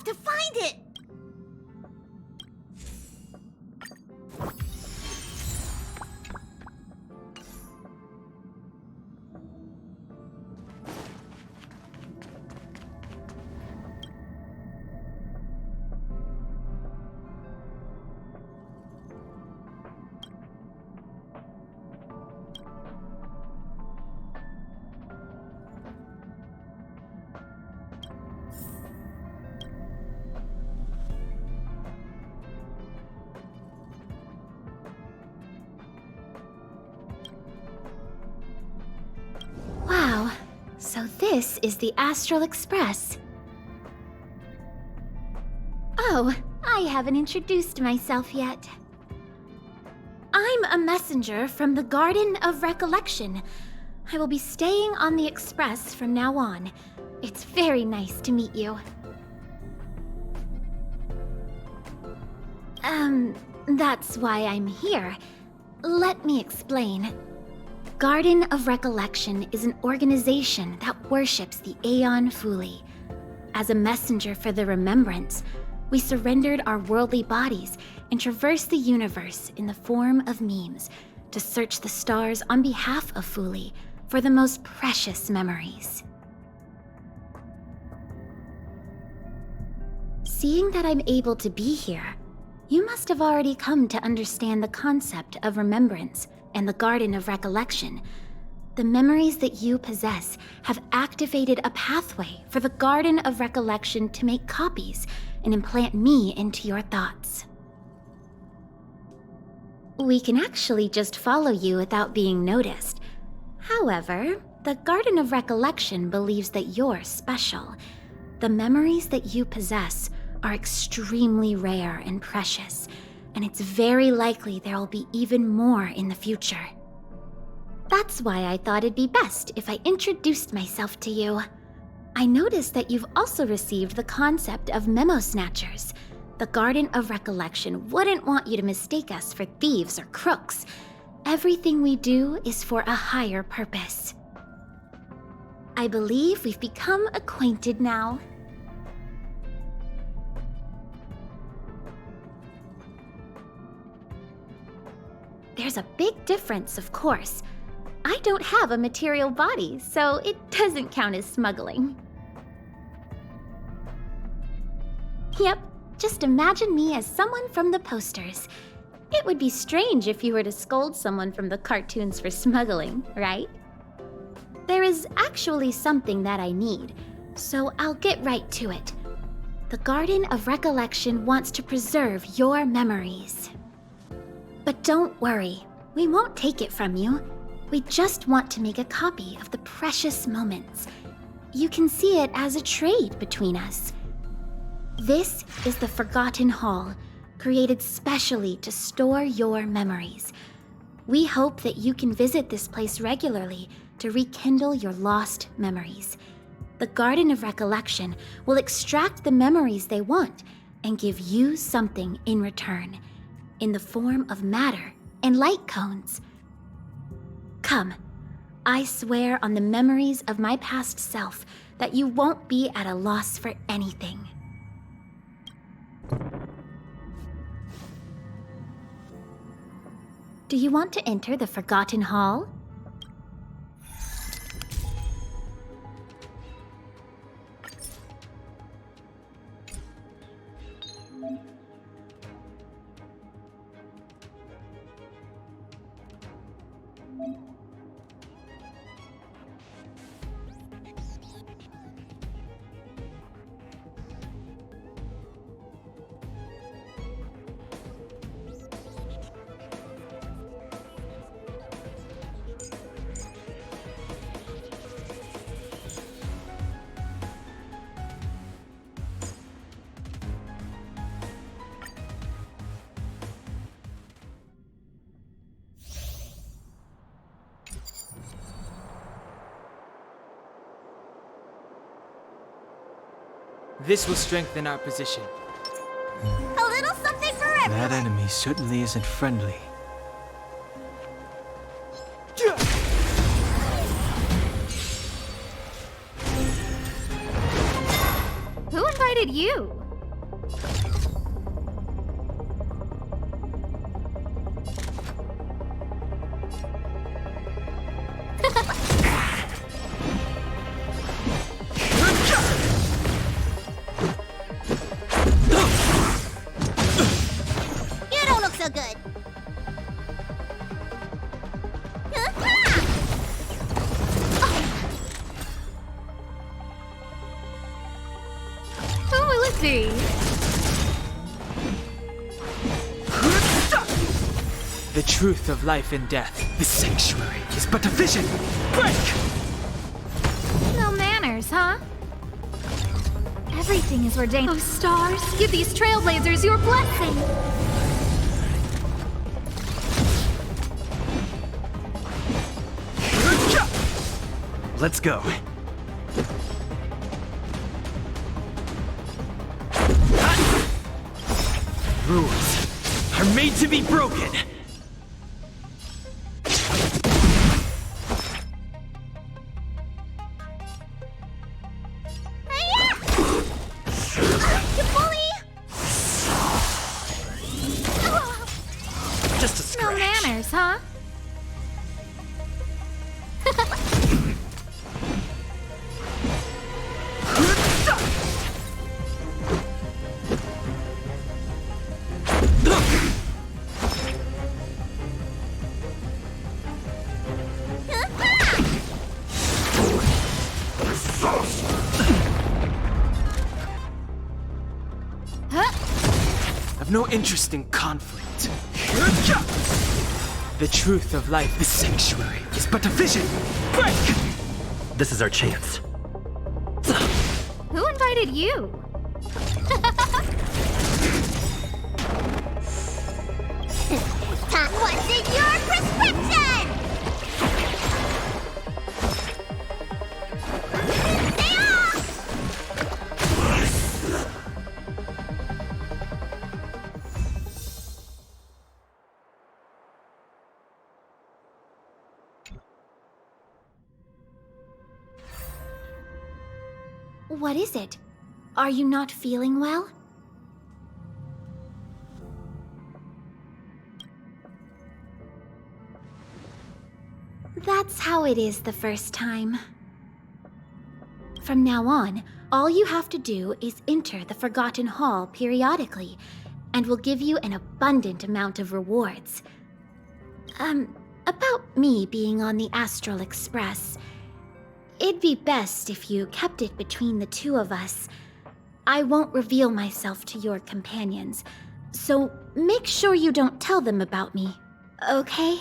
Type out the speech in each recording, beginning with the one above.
to find it! Wow, so this is the Astral Express. Oh, I haven't introduced myself yet. I'm a messenger from the Garden of Recollection. I will be staying on the Express from now on. It's very nice to meet you. That's why I'm here. Let me explain. Garden of Recollection is an organization that worships the Aeon Fully. As a messenger for the remembrance, we surrendered our worldly bodies and traversed the universe in the form of memes to search the stars on behalf of Fully for the most precious memories. Seeing that I'm able to be here, you must have already come to understand the concept of remembrance and the Garden of Recollection. The memories that you possess have activated a pathway for the Garden of Recollection to make copies and implant me into your thoughts. We can actually just follow you without being noticed. However, the Garden of Recollection believes that you're special. The memories that you possess are extremely rare and precious, and it's very likely there will be even more in the future. That's why I thought it'd be best if I introduced myself to you. I noticed that you've also received the concept of memo snatchers. The Garden of Recollection wouldn't want you to mistake us for thieves or crooks. Everything we do is for a higher purpose. I believe we've become acquainted now. There's a big difference, of course. I don't have a material body, so it doesn't count as smuggling. Yep, just imagine me as someone from the posters. It would be strange if you were to scold someone from the cartoons for smuggling, right? There is actually something that I need, so I'll get right to it. The Garden of Recollection wants to preserve your memories. But don't worry, we won't take it from you. We just want to make a copy of the precious moments. You can see it as a trade between us. This is the Forgotten Hall, created specially to store your memories. We hope that you can visit this place regularly to rekindle your lost memories. The Garden of Recollection will extract the memories they want and give you something in return, in the form of matter and light cones. Come, I swear on the memories of my past self that you won't be at a loss for anything. Do you want to enter the Forgotten Hall? This will strengthen our position. A little something for everyone! That enemy certainly isn't friendly. Who invited you? so good. Who will it be? The truth of life and death. The sanctuary is but a vision. Break! No manners, huh? Everything is ordained. Oh, stars, give these trailblazers your blessing! Let's go. Rules are made to be broken. Just a No scratch. manners, huh? I've no interest in conflict. The truth of life. The sanctuary is but a vision. Break! This is our chance. Who invited you? What's in your prescription? Stay off! What is it? Are you not feeling well? That's how it is the first time. From now on, all you have to do is enter the Forgotten Hall periodically, and we'll give you an abundant amount of rewards. About me being on the Astral Express. It'd be best if you kept it between the two of us. I won't reveal myself to your companions, so make sure you don't tell them about me, okay?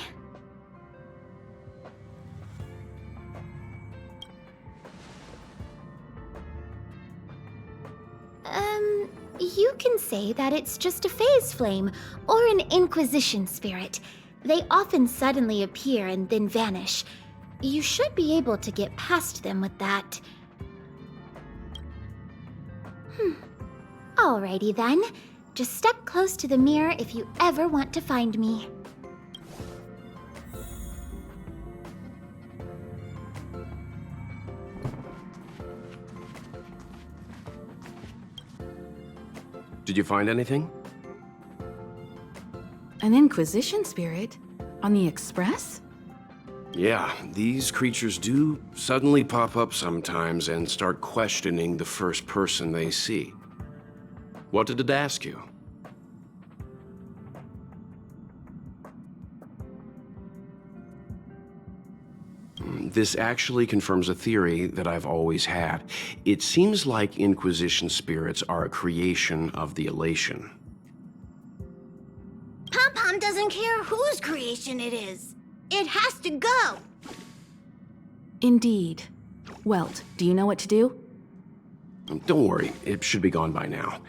You can say that it's just a phase flame or an Inquisition spirit. They often suddenly appear and then vanish. You should be able to get past them with that. Alrighty then. Just step close to the mirror if you ever want to find me. Did you find anything? An Inquisition spirit? On the Express? Yeah, these creatures do suddenly pop up sometimes and start questioning the first person they see. What did it ask you? This actually confirms a theory that I've always had. It seems like Inquisition spirits are a creation of the Elation. Pom-Pom doesn't care whose creation it is. It has to go. Indeed. Welt, do you know what to do? Don't worry, it should be gone by now.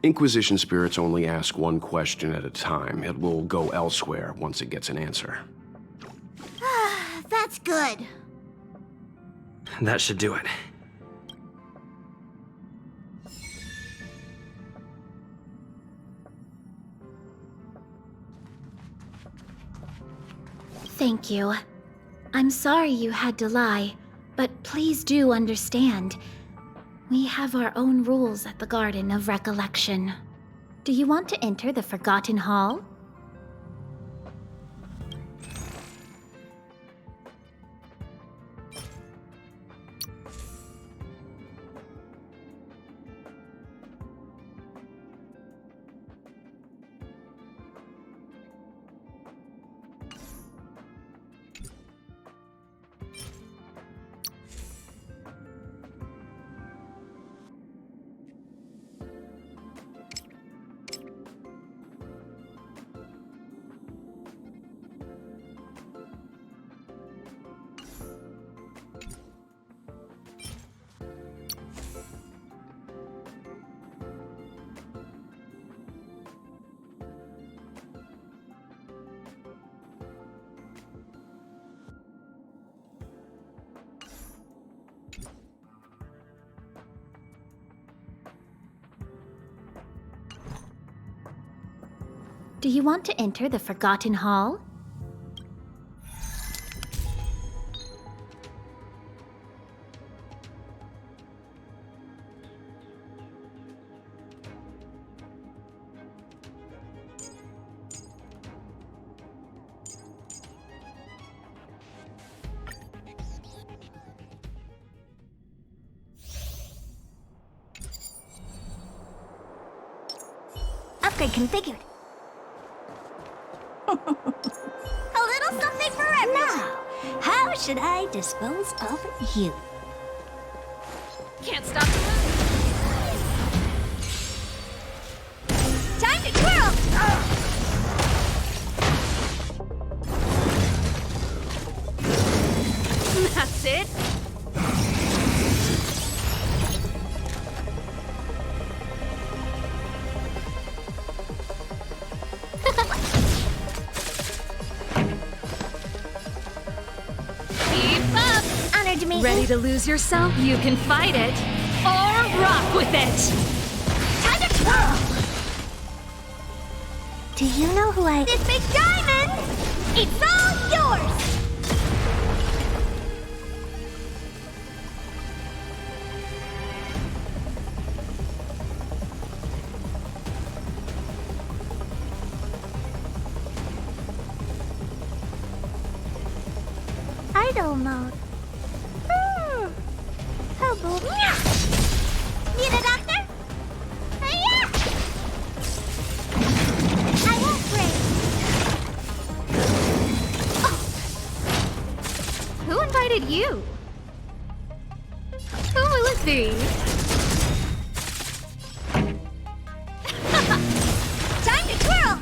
Inquisition spirits only ask one question at a time. It will go elsewhere once it gets an answer. That's good. That should do it. Thank you. I'm sorry you had to lie, but please do understand. We have our own rules at the Garden of Recollection. Do you want to enter the Forgotten Hall? Do you want to enter the Forgotten Hall? Upgrade configured. A little something for everyone. Now, how should I dispose of you? Can't stop the move. Time to twirl! That's it. Keep up. Honored to meet Ready you. to lose yourself? You can fight it or rock with it. Time to twirl! Do you know who I... This big diamond! It's all yours! Idle mode. Help. Need a doctor? Hiya! I won't break. Who invited you? Who will it be? Time to twirl!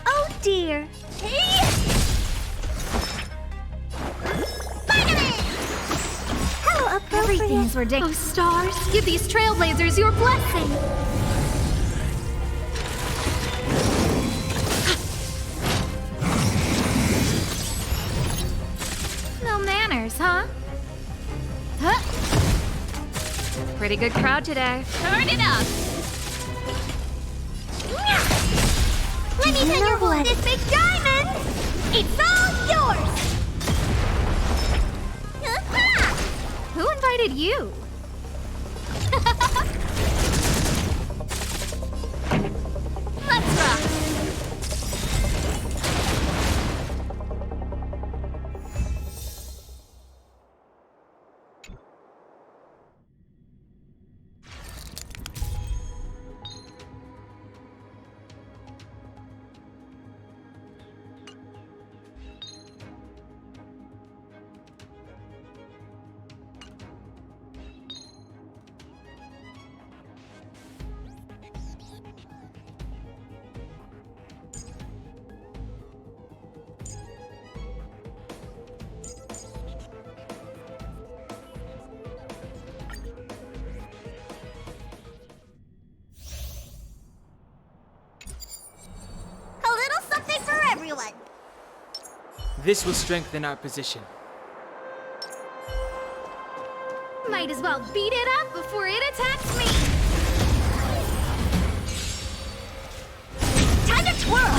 Oh dear. Hey! Spider-Man! How appropriate. Everything's ridiculous. Oh, stars, give these trailblazers your blessing. No manners, huh? Pretty good crowd today. Turn it up. Let me tell you what, this big diamond! It's all yours! Who invited you? Let's rock. A little something for everyone. This will strengthen our position. Might as well beat it up before it attacks me. Time to twirl!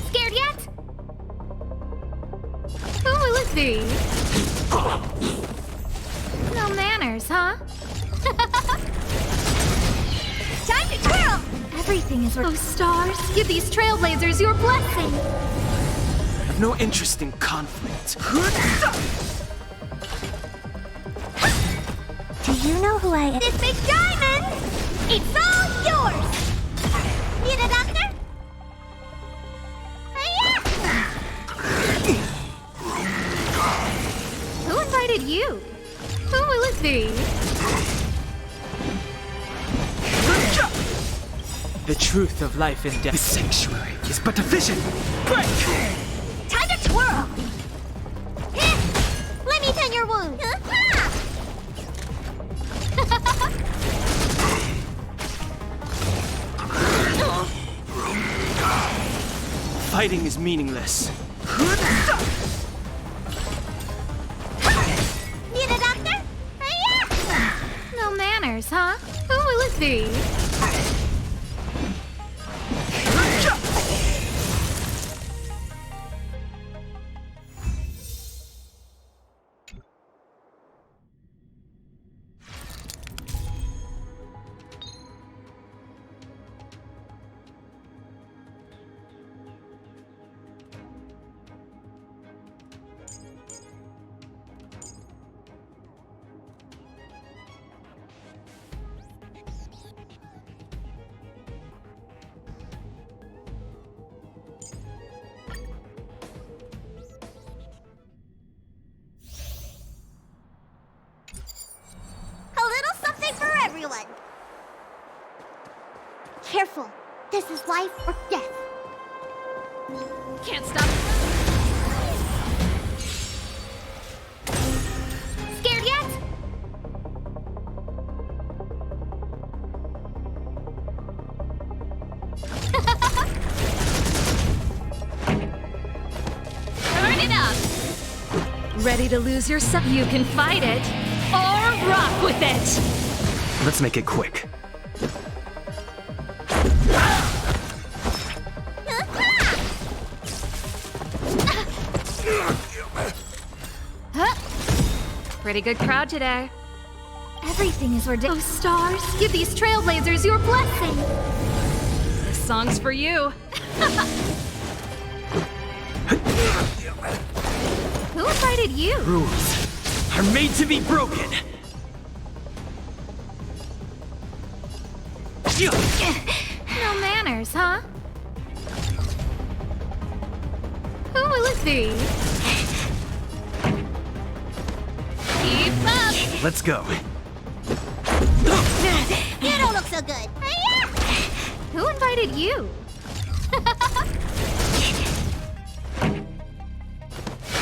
Scared yet? Who will it be? No manners, huh? Time to twirl! Everything is... Oh, stars, give these trailblazers your blessing. I have no interest in conflict. Do you know who I am? This big diamond! It's all yours! Need a doctor? Hiya! Who invited you? Who will it be? The truth of life and death. This sanctuary is but a vision. Break! Time to twirl! Let me tend your wound. Fighting is meaningless. Need a doctor? Hiya! No manners, huh? Who will it be? This is life or death. Can't stop. Scared yet? Turn it up. Ready to lose yourself? You can fight it or rock with it. Let's make it quick. Pretty good crowd today. Everything is ridiculous. Oh, stars, give these trailblazers your blessing. This song's for you. Who invited you? Rules are made to be broken. No manners, huh? Who will it be? Keep up! Let's go. You don't look so good. Who invited you?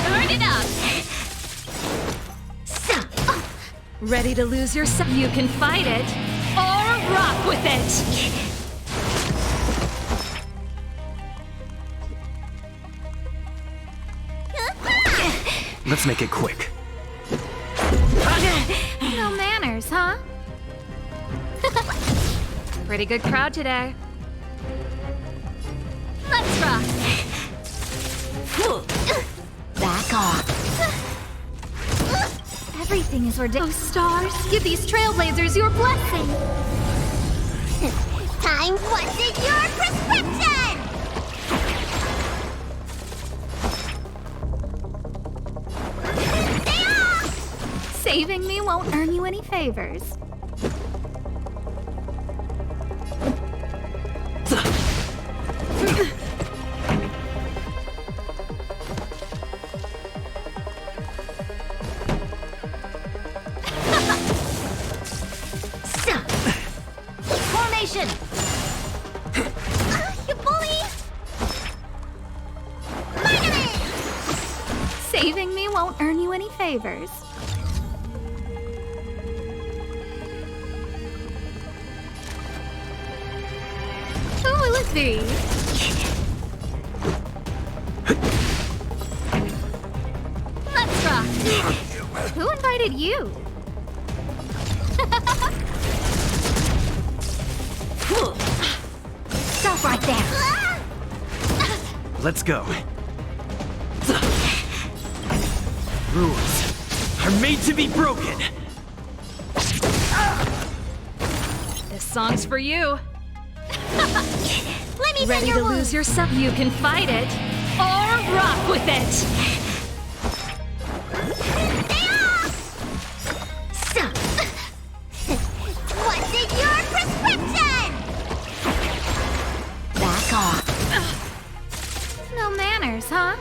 Turn it up! Ready to lose yourself? You can fight it or rock with it. Let's make it quick. No manners, huh? Pretty good crowd today. Let's rock. Back off. Everything is ridiculous. Oh, stars, give these trailblazers your blessing. Time, what's in your prescription? Stay off! Saving me won't earn you any favors. Formation! You bully! Vitamin! Saving me won't earn you any favors. Who will it be? Let's rock. Who invited you? Stop right there! Let's go. Rules are made to be broken. This song's for you. Let me Ready your to wounds. lose yourself? You can fight it or rock with it. Stay off! Stop! What's in your prescription? Back off. No manners, huh?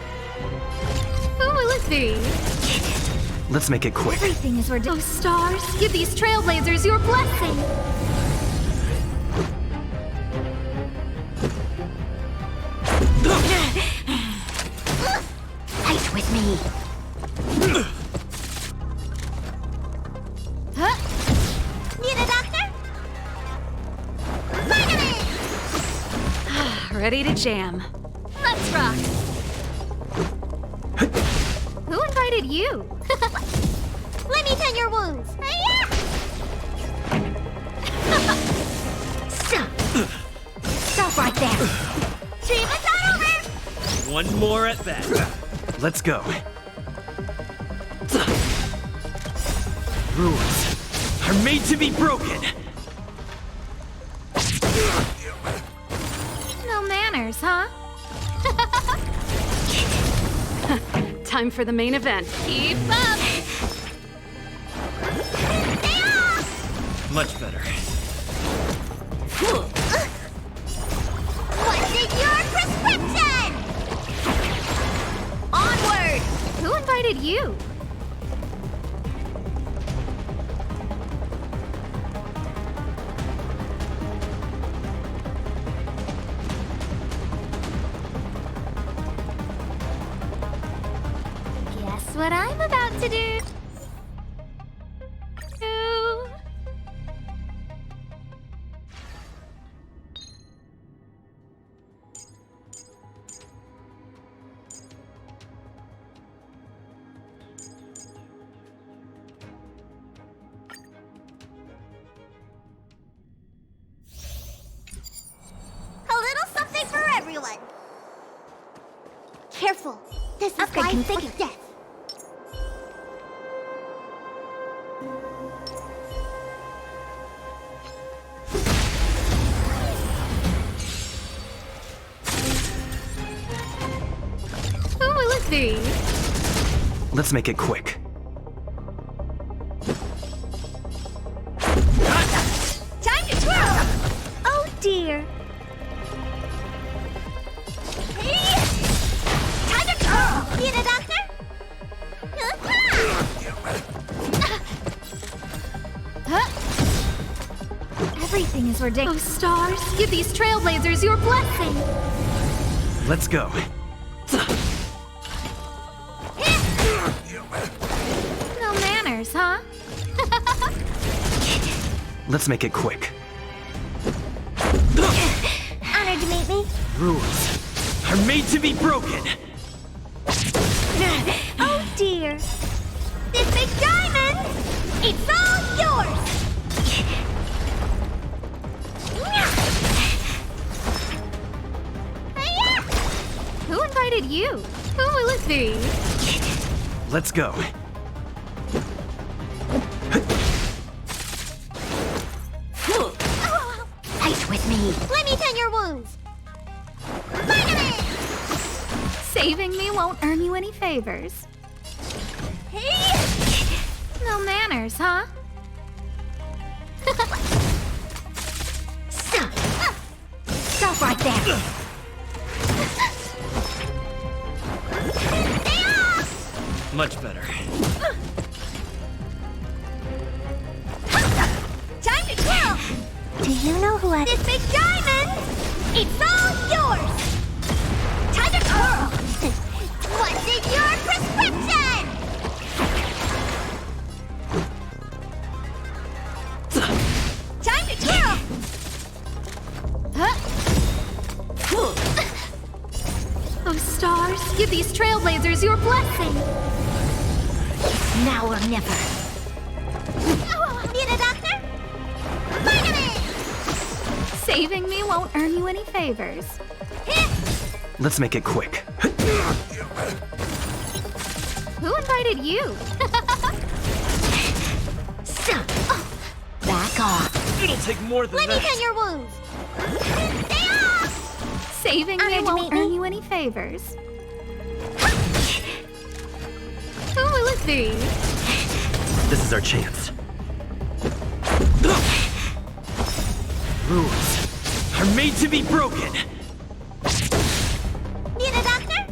Who will it be? Let's make it quick. Everything is ridiculous. Oh, stars, give these trailblazers your blessing. Fight with me. Huh? Need a doctor? Vitamin! Ready to jam. Let's rock. Who invited you? Let me tend your wounds. Stop right there. Treatment's not over. One more at that. Let's go. Rules are made to be broken. No manners, huh? Time for the main event. Keep up! Stay off! Much better. What's in your prescription? Onward! Who invited you? what I'm about to do. A little something for everyone. Careful. This is life or death. Who will it be? Let's make it quick. Time to twirl! Oh dear. Hey! Time to twirl! Need a doctor? Everything is ridiculous. Oh, stars, give these trailblazers your blessing. Let's go. No manners, huh? Let's make it quick. Honored to meet me. Rules are made to be broken. Oh dear. This big diamond! It's all yours! Who invited you? Who will it be? Let's go. Fight with me. Let me tend your wounds. Vitamin! Saving me won't earn you any favors. Hey! No manners, huh? Stop right there. Stay off! Much better. Time to twirl! Do you know who I... This big diamond! It's all yours! Time to twirl! What's in your prescription? Time to twirl! Oh, stars, give these trailblazers your blessing. Now or never. Need a doctor? Vitamin! Saving me won't earn you any favors. Let's make it quick. Who invited you? Back off. It'll take more than Let me that. tend your wounds. Stay off! Saving me Honored to won't meet me. earn you any favors. Who will it be? This is our chance. Rules are made to be broken. Need a doctor?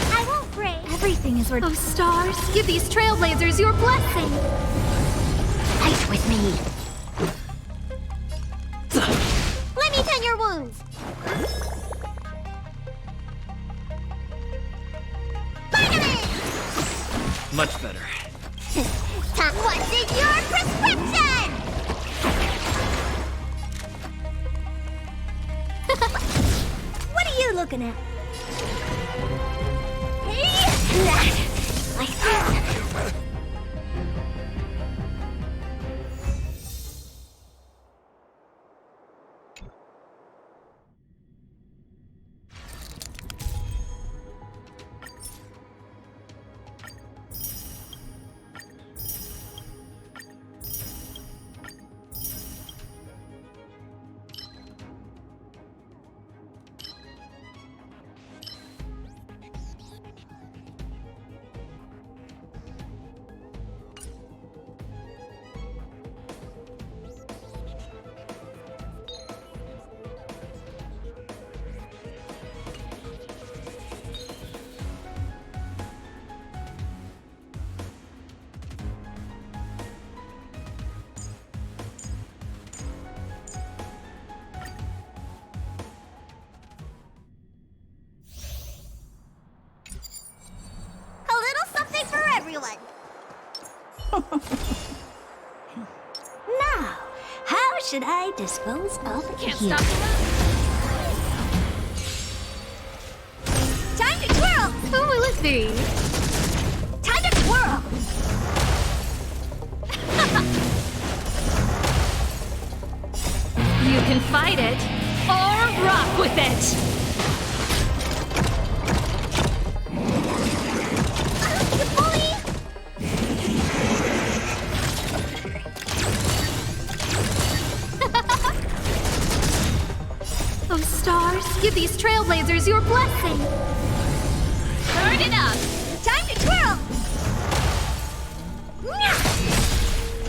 I won't break. Everything is Oh, stars, give these trailblazers your blessing. Fight with me. Let me tend your wounds. Vitamin! Much better. What's in your prescription? What are you looking at? Hey! Like this. everyone. Now, how should I dispose of Can't you? stop the Time to twirl! Who will it be? Time to twirl! You can fight it or rock with it. You bully! Oh, stars, give these trailblazers your blessing. Turn it up. Time to twirl!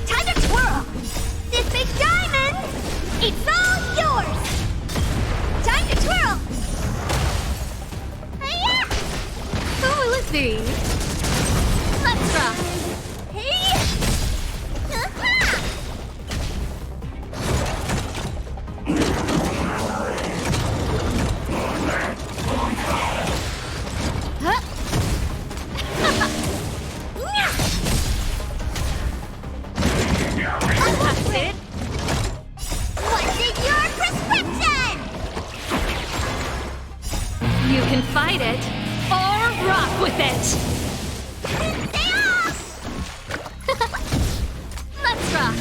Time to twirl! This big diamond, it's all yours! Time to twirl! Hi-ya! Who will it be? Let's rock. Hey! Ha-ha! Huh? That's it. What's in your prescription? You can fight it or rock with it. Stay off! Let's rock.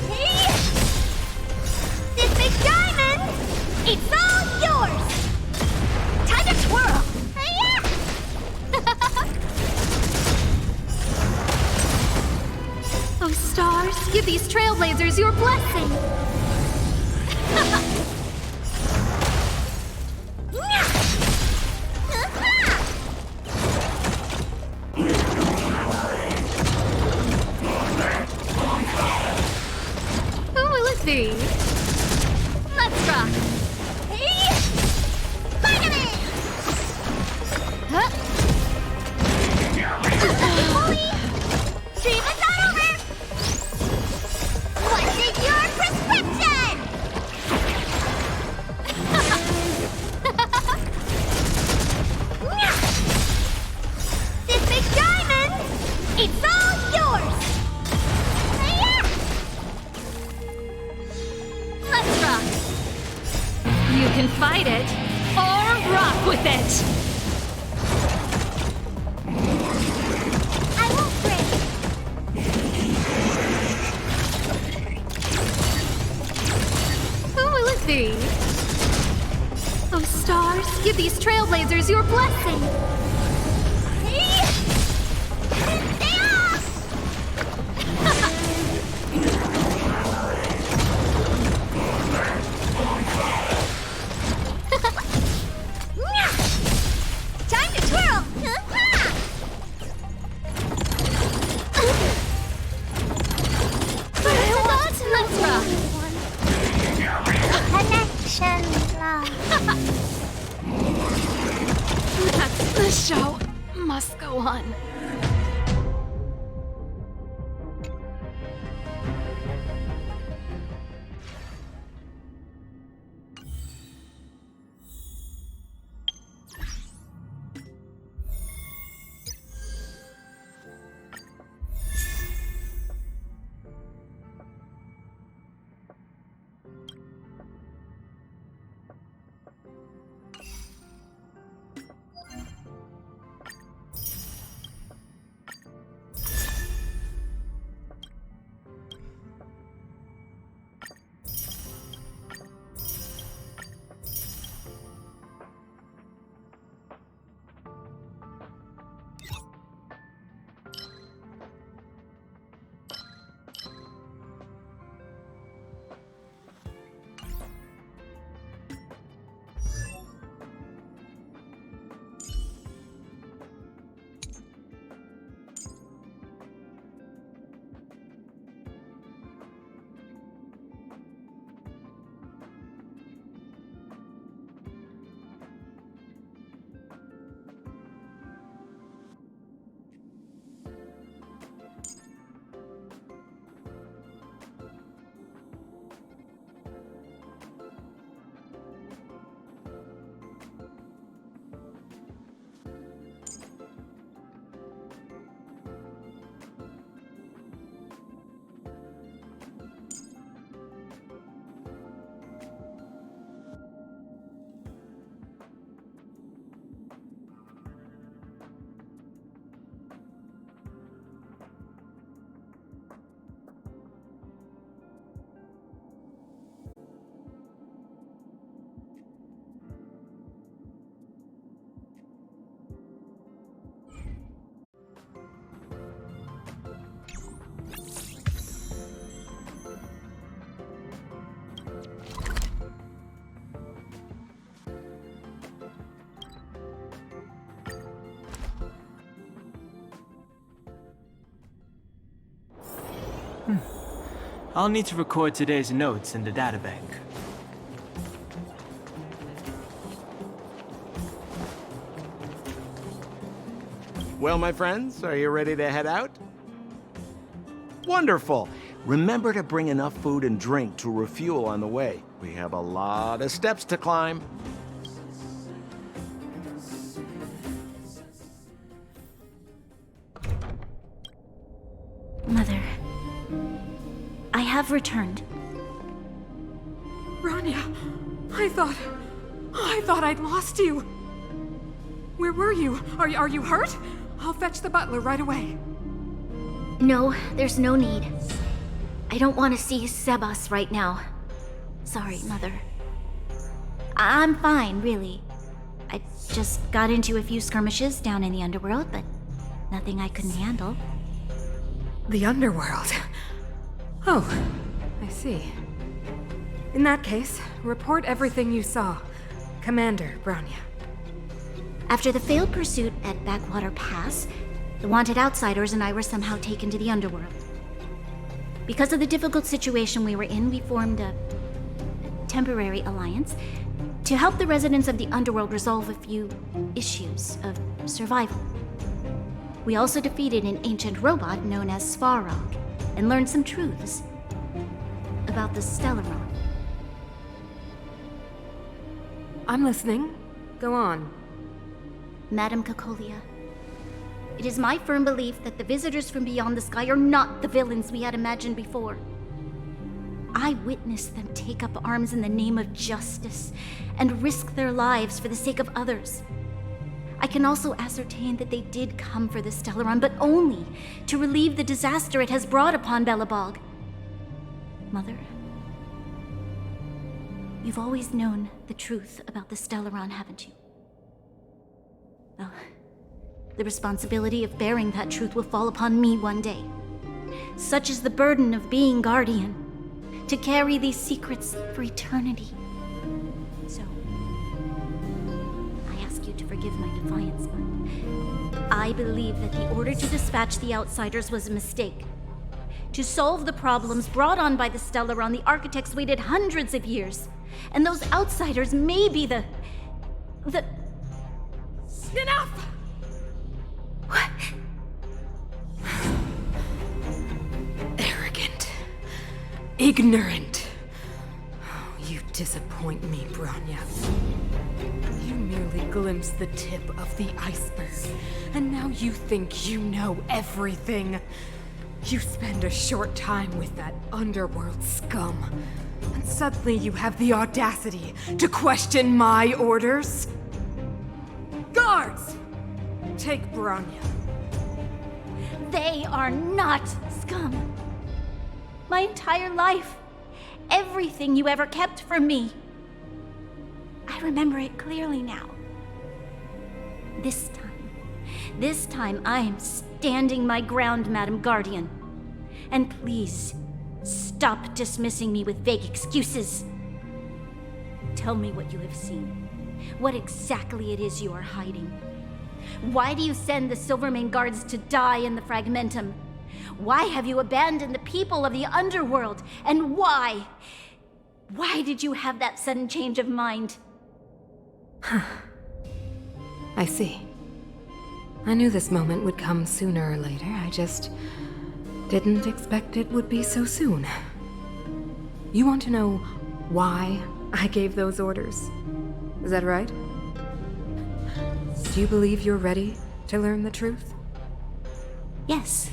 Hey! This big diamond, it's all yours! Time to twirl! Hi-ya! Oh, stars, give these trailblazers your blessing. Who will it be? Let's rock. Hey! Spider-Man! Huh? Bully! Dream is not over! What's in your prescription? This big diamond, it's all yours! Hi-ya! Let's rock. You can fight it or rock with it. I won't break. Who will it be? Oh, stars, give these trailblazers your blessing. Hey! Stay off! Time to twirl! Let's rock. Connection lost. The show must go on. I'll need to record today's notes in the databank. Well, my friends, are you ready to head out? Wonderful! Remember to bring enough food and drink to refuel on the way. We have a lot of steps to climb. Mother, I have returned. Bronya, I thought I'd lost you. Where were you? Are you hurt? I'll fetch the butler right away. No, there's no need. I don't want to see Sebas right now. Sorry, Mother. I'm fine, really. I just got into a few skirmishes down in the underworld, but nothing I couldn't handle. The underworld. Oh, I see. In that case, report everything you saw. Commander Bronya. After the failed pursuit at Backwater Pass, the wanted outsiders and I were somehow taken to the underworld. Because of the difficult situation we were in, we formed a temporary alliance to help the residents of the underworld resolve a few issues of survival. We also defeated an ancient robot known as Svarog and learned some truths about the Stellaron. I'm listening. Go on. Madam Cocolia, it is my firm belief that the visitors from beyond the sky are not the villains we had imagined before. I witnessed them take up arms in the name of justice and risk their lives for the sake of others. I can also ascertain that they did come for the Stellaron, but only to relieve the disaster it has brought upon Belobog. Mother, you've always known the truth about the Stellaron, haven't you? Well, the responsibility of bearing that truth will fall upon me one day. Such is the burden of being guardian, to carry these secrets for eternity. So, I ask you to forgive my defiance, but I believe that the order to dispatch the outsiders was a mistake. To solve the problems brought on by the Stellaron, the architects waited hundreds of years. And those outsiders may be the... Enough! What? Arrogant. Ignorant. Oh, you disappoint me, Bronya. You merely glimpsed the tip of the iceberg, and now you think you know everything. You spend a short time with that underworld scum, and suddenly you have the audacity to question my orders? Guards! Take Bronya. They are not scum. My entire life, everything you ever kept from me. I remember it clearly now. This time I am standing my ground, Madam Guardian. And please, stop dismissing me with vague excuses. Tell me what you have seen. What exactly it is you are hiding. Why do you send the Silvermane guards to die in the Fragmentum? Why have you abandoned the people of the underworld? And why? Why did you have that sudden change of mind? I see. I knew this moment would come sooner or later. I just didn't expect it would be so soon. You want to know why I gave those orders? Is that right? Do you believe you're ready to learn the truth? Yes.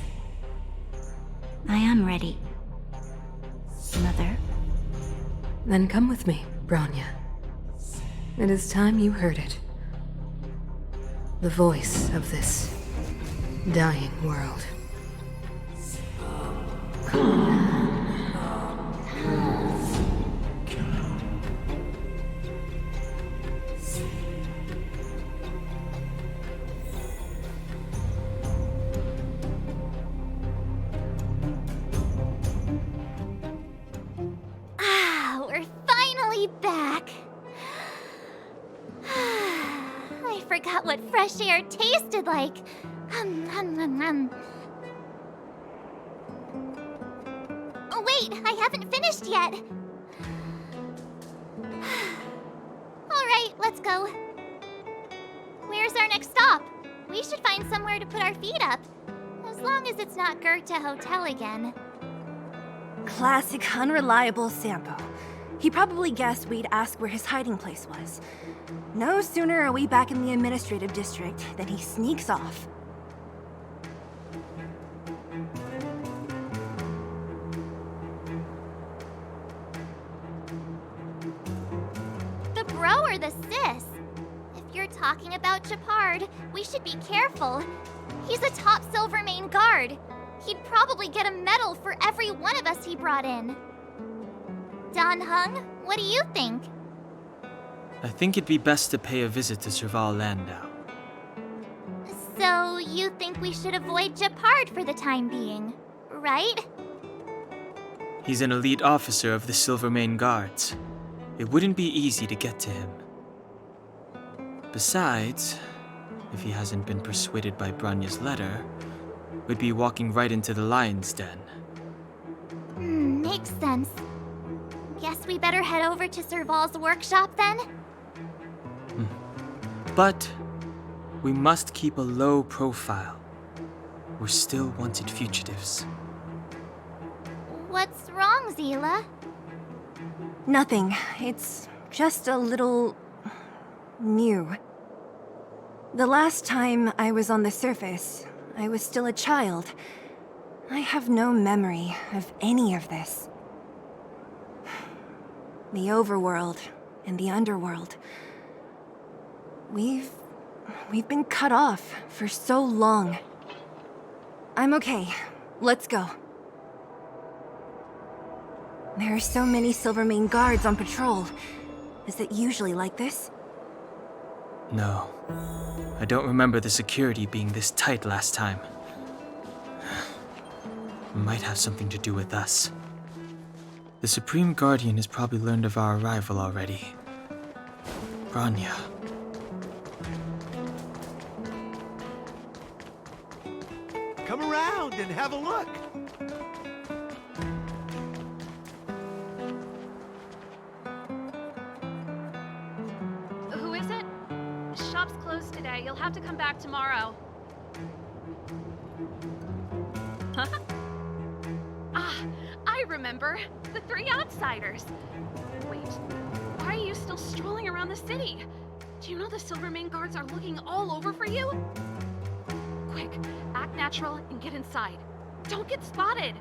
I am ready. Mother. Then come with me, Bronya. It is time you heard it. The voice of this dying world. We're finally back. I forgot what fresh air tasted like. Oh, wait! wait, I haven't finished yet. Alright, let's go. Where's our next stop? We should find somewhere to put our feet up. As long as it's not Goethe Hotel again. Classic unreliable Sampo. He probably guessed we'd ask where his hiding place was. No sooner are we back in the administrative district than he sneaks off. The bro or the sis? If you're talking about Japard, we should be careful. He's a top Silvermane guard. He'd probably get a medal for every one of us he brought in. Don Hung, what do you think? I think it'd be best to pay a visit to Serval Landau. So, you think we should avoid Japard for the time being, right? He's an elite officer of the Silvermane Guards. It wouldn't be easy to get to him. Besides, if he hasn't been persuaded by Branya's letter, we'd be walking right into the lion's den. Makes sense. Guess we better head over to Serval's workshop then? But we must keep a low profile. We're still wanted fugitives. What's wrong, Zila? Nothing. It's just a little... new. The last time I was on the surface, I was still a child. I have no memory of any of this. The overworld and the underworld. We've been cut off for so long. I'm okay. Let's go. There are so many Silvermane guards on patrol. Is it usually like this? No. I don't remember the security being this tight last time. It might have something to do with us. The Supreme Guardian has probably learned of our arrival already. Branya. Come around and have a look. Who is it? Shop's closed today. You'll have to come back tomorrow. Huh? Ah, I remember. The three outsiders. Wait, why are you still strolling around the city? Do you know the Silvermane guards are looking all over for you? Quick, act natural and get inside. Don't get spotted.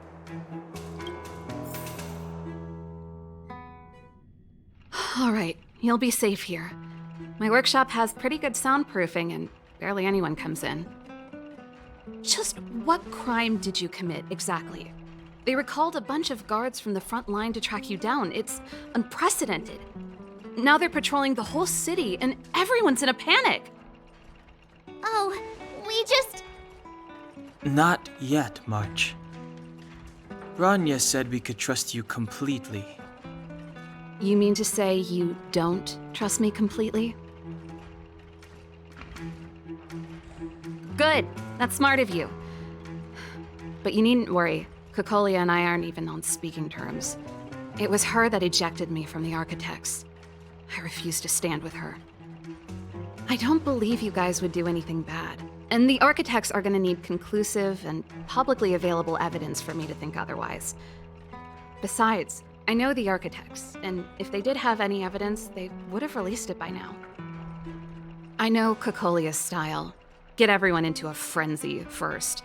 All right, you'll be safe here. My workshop has pretty good soundproofing and barely anyone comes in. Just what crime did you commit exactly? They recalled a bunch of guards from the front line to track you down. It's unprecedented. Now they're patrolling the whole city and everyone's in a panic. Oh, we just... Not yet, March. Branya said we could trust you completely. You mean to say you don't trust me completely? Good. That's smart of you. But you needn't worry. Kokolia and I aren't even on speaking terms. It was her that ejected me from the Architects. I refuse to stand with her. I don't believe you guys would do anything bad. And the Architects are gonna need conclusive and publicly available evidence for me to think otherwise. Besides, I know the Architects, and if they did have any evidence, they would have released it by now. I know Kokolia's style. Get everyone into a frenzy first.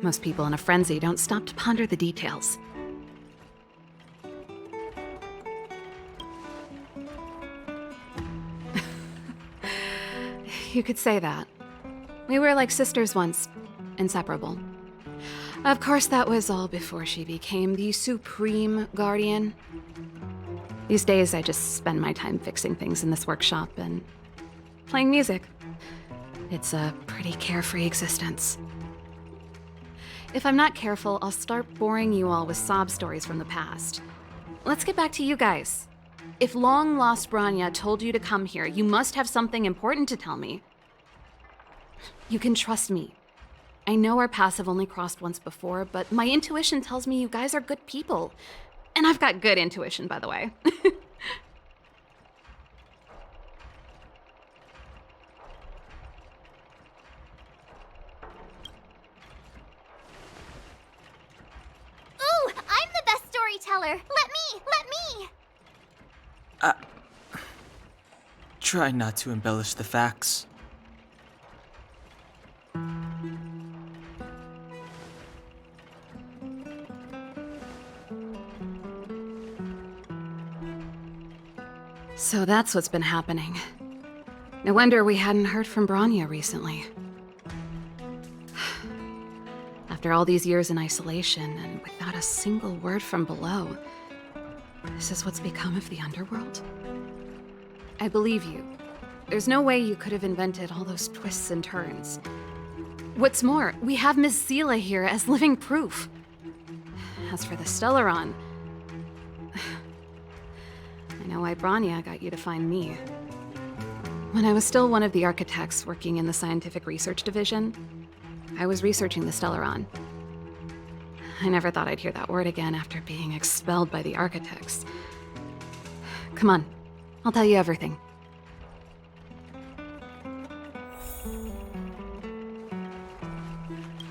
Most people in a frenzy don't stop to ponder the details. You could say that. We were like sisters once, inseparable. Of course, that was all before she became the Supreme Guardian. These days, I just spend my time fixing things in this workshop and playing music. It's a pretty carefree existence. If I'm not careful, I'll start boring you all with sob stories from the past. Let's get back to you guys. If long-lost Branya told you to come here, you must have something important to tell me. You can trust me. I know our paths have only crossed once before, but my intuition tells me you guys are good people. And I've got good intuition, by the way. Ooh, I'm the best storyteller. Let me. Try not to embellish the facts. So that's what's been happening. No wonder we hadn't heard from Bronya recently. After all these years in isolation and without a single word from below, this is what's become of the underworld? I believe you. There's no way you could have invented all those twists and turns. What's more, we have Miss Seela here as living proof. As for the Stellaron, I know why Bronya got you to find me. When I was still one of the architects working in the scientific research division, I was researching the Stellaron. I never thought I'd hear that word again after being expelled by the architects. Come on, I'll tell you everything.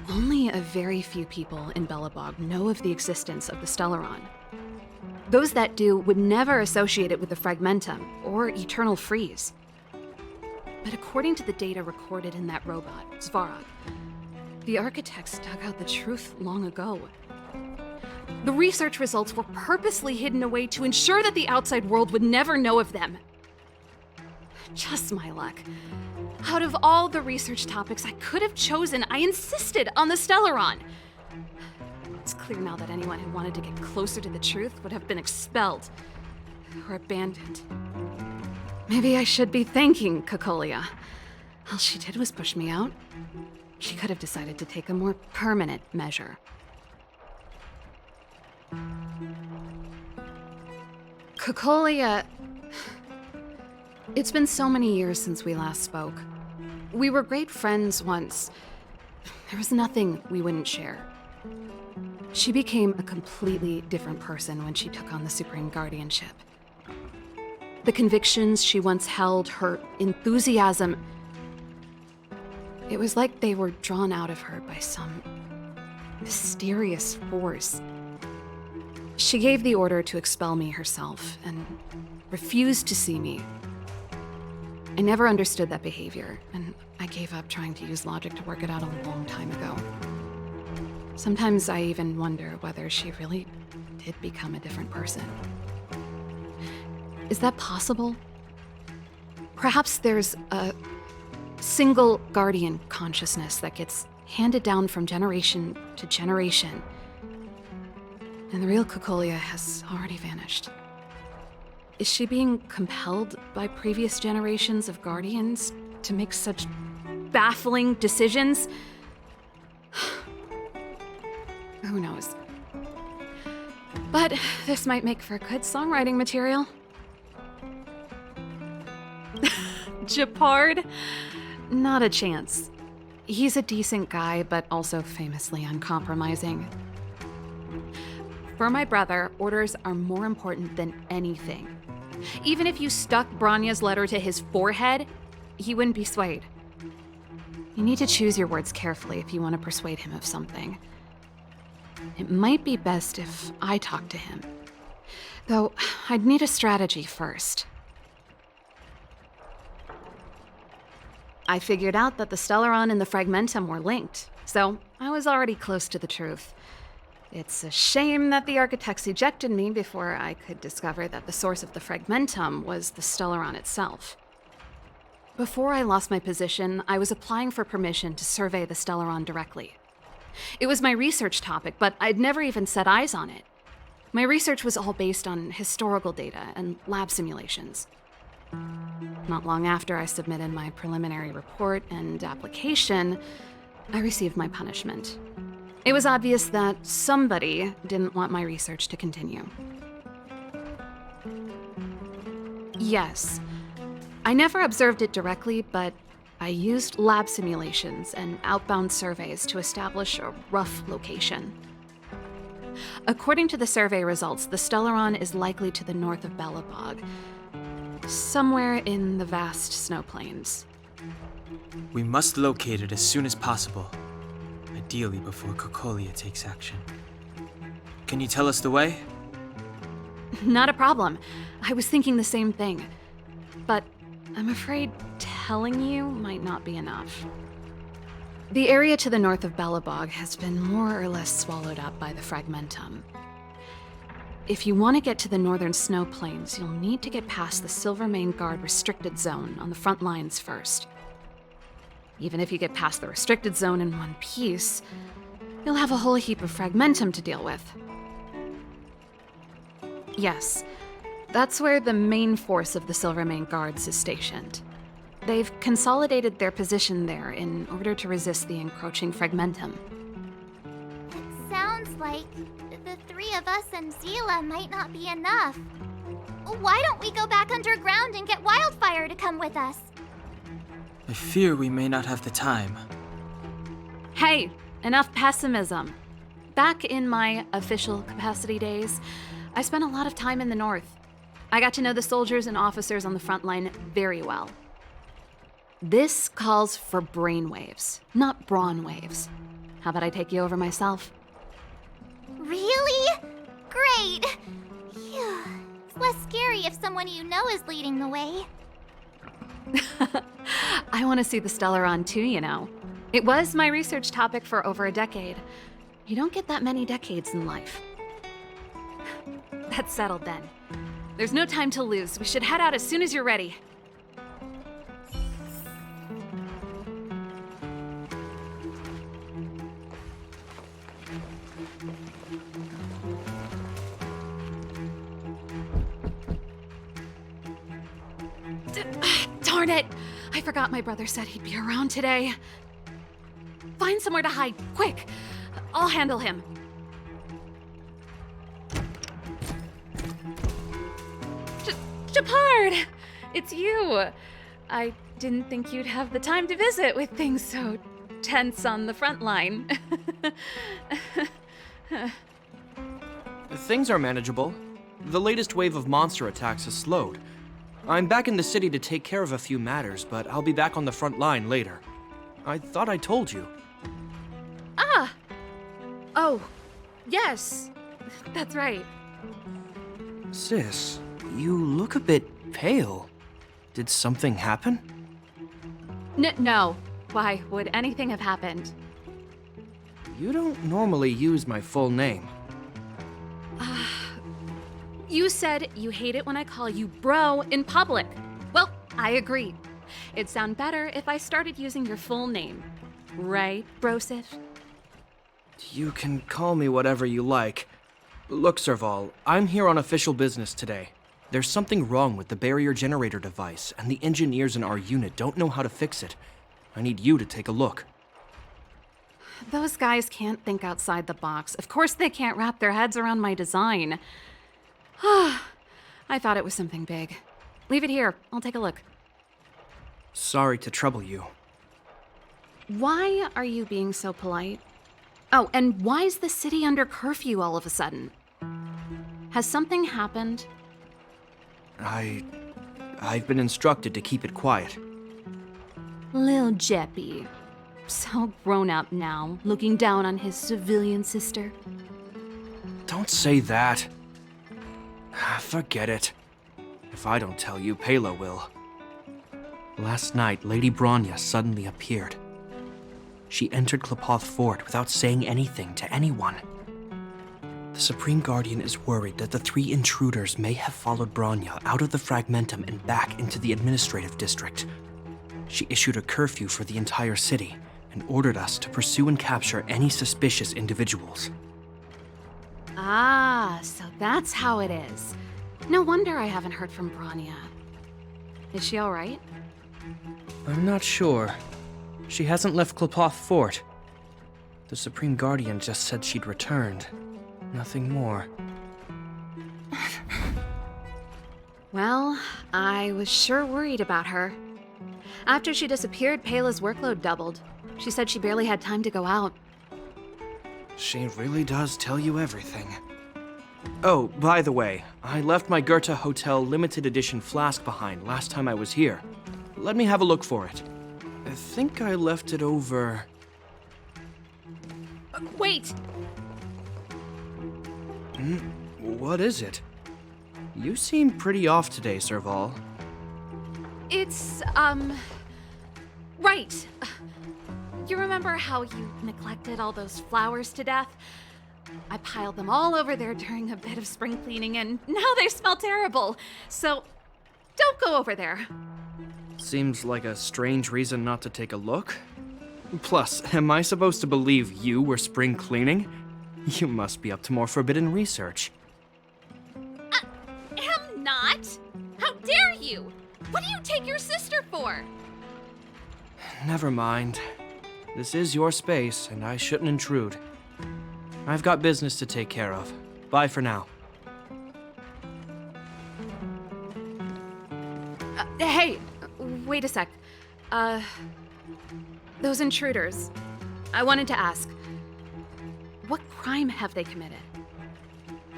Only a very few people in Belobog know of the existence of the Stellaron. Those that do would never associate it with the Fragmentum or Eternal Freeze. But according to the data recorded in that robot, Svarog, the architects dug out the truth long ago. The research results were purposely hidden away to ensure that the outside world would never know of them. Just my luck. Out of all the research topics I could have chosen, I insisted on the Stellaron. It's clear now that anyone who wanted to get closer to the truth would have been expelled or abandoned. Maybe I should be thanking Cocolia. All she did was push me out. She could have decided to take a more permanent measure. Cocolia... It's been so many years since we last spoke. We were great friends once. There was nothing we wouldn't share. She became a completely different person when she took on the Supreme Guardianship. The convictions she once held, her enthusiasm, it was like they were drawn out of her by some mysterious force. She gave the order to expel me herself and refused to see me. I never understood that behavior, and I gave up trying to use logic to work it out a long time ago. Sometimes I even wonder whether she really did become a different person. Is that possible? Perhaps there's a single guardian consciousness that gets handed down from generation to generation, and the real Cocolia has already vanished. Is she being compelled by previous generations of guardians to make such baffling decisions? Who knows? But this might make for good songwriting material. Japard? Not a chance. He's a decent guy, but also famously uncompromising. For my brother, orders are more important than anything. Even if you stuck Bronya's letter to his forehead, he wouldn't be swayed. You need to choose your words carefully if you want to persuade him of something. It might be best if I talk to him. Though, I'd need a strategy first. I figured out that the Stellaron and the Fragmentum were linked, so I was already close to the truth. It's a shame that the architects ejected me before I could discover that the source of the Fragmentum was the Stellaron itself. Before I lost my position, I was applying for permission to survey the Stellaron directly. It was my research topic, but I'd never even set eyes on it. My research was all based on historical data and lab simulations. Not long after I submitted my preliminary report and application, I received my punishment. It was obvious that somebody didn't want my research to continue. Yes, I never observed it directly, but I used lab simulations and outbound surveys to establish a rough location. According to the survey results, the Stellaron is likely to the north of Belobog, somewhere in the vast snow plains. We must locate it as soon as possible, ideally before Cocolia takes action. Can you tell us the way? Not a problem. I was thinking the same thing. But I'm afraid telling you might not be enough. The area to the north of Belobog has been more or less swallowed up by the Fragmentum. If you want to get to the northern snow plains, you'll need to get past the Silvermane Guard restricted zone on the front lines first. Even if you get past the restricted zone in one piece, you'll have a whole heap of Fragmentum to deal with. Yes, that's where the main force of the Silvermane Guards is stationed. They've consolidated their position there in order to resist the encroaching Fragmentum. It sounds like the three of us and Zila might not be enough. Why don't we go back underground and get Wildfire to come with us? I fear we may not have the time. Hey, enough pessimism. Back in my official capacity days, I spent a lot of time in the north. I got to know the soldiers and officers on the front line very well. This calls for brainwaves, not brawn waves. How about I take you over myself? Really? Great! Phew. It's less scary if someone you know is leading the way. I want to see the Stellaron too, you know. It was my research topic for over a decade. You don't get that many decades in life. That's settled then. There's no time to lose. We should head out as soon as you're ready. Darn it! I forgot my brother said he'd be around today. Find somewhere to hide, quick! I'll handle him. Shepard! It's you! I didn't think you'd have the time to visit with things so tense on the front line. Things are manageable. The latest wave of monster attacks has slowed. I'm back in the city to take care of a few matters, but I'll be back on the front line later. I thought I told you. Ah! Oh, yes. That's right. Sis, you look a bit pale. Did something happen? No. Why would anything have happened? You don't normally use my full name. You said you hate it when I call you bro in public. Well, I agree. It'd sound better if I started using your full name. Right, Brosif? You can call me whatever you like. Look, Serval, I'm here on official business today. There's something wrong with the barrier generator device, and the engineers in our unit don't know how to fix it. I need you to take a look. Those guys can't think outside the box. Of course they can't wrap their heads around my design. I thought it was something big. Leave it here. I'll take a look. Sorry to trouble you. Why are you being so polite? Oh, and why is the city under curfew all of a sudden? Has something happened? I've been instructed to keep it quiet. Lil Jeppy. So grown up now, looking down on his civilian sister. Don't say that. Forget it. If I don't tell you, Pela will. Last night, Lady Bronya suddenly appeared. She entered Klepoth Fort without saying anything to anyone. The Supreme Guardian is worried that the 3 intruders may have followed Bronya out of the Fragmentum and back into the administrative district. She issued a curfew for the entire city and ordered us to pursue and capture any suspicious individuals. Ah, so that's how it is. No wonder I haven't heard from Bronya. Is she all right? I'm not sure. She hasn't left Klepoth Fort. The Supreme Guardian just said she'd returned. Nothing more. Well, I was sure worried about her. After she disappeared, Payla's workload doubled. She said she barely had time to go out. She really does tell you everything. Oh, by the way, I left my Goethe Hotel limited edition flask behind last time I was here. Let me have a look for it. I think I left it over... Wait! What is it? You seem pretty off today, Serval. It's, right. You remember how you neglected all those flowers to death? I piled them all over there during a bit of spring cleaning, and now they smell terrible. So, don't go over there. Seems like a strange reason not to take a look. Plus, am I supposed to believe you were spring cleaning? You must be up to more forbidden research. Am not? How dare you? What do you take your sister for? Never mind. This is your space, and I shouldn't intrude. I've got business to take care of. Bye for now. Hey, wait a sec. Those intruders. I wanted to ask, what crime have they committed?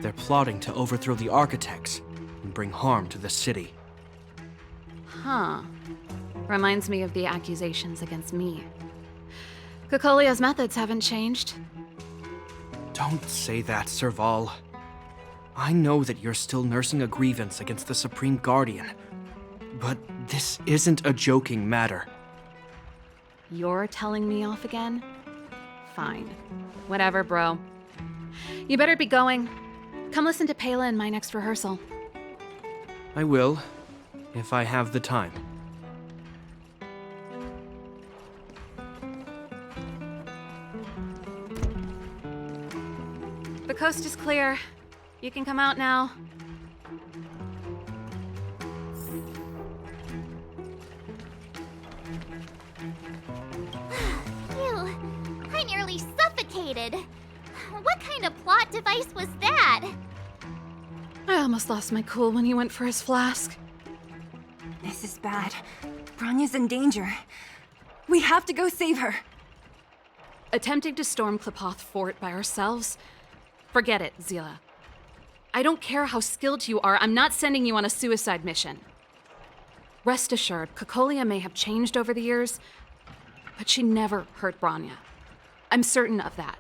They're plotting to overthrow the architects and bring harm to the city. Huh. Reminds me of the accusations against me. Kokolia's methods haven't changed. Don't say that, Serval. I know that you're still nursing a grievance against the Supreme Guardian, but this isn't a joking matter. You're telling me off again? Fine. Whatever, bro. You better be going. Come listen to Payla in my next rehearsal. I will, if I have the time. The coast is clear. You can come out now. Phew, I nearly suffocated. What kind of plot device was that? I almost lost my cool when he went for his flask. This is bad. Bronya's in danger. We have to go save her. Attempting to storm Klipoth Fort by ourselves? Forget it, Zila. I don't care how skilled you are, I'm not sending you on a suicide mission. Rest assured, Kokolia may have changed over the years, but she never hurt Bronya. I'm certain of that.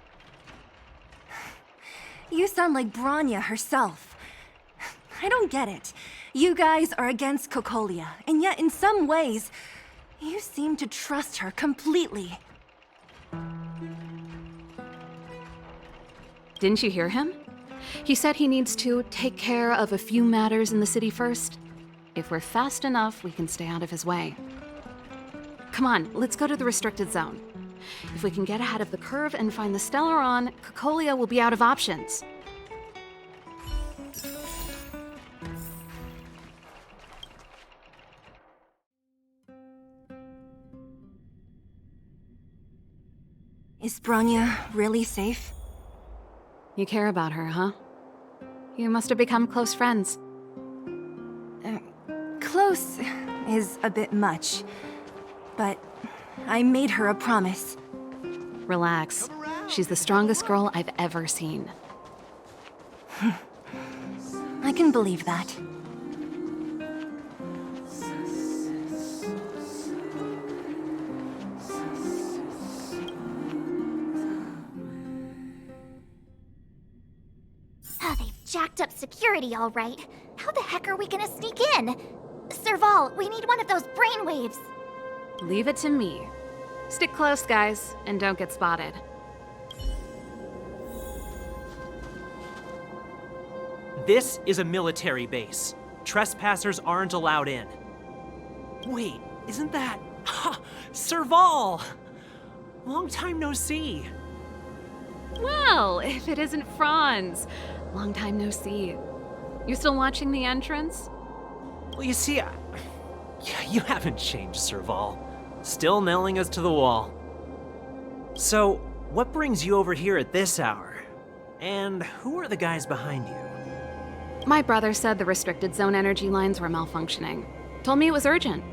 You sound like Bronya herself. I don't get it. You guys are against Kokolia, and yet in some ways, you seem to trust her completely. Didn't you hear him? He said he needs to take care of a few matters in the city first. If we're fast enough, we can stay out of his way. Come on, let's go to the restricted zone. If we can get ahead of the curve and find the Stellaron, Kokolia will be out of options. Is Bronya really safe? You care about her, huh? You must have become close friends. Close is a bit much, but I made her a promise. Relax. She's the strongest girl I've ever seen. I can believe that. Oh, they've jacked up security all right. How the heck are we gonna sneak in? Serval, we need one of those brainwaves. Leave it to me. Stick close, guys, and don't get spotted. This is a military base. Trespassers aren't allowed in. Wait, isn't that... Ha! Serval! Long time no see. Well, if it isn't Franz. Long time no see. You still watching the entrance? Well, you see, you haven't changed, Serval. Still nailing us to the wall. So, what brings you over here at this hour? And who are the guys behind you? My brother said the restricted zone energy lines were malfunctioning. Told me it was urgent.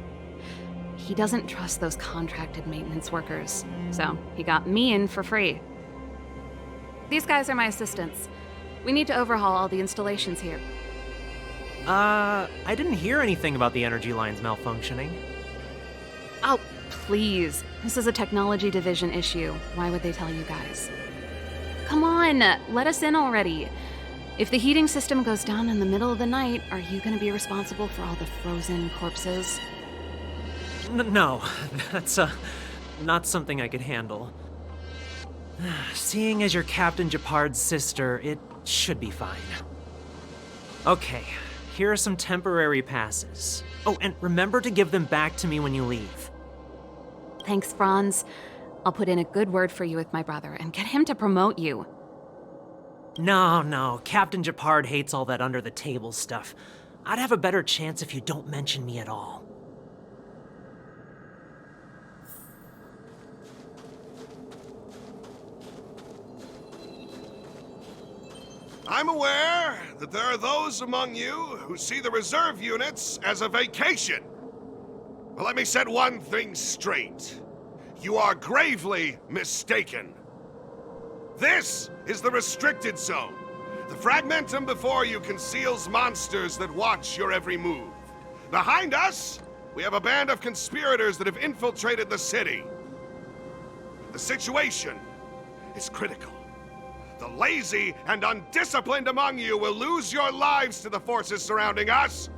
he doesn't trust those contracted maintenance workers, so he got me in for free. These guys are my assistants. We need to overhaul all the installations here. I didn't hear anything about the energy lines malfunctioning. Oh, please. This is a technology division issue. Why would they tell you guys? Come on, let us in already. If the heating system goes down in the middle of the night, are you going to be responsible for all the frozen corpses? No, that's not something I could handle. Seeing as you're Captain Japard's sister, it should be fine. Okay, here are some temporary passes. Oh, and remember to give them back to me when you leave. Thanks, Franz. I'll put in a good word for you with my brother and get him to promote you. No, Captain Japard hates all that under-the-table stuff. I'd have a better chance if you don't mention me at all. I'm aware that there are those among you who see the reserve units as a vacation. Well, let me set one thing straight. You are gravely mistaken. This is the restricted zone. The fragmentum before you conceals monsters that watch your every move. Behind us, we have a band of conspirators that have infiltrated the city. The situation is critical. The lazy and undisciplined among you will lose your lives to the forces surrounding us.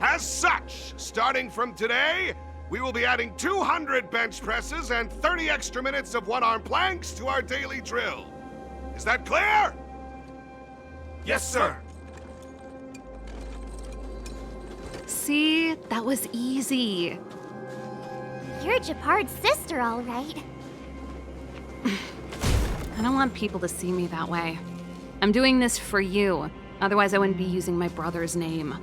As such, starting from today, we will be adding 200 bench presses and 30 extra minutes of one-arm planks to our daily drill. Is that clear? Yes, sir. See? That was easy. You're Japard's sister, all right. I don't want people to see me that way. I'm doing this for you. Otherwise, I wouldn't be using my brother's name.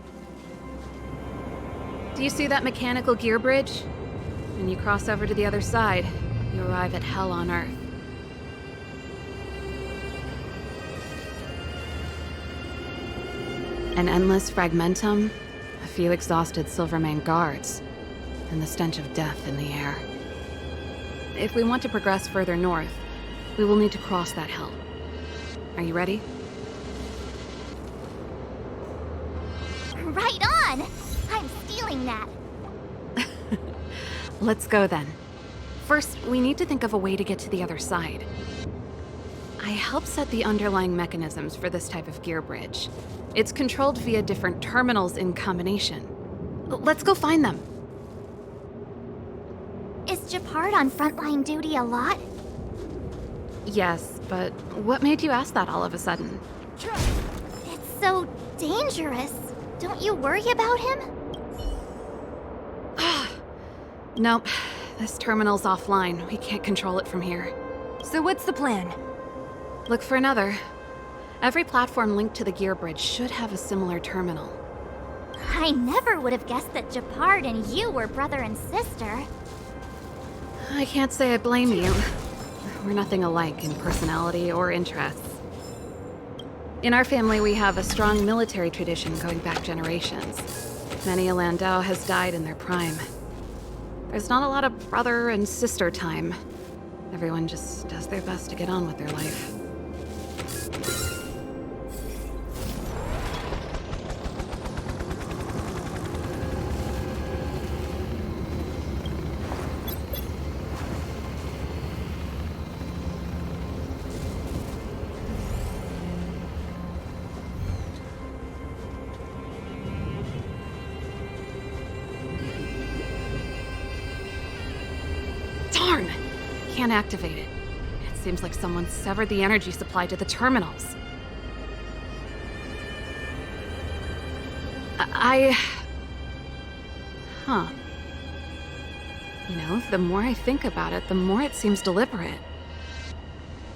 Do you see that mechanical gear bridge? When you cross over to the other side, you arrive at Hell on Earth. An endless fragmentum, a few exhausted Silvermane guards, and the stench of death in the air. If we want to progress further north, we will need to cross that hell. Are you ready? Right on! I'm stealing that. Let's go then. First, we need to think of a way to get to the other side. I helped set the underlying mechanisms for this type of gear bridge. It's controlled via different terminals in combination. Let's go find them. Is Japard on frontline duty a lot? Yes, but what made you ask that all of a sudden? It's so dangerous. Don't you worry about him? Nope. This terminal's offline. We can't control it from here. So what's the plan? Look for another. Every platform linked to the gear bridge should have a similar terminal. I never would have guessed that Japard and you were brother and sister. I can't say I blame you. We're nothing alike in personality or interests. In our family, we have a strong military tradition going back generations. Many a Landau has died in their prime. There's not a lot of brother and sister time. Everyone just does their best to get on with their life. Darn! Can't activate it. It seems like someone severed the energy supply to the terminals. Huh. You know, the more I think about it, the more it seems deliberate.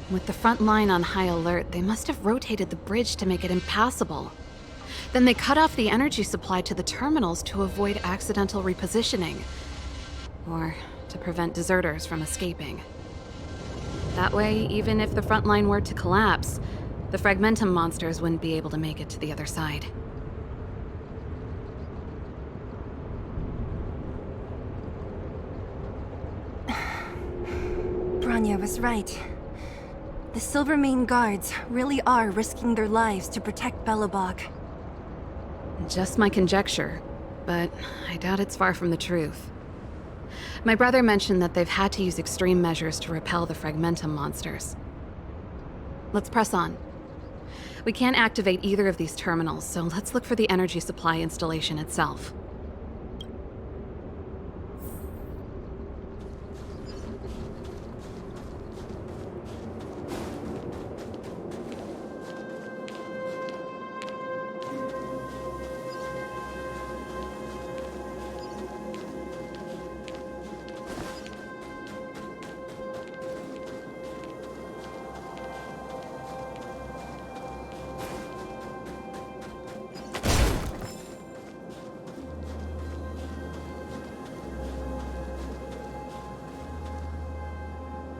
With the front line on high alert, they must have rotated the bridge to make it impassable. Then they cut off the energy supply to the terminals to avoid accidental repositioning. Or to prevent deserters from escaping. That way, even if the front line were to collapse, the fragmentum monsters wouldn't be able to make it to the other side. Bronya was right. The Silvermane guards really are risking their lives to protect Belobog. Just my conjecture, but I doubt it's far from the truth. My brother mentioned that they've had to use extreme measures to repel the Fragmentum monsters. Let's press on. We can't activate either of these terminals, so let's look for the energy supply installation itself.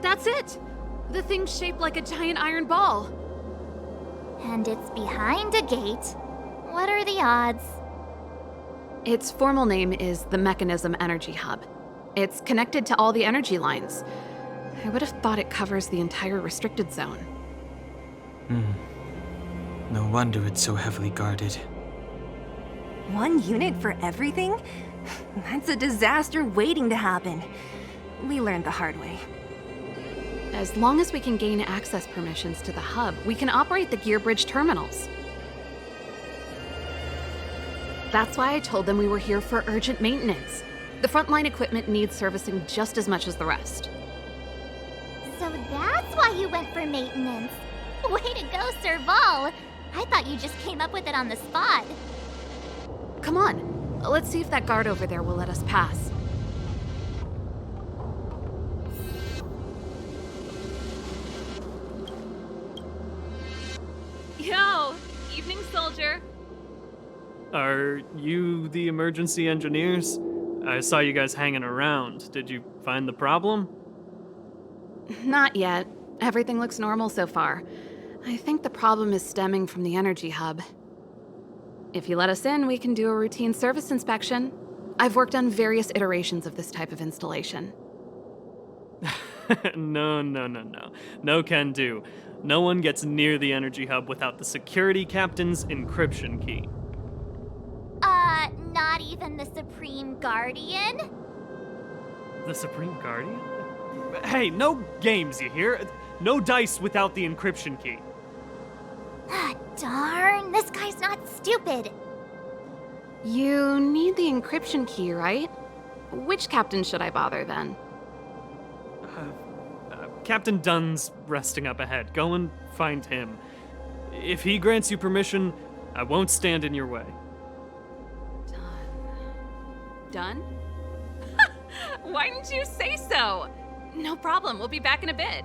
That's it! The thing's shaped like a giant iron ball. And it's behind a gate. What are the odds? Its formal name is the Mechanism Energy Hub. It's connected to all the energy lines. I would have thought it covers the entire restricted zone. No wonder it's so heavily guarded. One unit for everything? That's a disaster waiting to happen. We learned the hard way. As long as we can gain access permissions to the hub, we can operate the gear bridge terminals. That's why I told them we were here for urgent maintenance. The frontline equipment needs servicing just as much as the rest. So that's why you went for maintenance. Way to go, Serval! I thought you just came up with it on the spot. Come on, let's see if that guard over there will let us pass. Yo! Evening, soldier. Are you the emergency engineers? I saw you guys hanging around. Did you find the problem? Not yet. Everything looks normal so far. I think the problem is stemming from the energy hub. If you let us in, we can do a routine service inspection. I've worked on various iterations of this type of installation. No. No can do. No one gets near the energy hub without the security captain's encryption key. Not even the Supreme Guardian? The Supreme Guardian? Hey, no games, you hear? No dice without the encryption key. Ah, darn, this guy's not stupid. You need the encryption key, right? Which captain should I bother then? Captain Dunn's resting up ahead. Go and find him. If he grants you permission, I won't stand in your way. Done? Why didn't you say so? No problem, we'll be back in a bit.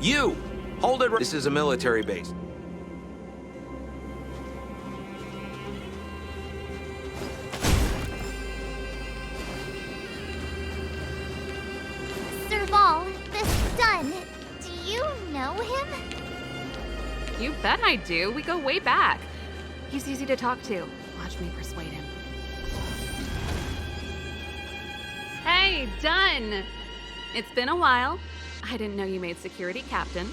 You! Hold it. This is a military base. Serval, this Dunn, do you know him? You bet I do. We go way back. He's easy to talk to. Watch me persuade him. Hey, Dunn! It's been a while. I didn't know you made security captain.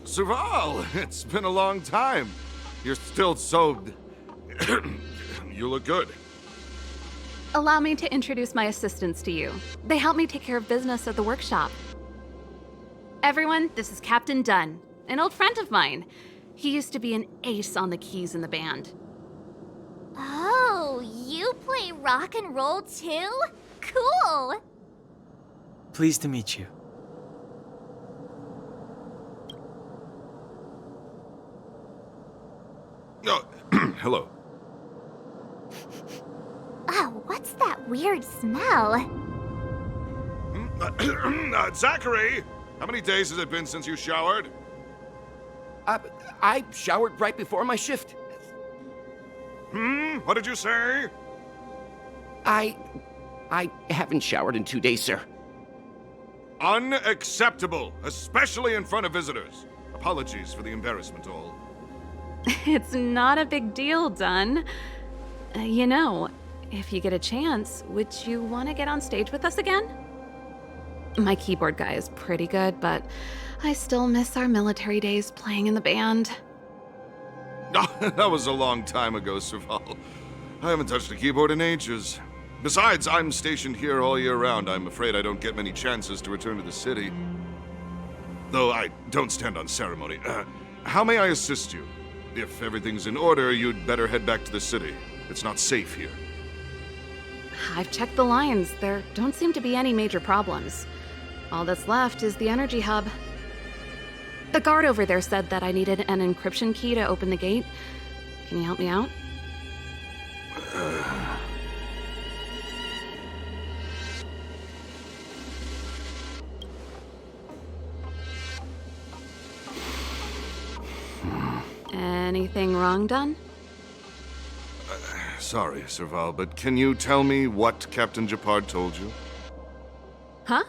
Serval, it's been a long time. You're still so... You look good. Allow me to introduce my assistants to you. They help me take care of business at the workshop. Everyone, this is Captain Dunn, an old friend of mine. He used to be an ace on the keys in the band. Oh, you play rock and roll too? Cool! Pleased to meet you. Oh, hello. Oh, what's that weird smell? Zachary! How many days has it been since you showered? I showered right before my shift. What did you say? I haven't showered in 2 days, sir. Unacceptable, especially in front of visitors. Apologies for the embarrassment, all. It's not a big deal, Dunn. You know, if you get a chance, would you want to get on stage with us again? My keyboard guy is pretty good, but I still miss our military days playing in the band. That was a long time ago, Serval. I haven't touched a keyboard in ages. Besides, I'm stationed here all year round. I'm afraid I don't get many chances to return to the city. Though I don't stand on ceremony. How may I assist you? If everything's in order, you'd better head back to the city. It's not safe here. I've checked the lines. There don't seem to be any major problems. All that's left is the energy hub. The guard over there said that I needed an encryption key to open the gate. Can you help me out? Anything wrong, Dunn? Sorry, Serval, but can you tell me what Captain Japard told you? Huh?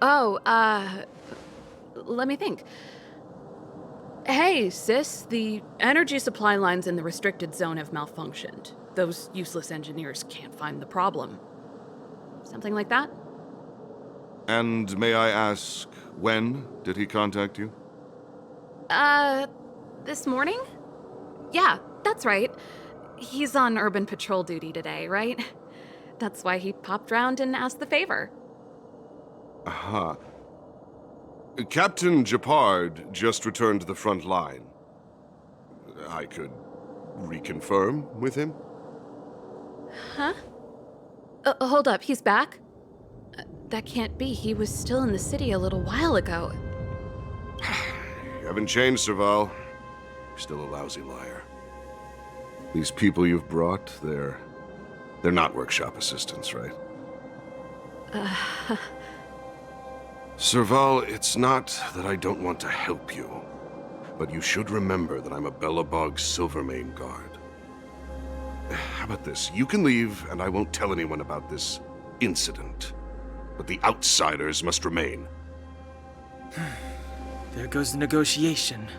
Oh, let me think. Hey, sis, the energy supply lines in the restricted zone have malfunctioned. Those useless engineers can't find the problem. Something like that? And may I ask, when did he contact you? This morning? Yeah, that's right. He's on urban patrol duty today, right? That's why he popped round and asked the favor. Aha. Captain Japard just returned to the front line. I could reconfirm with him? Huh? Hold up, he's back? That can't be. He was still in the city a little while ago. You haven't changed, Serval. You're still a lousy liar. These people you've brought, they're not workshop assistants, right? Serval, it's not that I don't want to help you, but you should remember that I'm a Belobog Silvermane guard. How about this? You can leave, and I won't tell anyone about this incident. But the outsiders must remain. There goes the negotiation.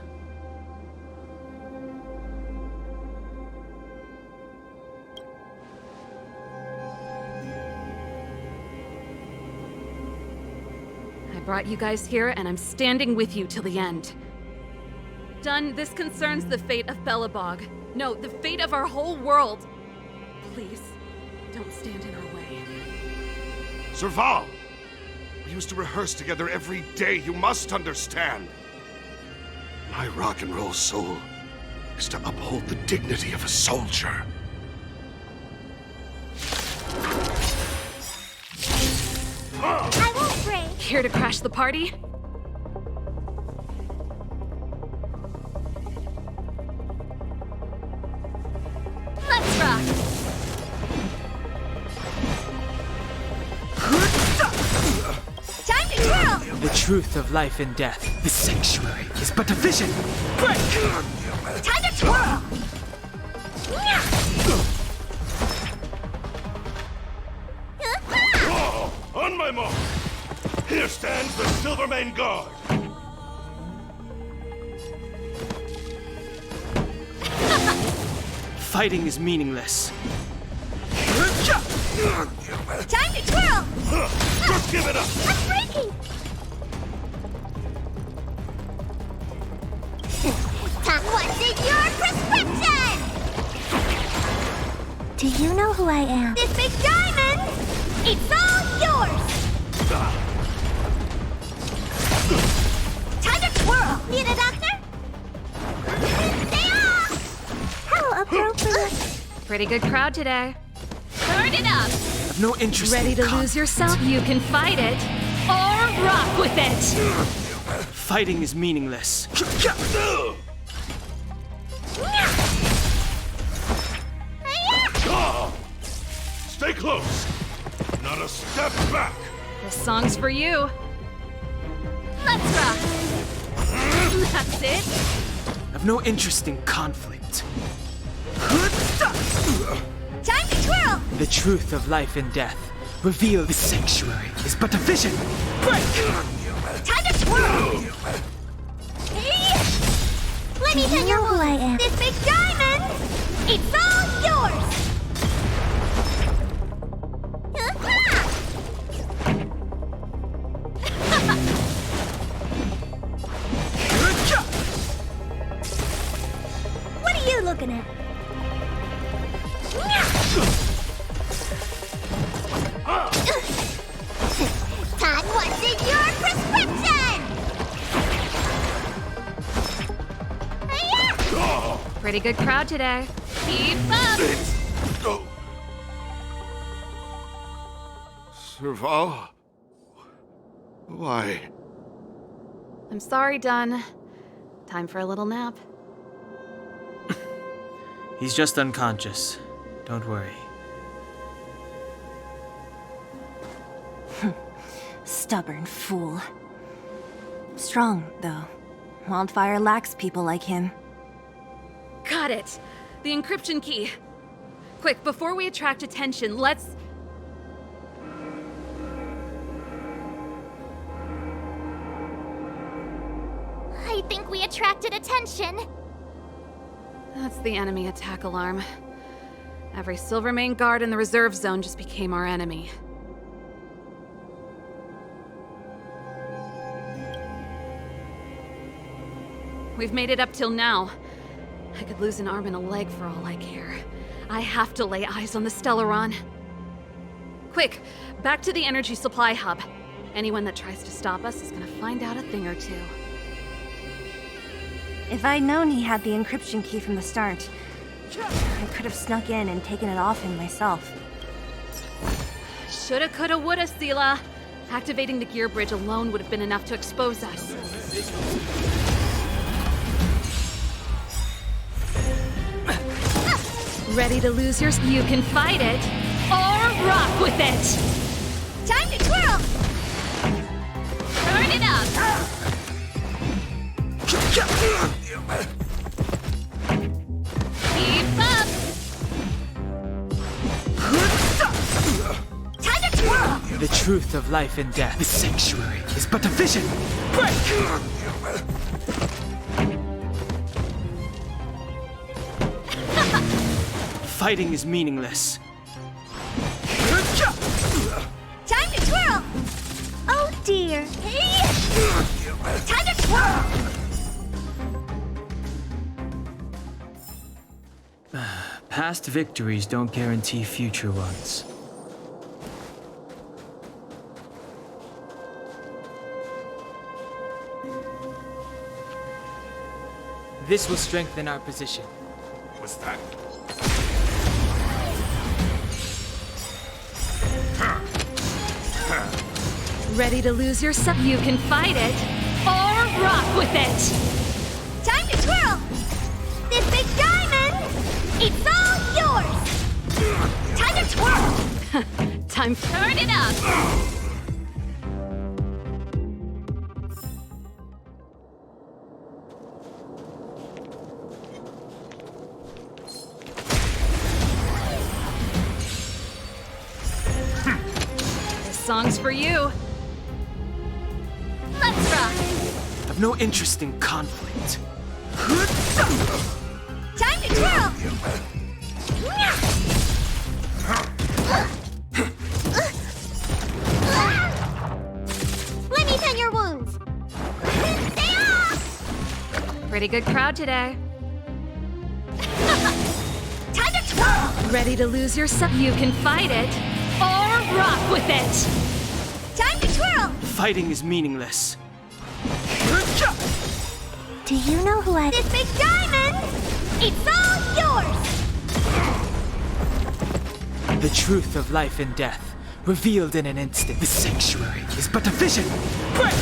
I brought you guys here, and I'm standing with you till the end. Dunn, this concerns the fate of Belobog. No, the fate of our whole world. Please, don't stand in our way. Serval! We used to rehearse together every day, you must understand. My rock and roll soul is to uphold the dignity of a soldier. I won't break. Here to crash the party? Let's rock. Time to twirl. The truth of life and death. The sanctuary is but a vision. Break! Time to twirl. On my mark! Here stands the Silvermane Guard! Fighting is meaningless. Time to twirl. Just give it up! I'm breaking. What's in your prescription? Do you know who I am? This big diamond. It's all yours. Time to twirl. Need a doctor? Stay off. How appropriate. Pretty good crowd today. Turn it up. I've no interest Ready in to conflict. lose yourself? You can fight it, or rock with it! Fighting is meaningless. Stay close! Not a step back! This song's for you. Let's rock. That's it. I've no interest in conflict. Time to twirl. The truth of life and death. reveal the sanctuary is but a vision. Break! Time to twirl! Hey! Let me tell your who I am. This big diamond! It's all yours! What are you looking at? Time, what's in your prescription? Pretty good crowd today. Keep up! Serval? Why? I'm sorry, Dunn. Time for a little nap. He's just unconscious. Don't worry. Stubborn fool. Strong, though. Wildfire lacks people like him. Got it! The encryption key. Quick, before we attract attention, let's... I think we attracted attention. That's the enemy attack alarm. Every Silvermane guard in the reserve zone just became our enemy. We've made it up till now. I could lose an arm and a leg for all I care. I have to lay eyes on the Stellaron. Quick, back to the energy supply hub. Anyone that tries to stop us is gonna find out a thing or two. If I'd known he had the encryption key from the start, I could have snuck in and taken it off him myself. Shoulda, coulda, woulda, Sela. Activating the gear bridge alone would have been enough to expose us. Ready to lose yours? You can fight it, or rock with it! Time to twirl! Turn it up! Keep up! Time to twirl! The truth of life and death, the sanctuary, is but a vision. Break! Fighting is meaningless. Time to twirl! Oh dear. Hey! Time to twirl! Past victories don't guarantee future ones. This will strengthen our position. What's that? Ready to lose yourself? You can fight it, or rock with it! Time to twirl! This big diamond! It's all yours! Time to twirl! Time to turn it up! This song's for you. Let's rock! I've no interest in conflict. Time to twirl! Let me tend your wounds. Stay off! Pretty good crowd today. Time to twirl! Ready to lose yourself? You can fight it, or rock with it! Time to twirl! Fighting is meaningless. Do you know who I... This big diamond! It's all yours! The truth of life and death, revealed in an instant. The sanctuary is but a vision. Break!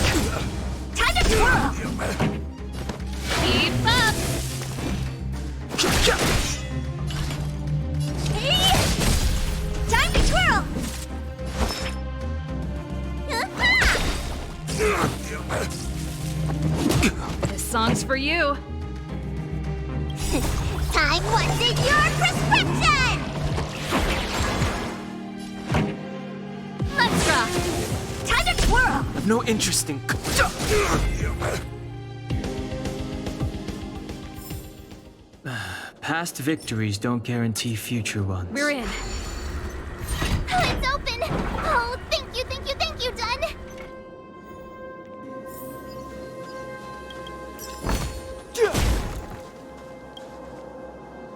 Time to twirl! Keep up! Hey! Time to twirl! This song's for you. Time, what's in your prescription? have no interest in... Past victories don't guarantee future ones. We're in. Oh, it's open! Oh, thank you, Dun!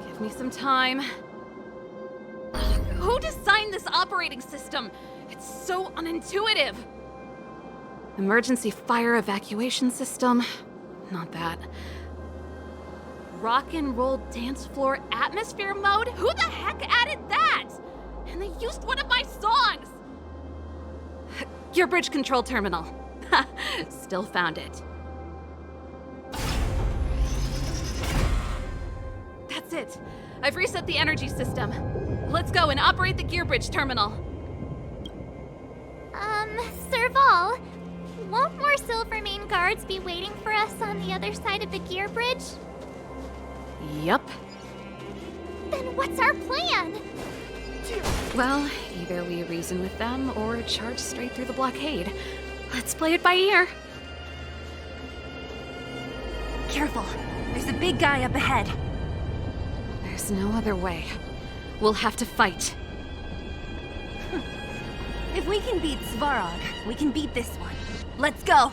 Give me some time. Who designed this operating system? It's so unintuitive. Emergency fire evacuation system? Not that. Rock and roll dance floor atmosphere mode? Who the heck added that? And they used one of my songs! Gear bridge control terminal. Still found it. That's it. I've reset the energy system. Let's go and operate the gear bridge terminal. Serval, won't more Silvermane guards be waiting for us on the other side of the gear bridge? Yup. Then what's our plan? Well, either we reason with them or charge straight through the blockade. Let's play it by ear. Careful. There's a big guy up ahead. There's no other way. We'll have to fight. If we can beat Svarog, we can beat this one. Let's go!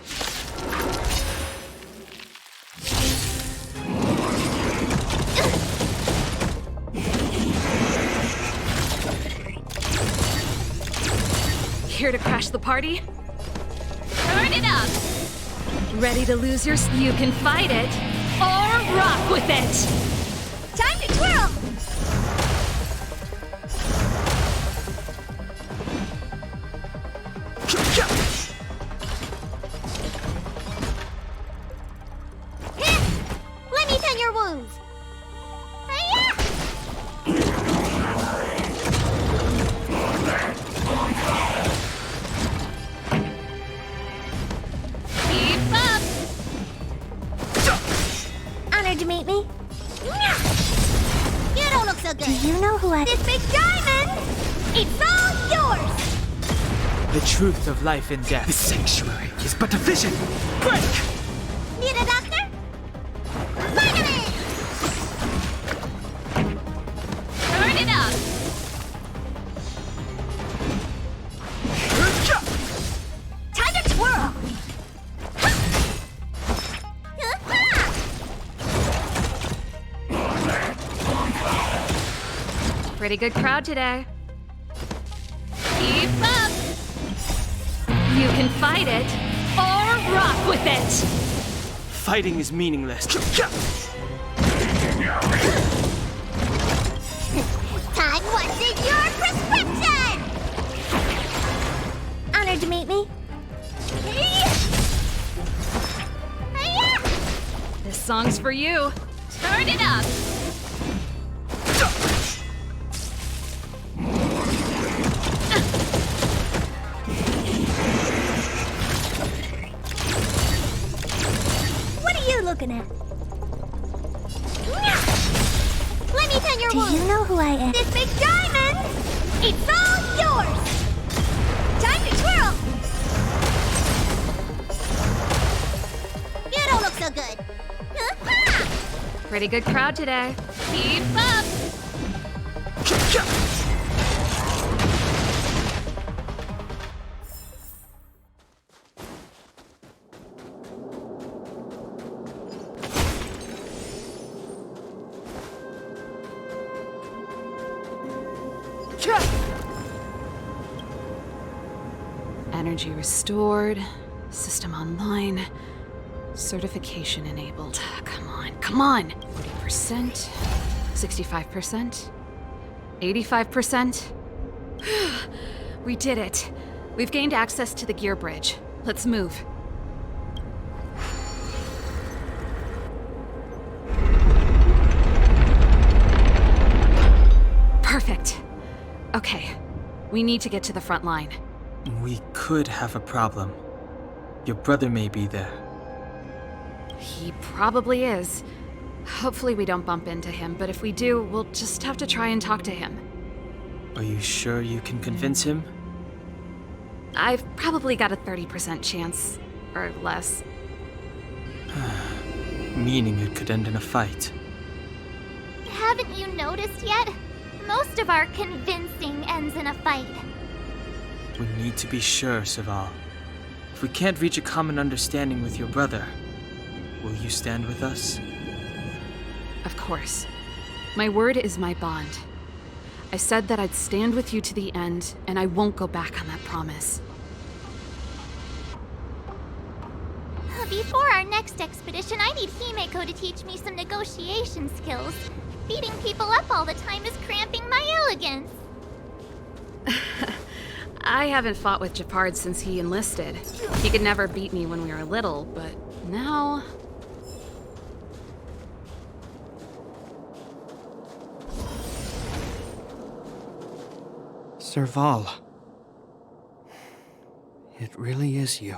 Here to crash the party? Turn it up! Ready to lose your... You can fight it, or rock with it! Time to twirl! Let me tend your wounds! Keep up! Honored to meet me. You don't look so good. Do you know who I... This big diamond! It's all yours! The truth of life and death. This sanctuary is but a vision. Break! Need a doctor? Vitamin! Turn it up! Time to twirl! Pretty good crowd today. Keep up! You can fight it, or rock with it! Fighting is meaningless. Time, what's in your prescription? Honored to meet me. This song's for you. Turn it up! What are you looking at? Let me tend your wounds. Do you know who I am? This big diamond! It's all yours! Time to twirl! You don't look so good. Pretty good crowd today. Keep up! Energy restored. System online. Certification enabled. Come on, come on! 40%. 65%. 85%. We did it. We've gained access to the gear bridge. Let's move. Perfect. Okay. We need to get to the front line. We could have a problem. Your brother may be there. He probably is. Hopefully we don't bump into him, but if we do, we'll just have to try and talk to him. Are you sure you can convince him? I've probably got a 30% chance, or less. Meaning it could end in a fight. Haven't you noticed yet? Most of our convincing ends in a fight. We need to be sure, Serval. If we can't reach a common understanding with your brother, will you stand with us? Of course. My word is my bond. I said that I'd stand with you to the end, and I won't go back on that promise. Before our next expedition, I need Himeko to teach me some negotiation skills. Beating people up all the time is cramping my elegance. I haven't fought with Japard since he enlisted. He could never beat me when we were little, but now... Serval. It really is you.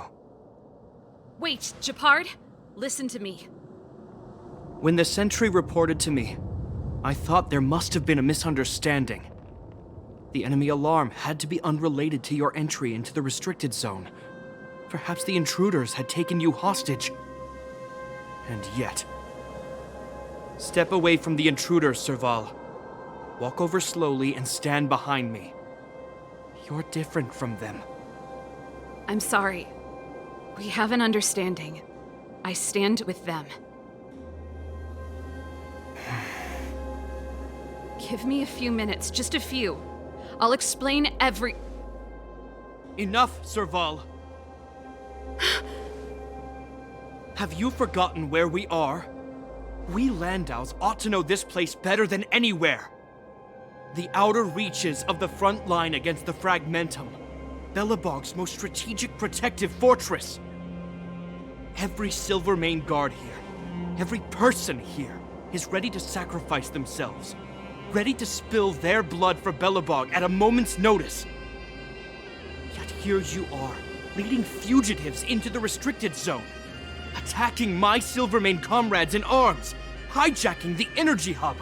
Wait, Japard! Listen to me. When the sentry reported to me, I thought there must have been a misunderstanding. The enemy alarm had to be unrelated to your entry into the restricted zone. Perhaps the intruders had taken you hostage. And yet... Step away from the intruders, Serval. Walk over slowly and stand behind me. You're different from them. I'm sorry. We have an understanding. I stand with them. Give me a few minutes, just a few. I'll explain every... Enough, Serval. Have you forgotten where we are? We Landaus ought to know this place better than anywhere. The outer reaches of the front line against the Fragmentum. Belobog's most strategic protective fortress. Every Silvermane guard here, every person here, is ready to sacrifice themselves. Ready to spill their blood for Belobog at a moment's notice. Yet here you are, leading fugitives into the restricted zone. Attacking my Silvermane comrades in arms. Hijacking the energy hub.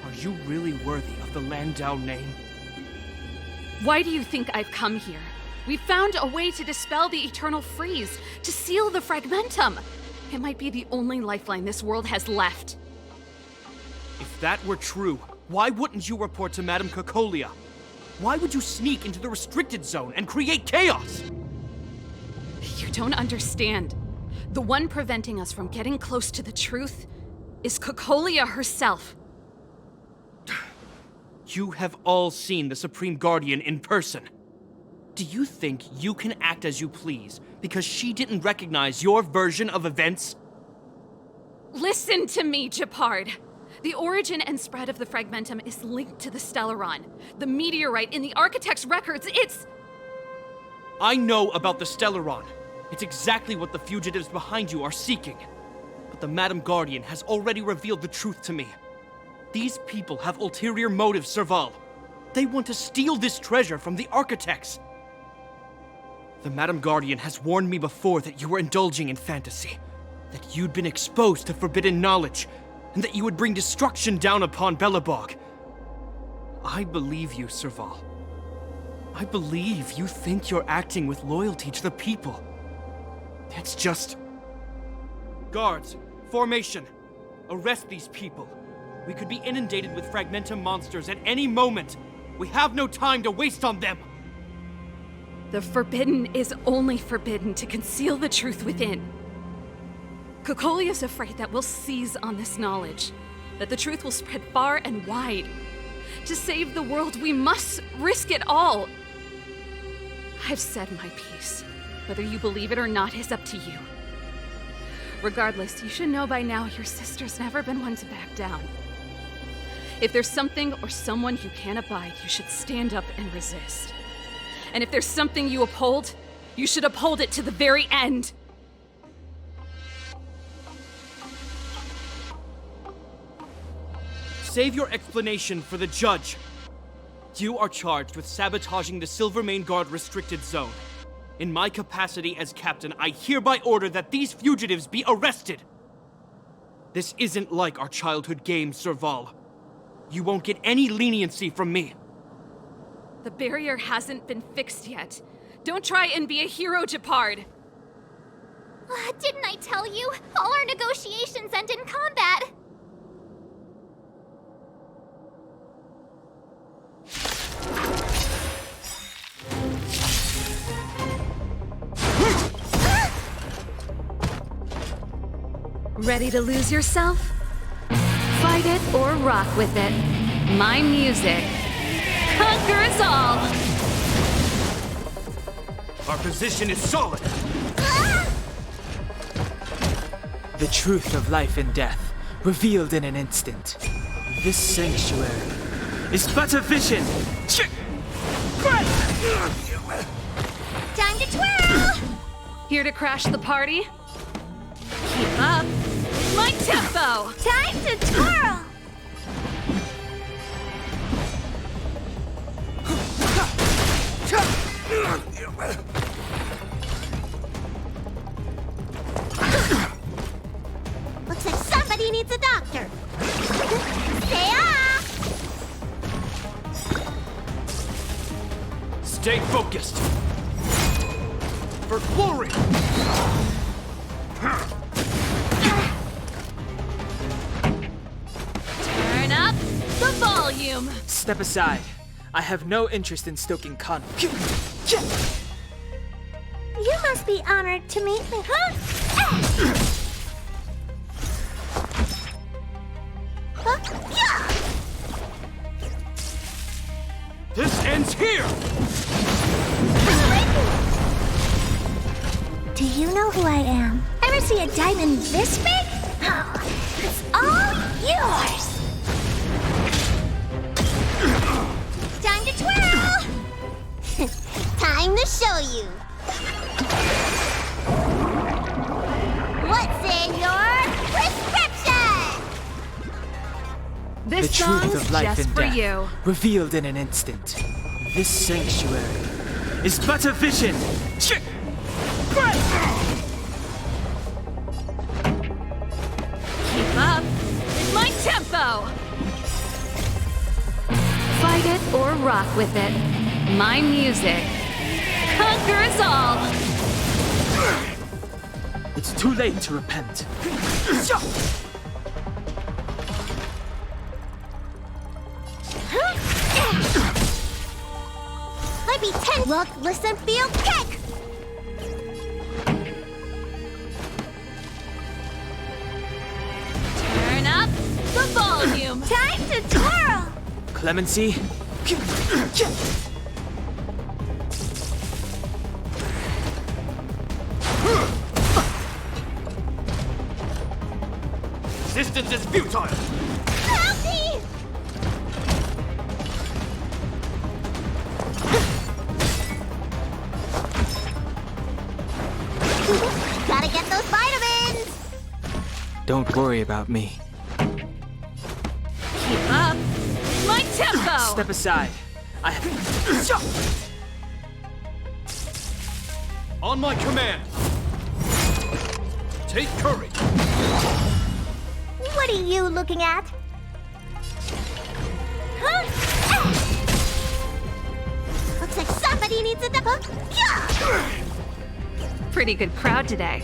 Are you really worthy of the Landau name? Why do you think I've come here? We found a way to dispel the eternal freeze, to seal the Fragmentum. It might be the only lifeline this world has left. If that were true, why wouldn't you report to Madame Cocolia? Why would you sneak into the restricted zone and create chaos? You don't understand. The one preventing us from getting close to the truth is Cocolia herself. You have all seen the Supreme Guardian in person. Do you think you can act as you please because she didn't recognize your version of events? Listen to me, Japard. The origin and spread of the Fragmentum is linked to the Stellaron. The meteorite in the Architect's records, it's... I know about the Stellaron. It's exactly what the fugitives behind you are seeking. But the Madam Guardian has already revealed the truth to me. These people have ulterior motives, Serval. They want to steal this treasure from the Architects. The Madam Guardian has warned me before that you were indulging in fantasy. That you'd been exposed to forbidden knowledge, and that you would bring destruction down upon Belobog. I believe you, Serval. I believe you think you're acting with loyalty to the people. It's just... Guards, formation. Arrest these people. We could be inundated with Fragmentum monsters at any moment. We have no time to waste on them. The forbidden is only forbidden to conceal the truth within. Cocolia's afraid that we'll seize on this knowledge, that the truth will spread far and wide. To save the world, we must risk it all. I've said my piece. Whether you believe it or not is up to you. Regardless, you should know by now your sister's never been one to back down. If there's something or someone you can't abide, you should stand up and resist. And if there's something you uphold, you should uphold it to the very end. Save your explanation for the judge. You are charged with sabotaging the Silvermane Guard restricted zone. In my capacity as captain, I hereby order that these fugitives be arrested. This isn't like our childhood game, Serval. You won't get any leniency from me. The barrier hasn't been fixed yet. Don't try and be a hero, Japard! Didn't I tell you? All our negotiations end in combat. Ready to lose yourself? Fight it or rock with it. My music conquers all! Our position is solid. The truth of life and death, revealed in an instant. This sanctuary is but a vision. Time to twirl! Here to crash the party? Keep up. My tempo! Time to twirl! Looks like somebody needs a doctor. Stay off! Stay focused. For glory! Turn up the volume! Step aside. I have no interest in stoking conflict. You must be honored to meet me, huh? This ends here! Do you know who I am? Ever see a diamond this big? Oh, it's all yours! Time to twirl! Time to show you! What's in your prescription? This The truth song's of life just and for death, you. revealed in an instant. This sanctuary is but a vision. Keep up with my tempo! Fight it or rock with it. My music conquers all! It's too late to repent. Let me look, listen, feel, kick! Turn up the volume! Time to twirl! Clemency? Resistance is futile! Help me! Gotta get those vitamins! Don't worry about me. Keep up my tempo! Step aside. I have... On my command! Take courage! What are you looking at? Huh? Looks like somebody needs a Pretty good crowd today.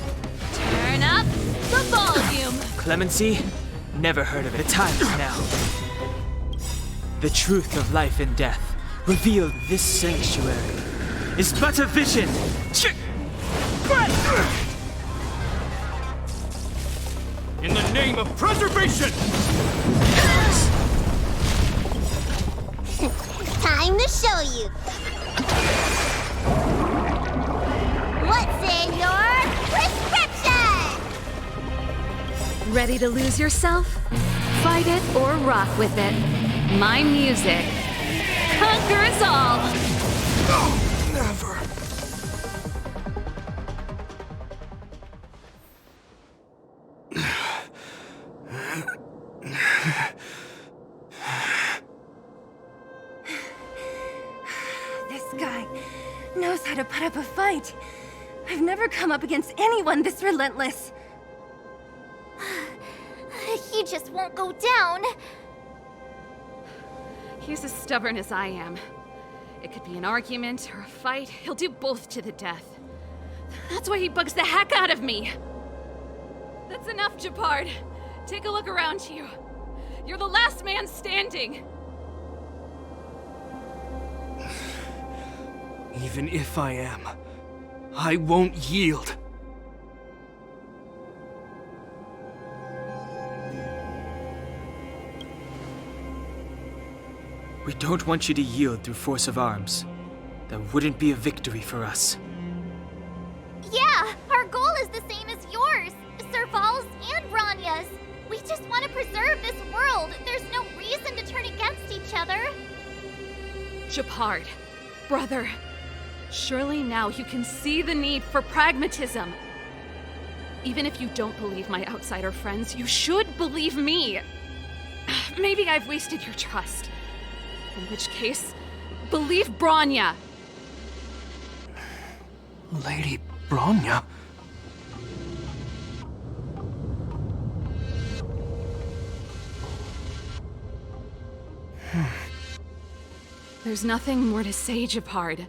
Turn up the volume! Clemency? Never heard of it. The time is now. The truth of life and death, revealed this sanctuary, is but a vision. In the name of preservation! Time to show you. What's in your prescription? Ready to lose yourself? Fight it or rock with it. My music conquers all! No, never. This guy knows how to put up a fight. I've never come up against anyone this relentless. He just won't go down. He's as stubborn as I am. It could be an argument or a fight. He'll do both to the death. That's why he bugs the heck out of me. That's enough, Japard. Take a look around you. You're the last man standing. Even if I am, I won't yield. We don't want you to yield through force of arms. That wouldn't be a victory for us. Yeah, our goal is the same as yours, Serval's and Bronya's. We just want to preserve this world. There's no reason to turn against each other. Japard, brother, surely now you can see the need for pragmatism. Even if you don't believe my outsider friends, you should believe me. Maybe I've wasted your trust. In which case, believe Bronya. Lady Bronya? There's nothing more to say, Japard.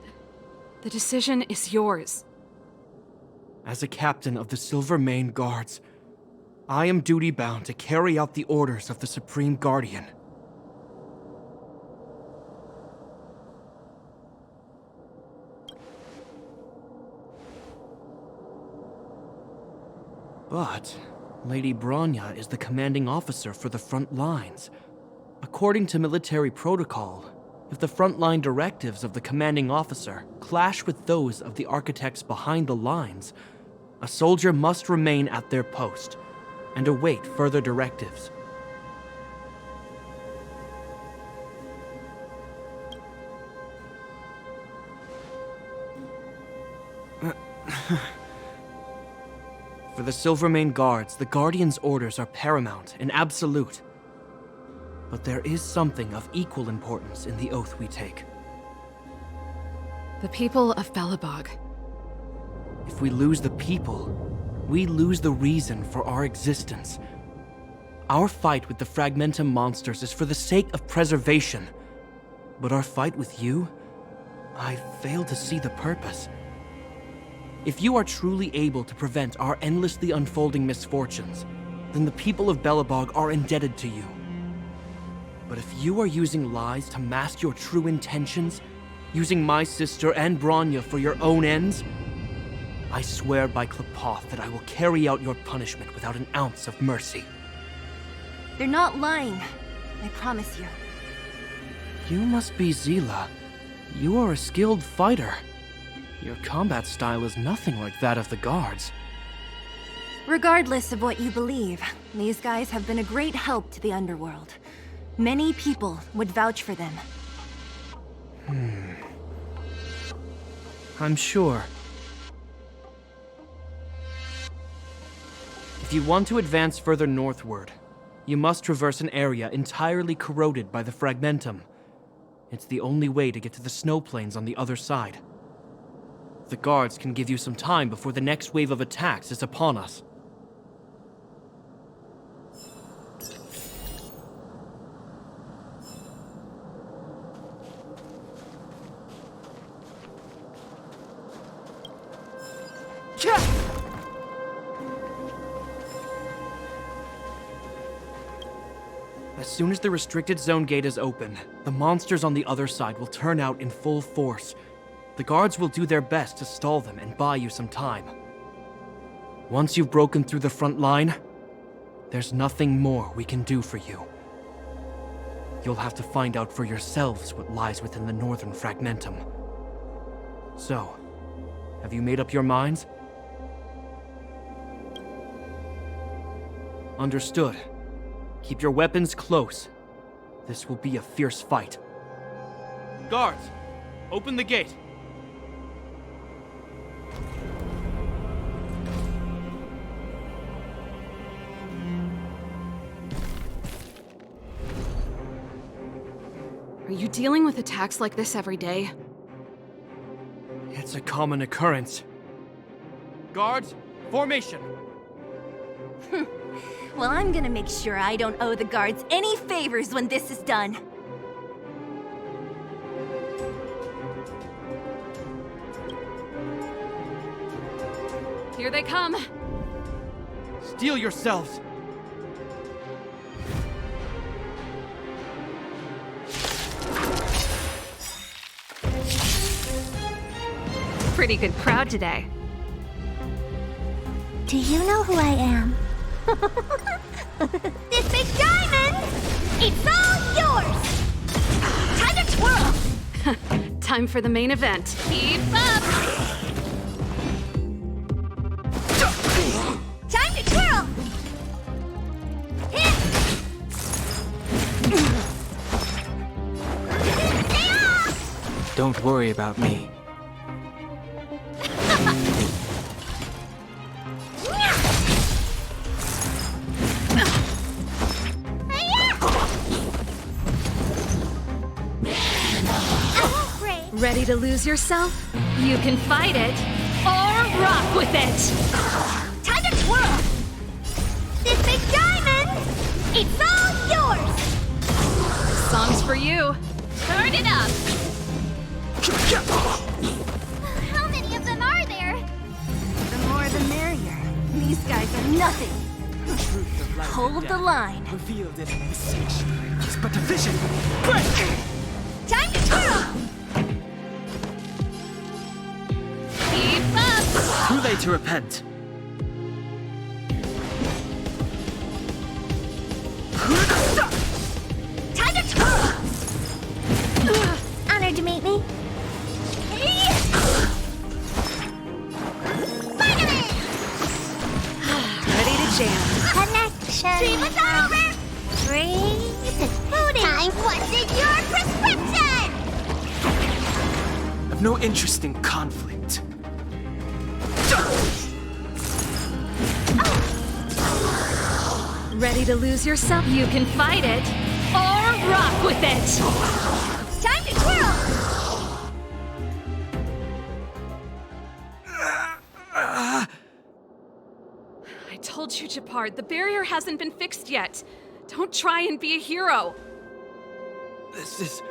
The decision is yours. As a captain of the Silvermane Guards, I am duty-bound to carry out the orders of the Supreme Guardian. But Lady Bronya is the commanding officer for the front lines. According to military protocol, if the frontline directives of the commanding officer clash with those of the architects behind the lines, a soldier must remain at their post and await further directives. For the Silvermane Guards, the Guardian's orders are paramount and absolute. But there is something of equal importance in the oath we take. The people of Belobog. If we lose the people, we lose the reason for our existence. Our fight with the Fragmentum monsters is for the sake of preservation. But our fight with you? I fail to see the purpose. If you are truly able to prevent our endlessly unfolding misfortunes, then the people of Belobog are indebted to you. But if you are using lies to mask your true intentions, using my sister and Bronya for your own ends, I swear by Klapoth that I will carry out your punishment without an ounce of mercy. They're not lying. I promise you. You must be Zila. You are a skilled fighter. Your combat style is nothing like that of the guards. Regardless of what you believe, these guys have been a great help to the underworld. Many people would vouch for them. I'm sure. If you want to advance further northward, you must traverse an area entirely corroded by the Fragmentum. It's the only way to get to the snow plains on the other side. The guards can give you some time before the next wave of attacks is upon us. As soon as the restricted zone gate is open, the monsters on the other side will turn out in full force. The guards will do their best to stall them and buy you some time. Once you've broken through the front line, there's nothing more we can do for you. You'll have to find out for yourselves what lies within the northern Fragmentum. So, have you made up your minds? Understood. Keep your weapons close. This will be a fierce fight. Guards, open the gate. Are you dealing with attacks like this every day? It's a common occurrence. Guards, formation! Well, I'm gonna make sure I don't owe the guards any favors when this is done. Here they come. Steel yourselves! Pretty good crowd today. Do you know who I am? This big diamond! It's all yours! Time to twirl! Time for the main event. Keep up! Time to twirl! Hit! Stay off! Don't worry about me. Ready to lose yourself? You can fight it, or rock with it! Time to twirl! This big diamond! It's all yours! Song's for you. Turn it up! How many of them are there? The more the merrier. These guys are nothing. The truth of life Hold and the death, line. revealed in this sanctuary is but a vision. Break! Time to twirl! Keep up! Too late to repent. Time to twirl! Honored to meet me. Spider-Man! Ready to jam. Connection. Dream is over! Breathe. Time. What's in your prescription? I've no interest in conflict. Ready to lose yourself? You can fight it, or rock with it! Time to twirl! I told you, Japard, the barrier hasn't been fixed yet. Don't try and be a hero. This is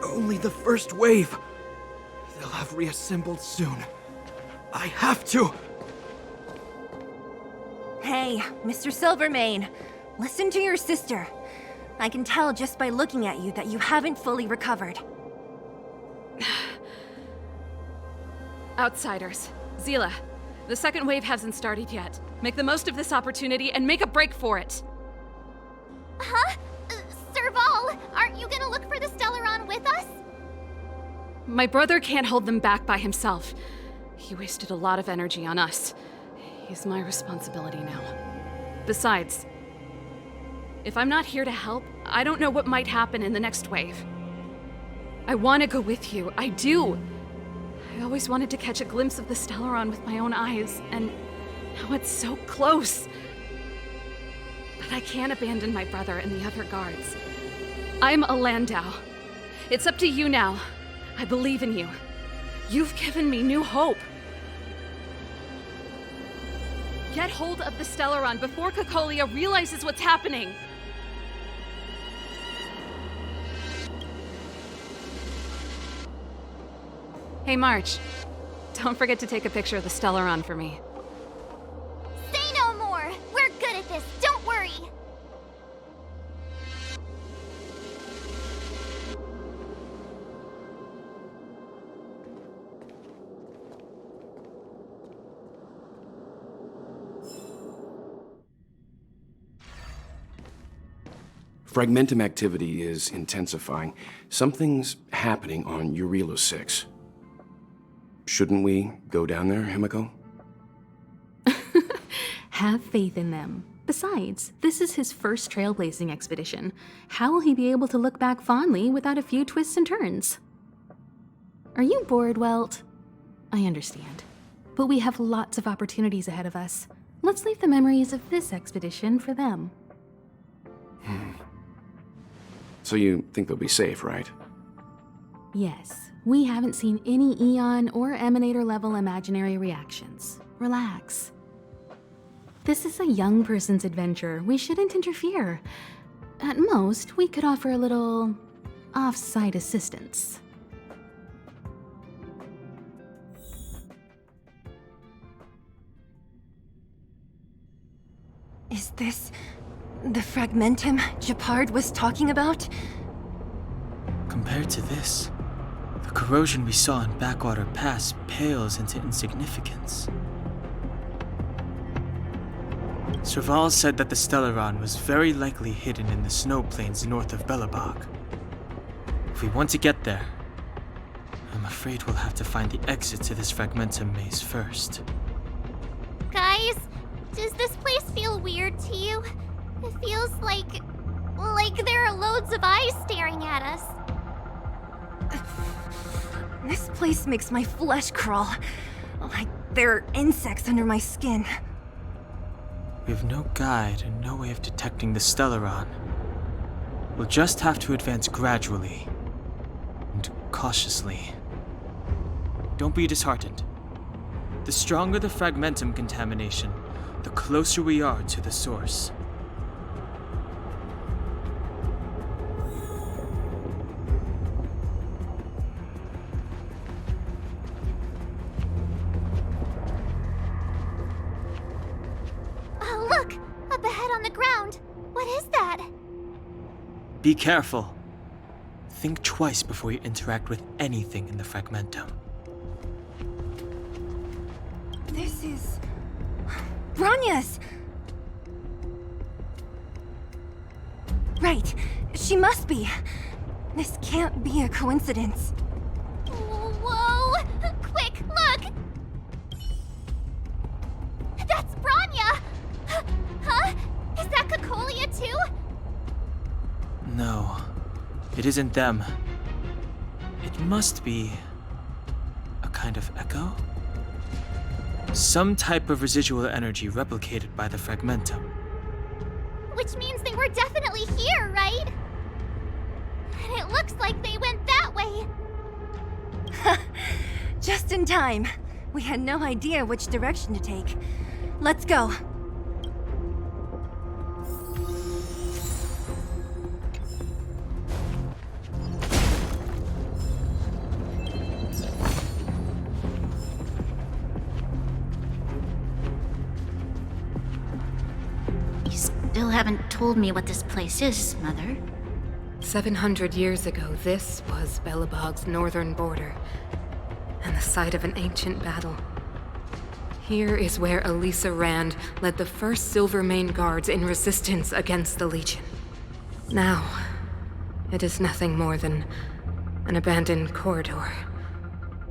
only the first wave. They'll have reassembled soon. I have to! Hey, Mr. Silvermane, listen to your sister. I can tell just by looking at you that you haven't fully recovered. Outsiders. Zila, the second wave hasn't started yet. Make the most of this opportunity and make a break for it. Huh? Serval, aren't you gonna look for the Stellaron with us? My brother can't hold them back by himself. He wasted a lot of energy on us. He's my responsibility now. Besides, if I'm not here to help, I don't know what might happen in the next wave. I want to go with you. I do. I always wanted to catch a glimpse of the Stellaron with my own eyes, and now it's so close. But I can't abandon my brother and the other guards. I'm a Landau. It's up to you now. I believe in you. You've given me new hope. Get hold of the Stellaron before Cocolia realizes what's happening. Hey, March. Don't forget to take a picture of the Stellaron for me. Say no more! We're good at this, don't worry! Fragmentum activity is intensifying. Something's happening on Eurilo 6. Shouldn't we go down there, Himiko? Have faith in them. Besides, this is his first trailblazing expedition. How will he be able to look back fondly without a few twists and turns? Are you bored, Welt? I understand. But we have lots of opportunities ahead of us. Let's leave the memories of this expedition for them. So you think they'll be safe, right? Yes, we haven't seen any Eon or Emanator level imaginary reactions. Relax. This is a young person's adventure. We shouldn't interfere. At most, we could offer a little off-site assistance. Is this the fragmentum Gepard was talking about? Compared to this, the corrosion we saw in Backwater Pass pales into insignificance. Serval said that the Stellaron was very likely hidden in the snow plains north of Belobog. If we want to get there, I'm afraid we'll have to find the exit to this fragmentum maze first. Guys, does this place feel weird to you? It feels like there are loads of eyes staring at us. This place makes my flesh crawl. Like there are insects under my skin. We have no guide and no way of detecting the Stellaron. We'll just have to advance gradually and cautiously. Don't be disheartened. The stronger the fragmentum contamination, the closer we are to the source. Oh, look! Up ahead on the ground! What is that? Be careful. Think twice before you interact with anything in the fragmentum. This is... Bronya's! Right. She must be. This can't be a coincidence. Whoa! Quick, look! That's Bronya! Huh? Is that Cocolia too? No, it isn't them. It must be a kind of echo? Some type of residual energy replicated by the fragmentum. Which means they were definitely here, right? And it looks like they went that way. Just in time. We had no idea which direction to take. Let's go. Still haven't told me what this place is, Mother. 700 years ago, this was Belobog's northern border, and the site of an ancient battle. Here is where Elisa Rand led the first Silvermane Guards in resistance against the Legion. Now, it is nothing more than an abandoned corridor,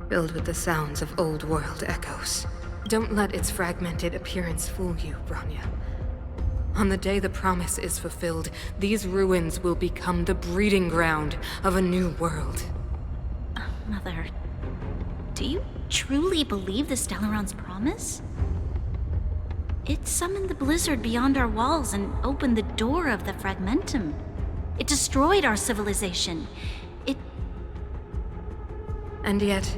filled with the sounds of old world echoes. Don't let its fragmented appearance fool you, Bronya. On the day the promise is fulfilled, these ruins will become the breeding ground of a new world. Mother, do you truly believe the Stellaron's promise? It summoned the blizzard beyond our walls and opened the door of the fragmentum. It destroyed our civilization. And yet,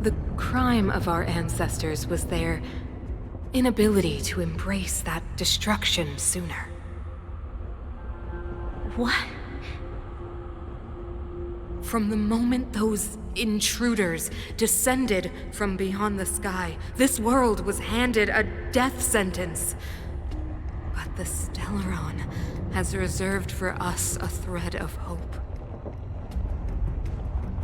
the crime of our ancestors was their inability to embrace that destruction sooner. What? From the moment those intruders descended from beyond the sky, this world was handed a death sentence. But the Stellaron has reserved for us a thread of hope.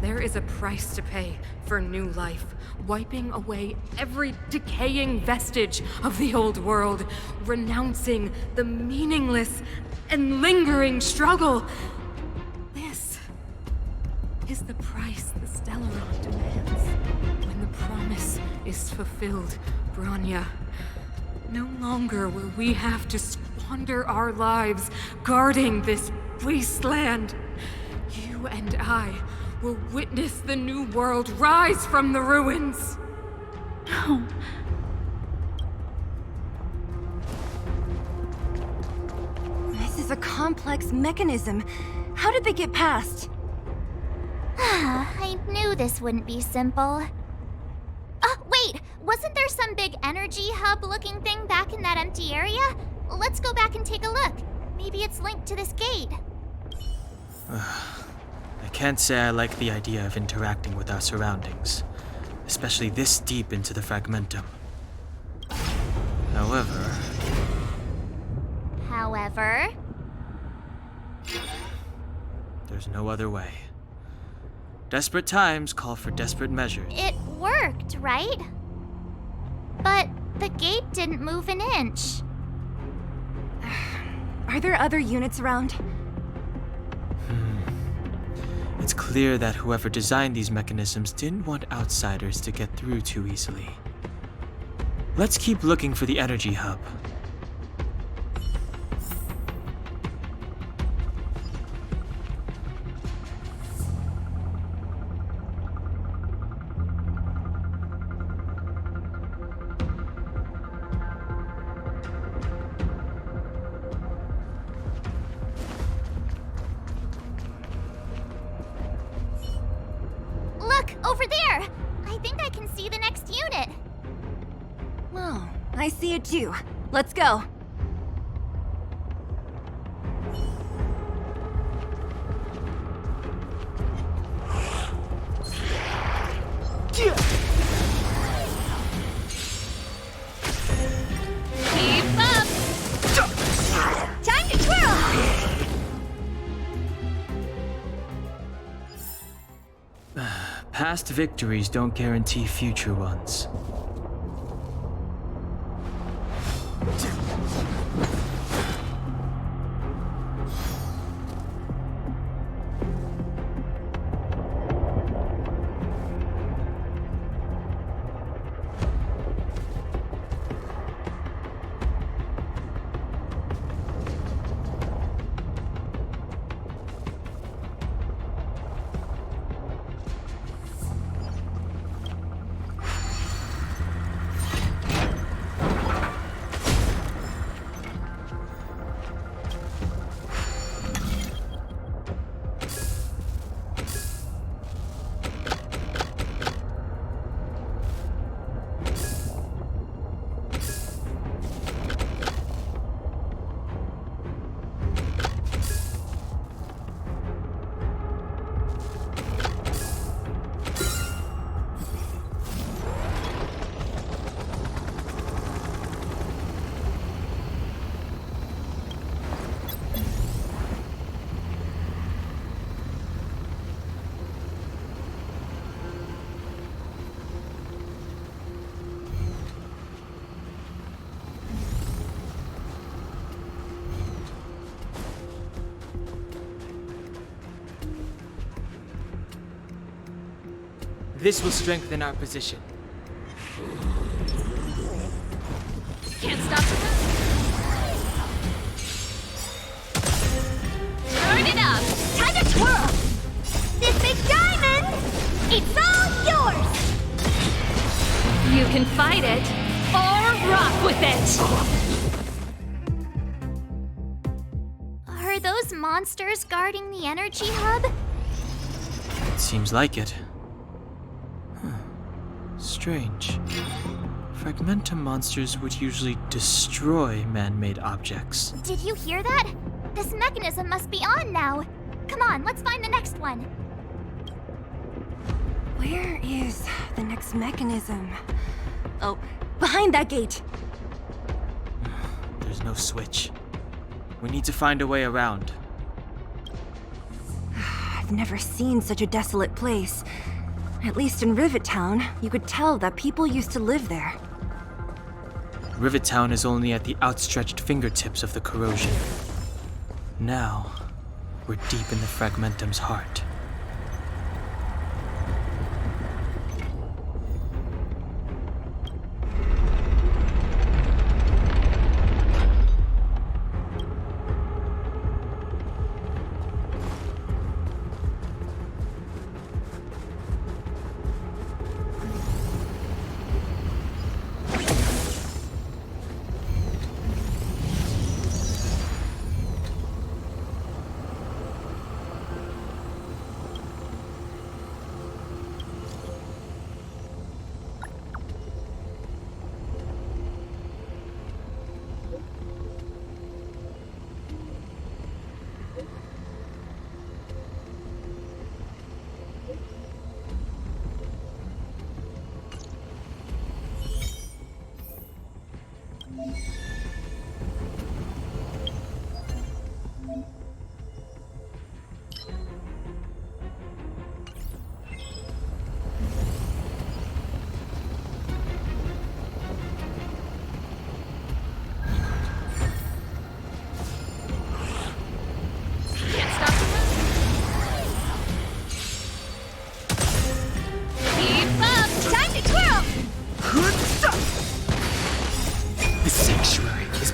There is a price to pay for new life, wiping away every decaying vestige of the old world, renouncing the meaningless and lingering struggle. This is the price the Stellaron demands. When the promise is fulfilled, Bronya, no longer will we have to squander our lives guarding this wasteland. You and I will witness the new world rise from the ruins. No. This is a complex mechanism. How did they get past? I knew this wouldn't be simple. Wait! Wasn't there some big energy hub-looking thing back in that empty area? Let's go back and take a look. Maybe it's linked to this gate. I can't say I like the idea of interacting with our surroundings, especially this deep into the fragmentum. However, However... There's no other way. Desperate times call for desperate measures. It worked, right? But the gate didn't move an inch. Are there other units around? It's clear that whoever designed these mechanisms didn't want outsiders to get through too easily. Let's keep looking for the energy hub. Look, over there! I think I can see the next unit. Oh, I see it too. Let's go. Keep up! Time to twirl! Past victories don't guarantee future ones. This will strengthen our position. Can't stop the move. Turn it up! Time to twirl! This big diamond! It's all yours! You can fight it, or rock with it! Are those monsters guarding the energy hub? It seems like it. Strange. Fragmentum monsters would usually destroy man-made objects. Did you hear that? This mechanism must be on now. Come on, let's find the next one. Where is the next mechanism? Oh, behind that gate. There's no switch. We need to find a way around. I've never seen such a desolate place. At least in Rivet Town, you could tell that people used to live there. Rivet Town is only at the outstretched fingertips of the corrosion. Now, we're deep in the Fragmentum's heart.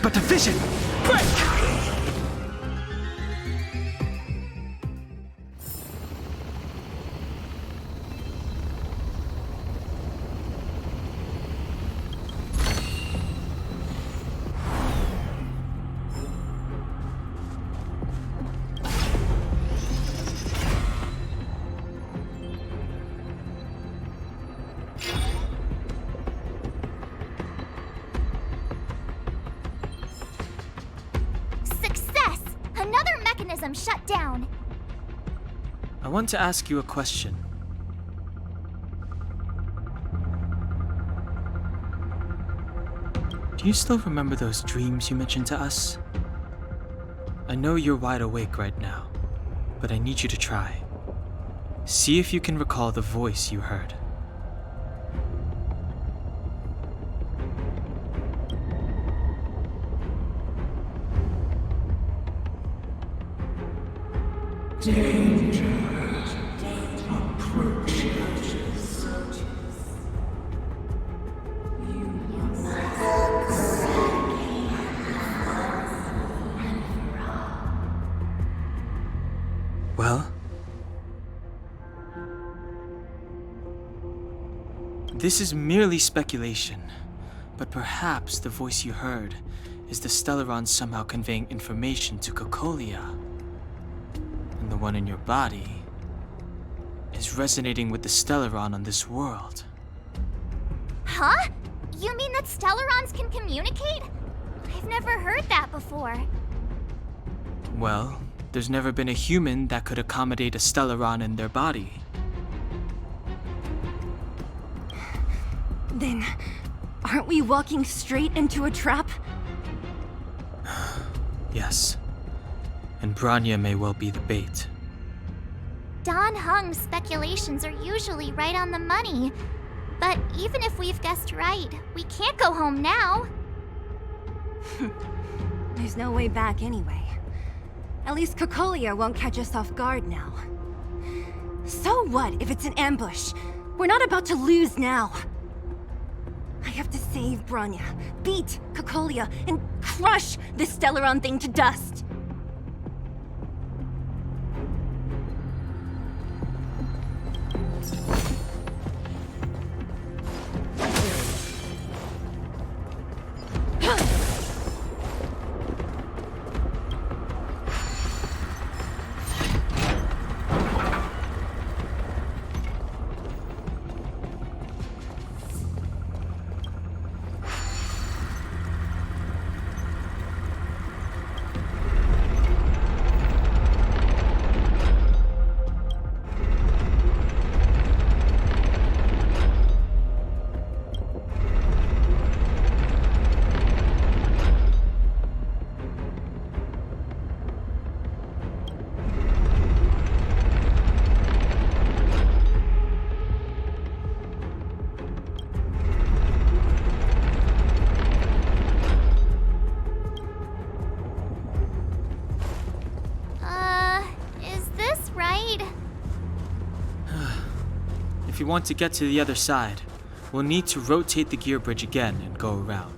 but efficient! Break! Success! Another mechanism shut down. I want to ask you a question. Do you still remember those dreams you mentioned to us? I know you're wide awake right now, but I need you to try. See if you can recall the voice you heard. Well? This is merely speculation, but perhaps the voice you heard is the Stellaron somehow conveying information to Cocolia. And the one in your body is resonating with the Stellaron on this world. Huh? You mean that Stellarons can communicate? I've never heard that before. Well, there's never been a human that could accommodate a Stellaron in their body. Then, aren't we walking straight into a trap? Yes. And Bronya may well be the bait. Don Hung's speculations are usually right on the money. But even if we've guessed right, we can't go home now. There's no way back anyway. At least Cocolia won't catch us off guard now. So what if it's an ambush? We're not about to lose now. I have to save Bronya, beat Cocolia, and crush this Stellaron thing to dust. If you want to get to the other side, we'll need to rotate the gear bridge again and go around.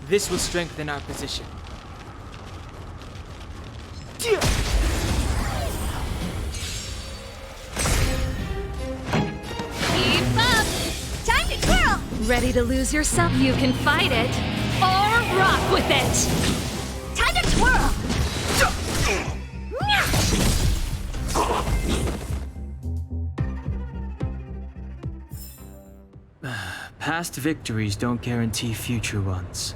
This will strengthen our position. Keep up! Time to twirl! Ready to lose yourself? You can fight it, or rock with it! Time to twirl! Past victories don't guarantee future ones.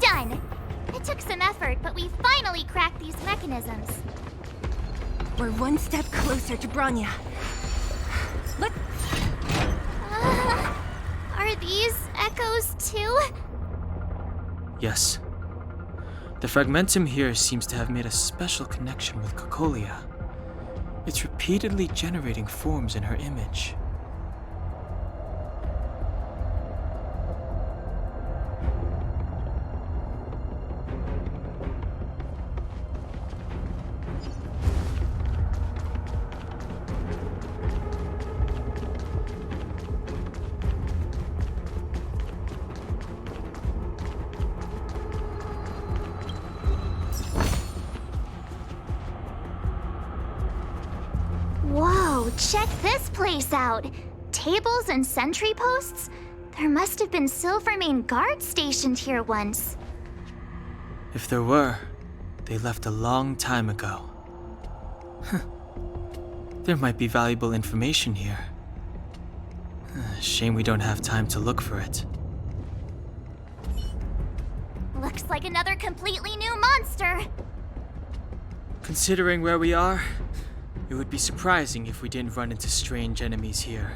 Done! It took some effort, but we finally cracked these mechanisms. We're one step closer to Bronya. Are these echoes too? Yes. The fragmentum here seems to have made a special connection with Cocolia. It's repeatedly generating forms in her image. Whoa, check this place out! Tables and sentry posts? There must have been Silvermane guards stationed here once. If there were, they left a long time ago. There might be valuable information here. Shame we don't have time to look for it. Looks like another completely new monster! Considering where we are, it would be surprising if we didn't run into strange enemies here.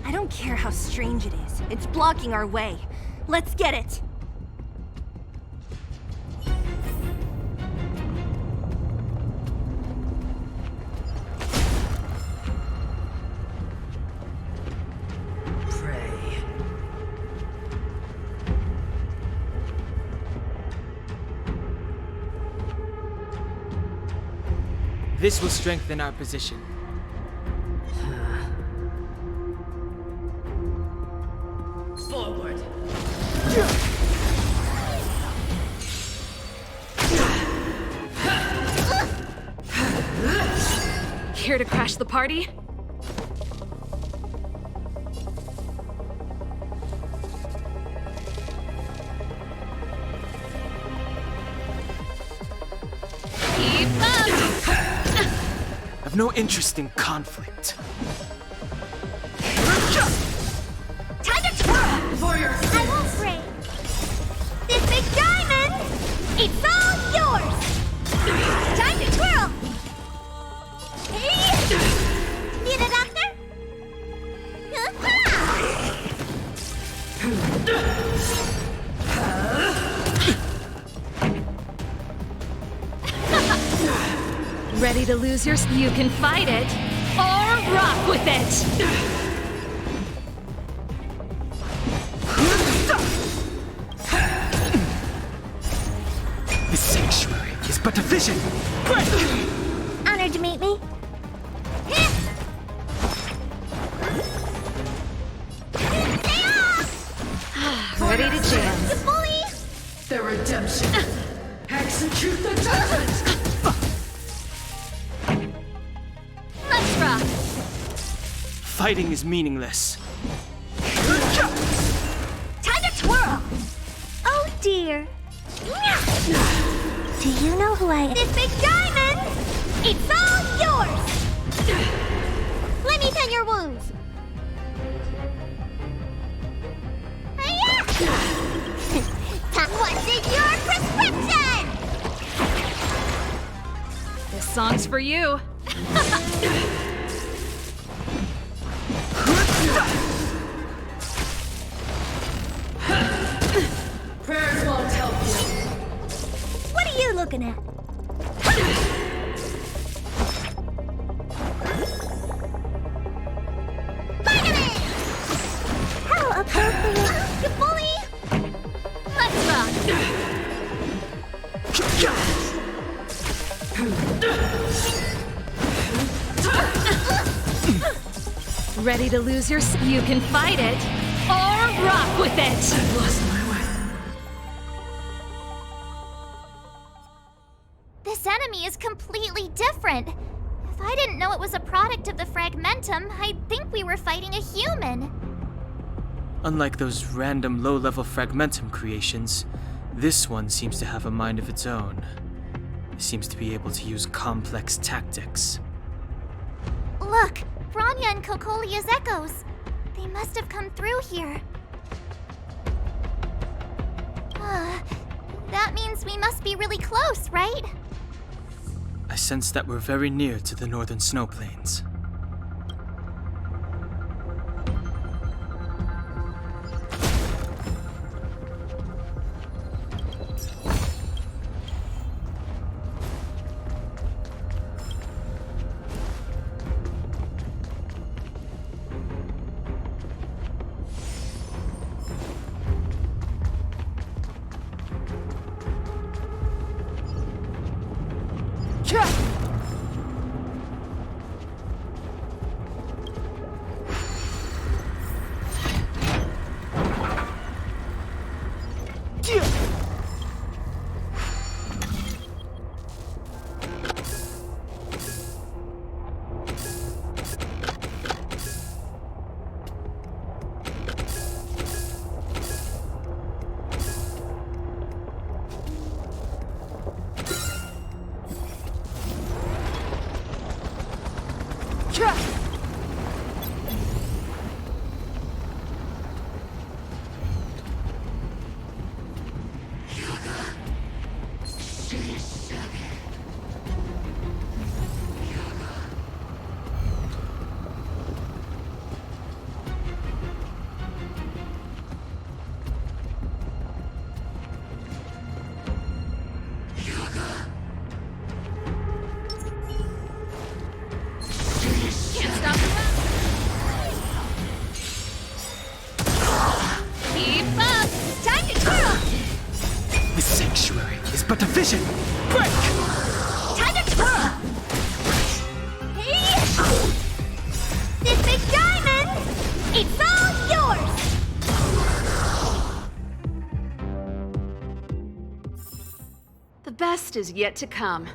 I don't care how strange it is. It's blocking our way. Let's get it! Pray. This will strengthen our position. Forward. Here to crash the party? Keep up! I've no interest in conflict. Time to twirl! I won't break. This big diamond! It's all yours! Time to twirl! Hey! Need a doctor? Ready to lose yourself? You can fight it, or rock with it! This sanctuary is but a vision. Honored to meet me. Stay off! Ready to jam. You bully! The redemption. Execute the judgment. Let's rock! Fighting is meaningless. Time to twirl! Oh dear. Do you know who I am? This big diamond! It's all yours! Let me tend your wounds. Hi-ya! What's in your prescription? This song's for you. Prayers won't help you. What are you looking at? Finally! How appropriate! You bully! Ready to lose your... You can fight it, or rock with it! I've lost my way. This enemy is completely different. If I didn't know it was a product of the fragmentum, I'd think we were fighting a human. Unlike those random low-level fragmentum creations, this one seems to have a mind of its own. It seems to be able to use complex tactics. Look, Bronya and Kokolia's echoes. They must have come through here. That means we must be really close, right? I sense that we're very near to the northern snow plains. But a vision! Break! Time to twirl! This big diamond! It's all yours! The best is yet to come.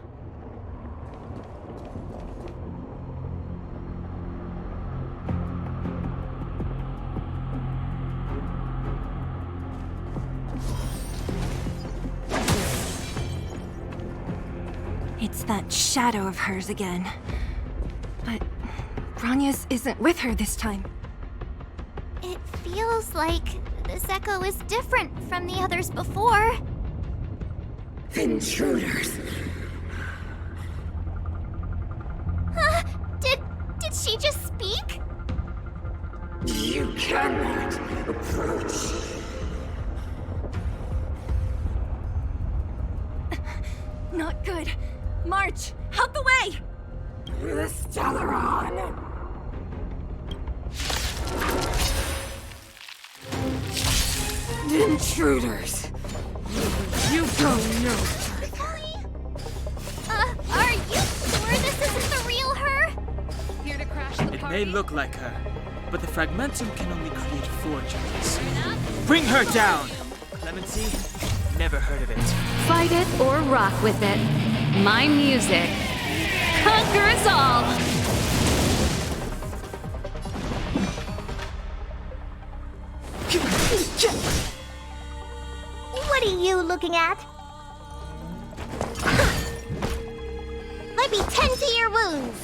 It's that shadow of hers again. But Bronya's isn't with her this time. It feels like this echo is different from the others before. Intruders! Huh? Did she just speak? You cannot approach. Not good. March, out the way! The Stellaron! Intruders! You don't know. Are you sure this isn't the real her? Here to crash the It party? may look like her, but the fragmentum can only create forgeries. Bring her down! Clemency? Never heard of it. Fight it or rock with it. My music conquers all! What are you looking at? Let me tend to your wounds.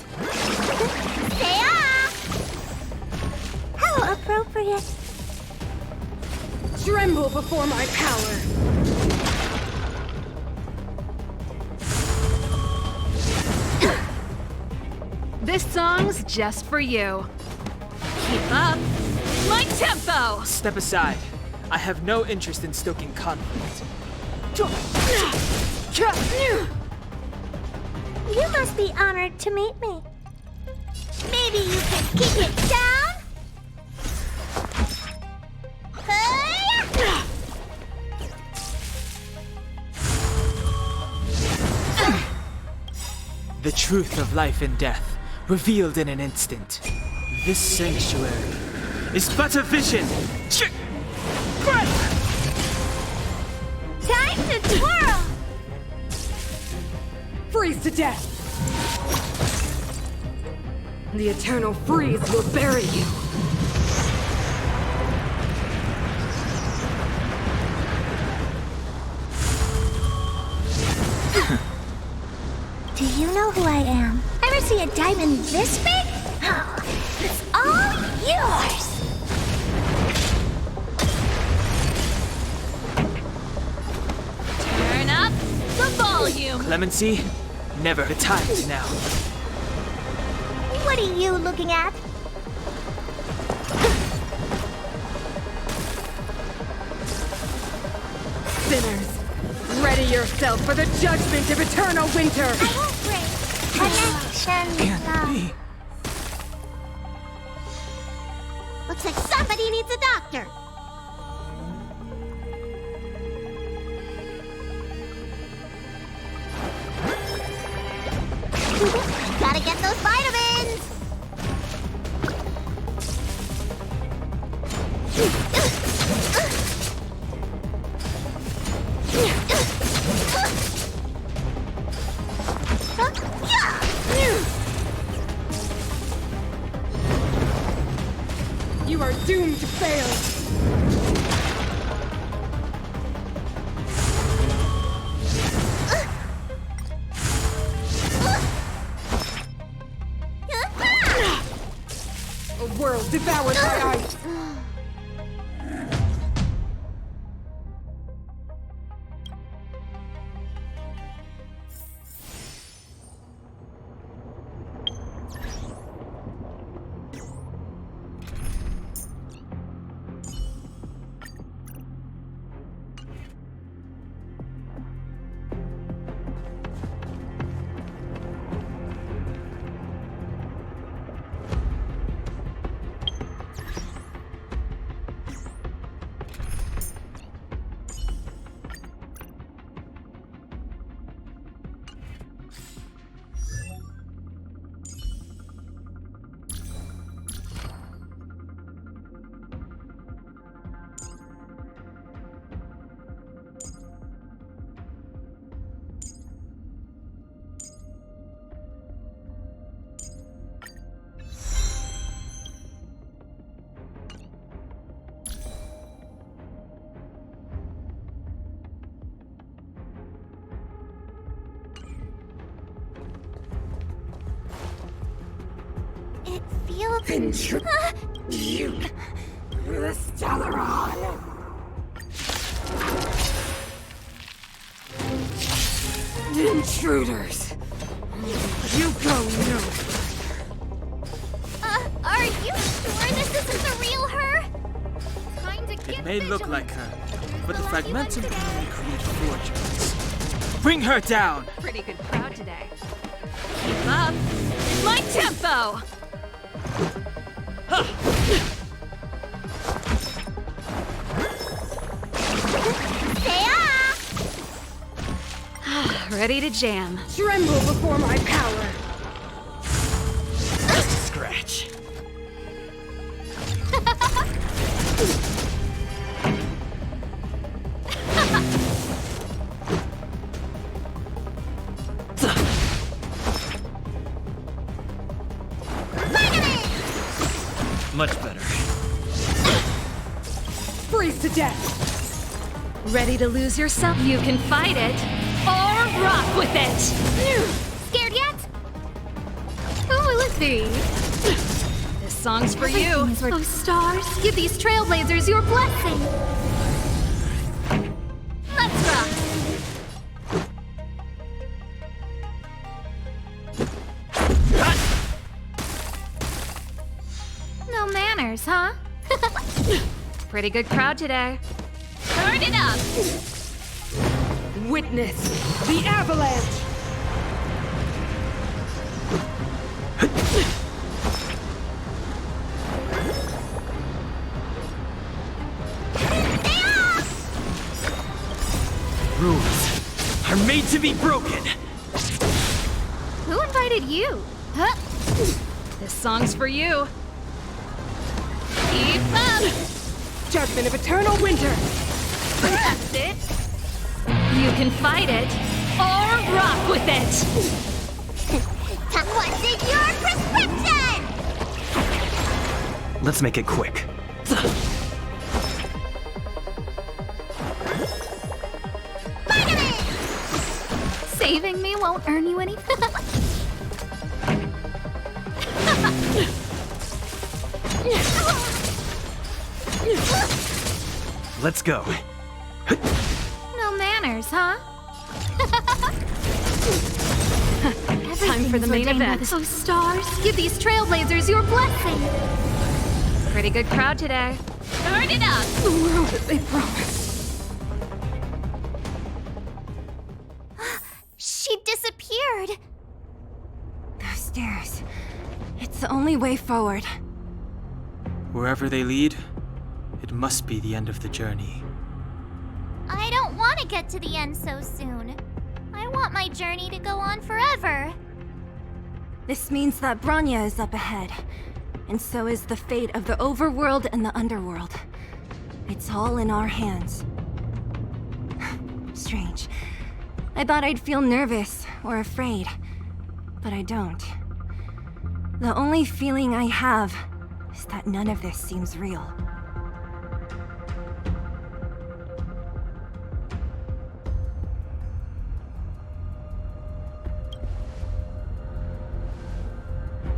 Say ah! How appropriate. Tremble before my power! This song's just for you. Keep up my tempo! Step aside. I have no interest in stoking conflict. You must be honored to meet me. Maybe you can kick it down? The truth of life and death, revealed in an instant. This sanctuary is but a vision. Time to twirl! Freeze to death! The eternal freeze will bury you. Do you know who I am? Ever see a diamond this big? Oh, it's all yours! Turn up the volume! Clemency, never the time to now. What are you looking at? Sinners, ready yourself for the judgment of eternal winter! I won't break. Connection. Looks like somebody needs a doctor. Gotta get those vitamins! You are doomed to fail! A world devoured by ice! It feels... You, the Stellaron! Intruders! You go nowhere! Are you sure this isn't the real her? Trying to get It may look like her, but the fragmentum can only create fortunes. Bring her down! Pretty good crowd today. Keep up. It's my tempo! Ready to jam. Tremble before my power! Just a scratch. Much better. Freeze to death! Ready to lose yourself? You can fight it, or rock with it! Scared yet? Oh, let's see. This song's for you. Oh, stars, give these trailblazers your blessing. Let's rock! No manners, huh? Pretty good crowd today. Turn it up! Witness the avalanche! Rules are made to be broken. Who invited you? Huh? This song's for you. Keep up! Judgment of eternal winter! That's it. You can fight it, or rock with it! What's in your prescription? Let's make it quick. Saving me won't earn you any. Let's go. No manners, huh? Time for the main event. Oh, stars, give these trailblazers your blessing. Pretty good crowd today. Turn it up. The world that they promised. She disappeared. Those stairs. It's the only way forward. Wherever they lead, it must be the end of the journey. I don't want to get to the end so soon. I want my journey to go on forever. This means that Bronya is up ahead. And so is the fate of the overworld and the underworld. It's all in our hands. Strange. I thought I'd feel nervous or afraid, but I don't. The only feeling I have is that none of this seems real.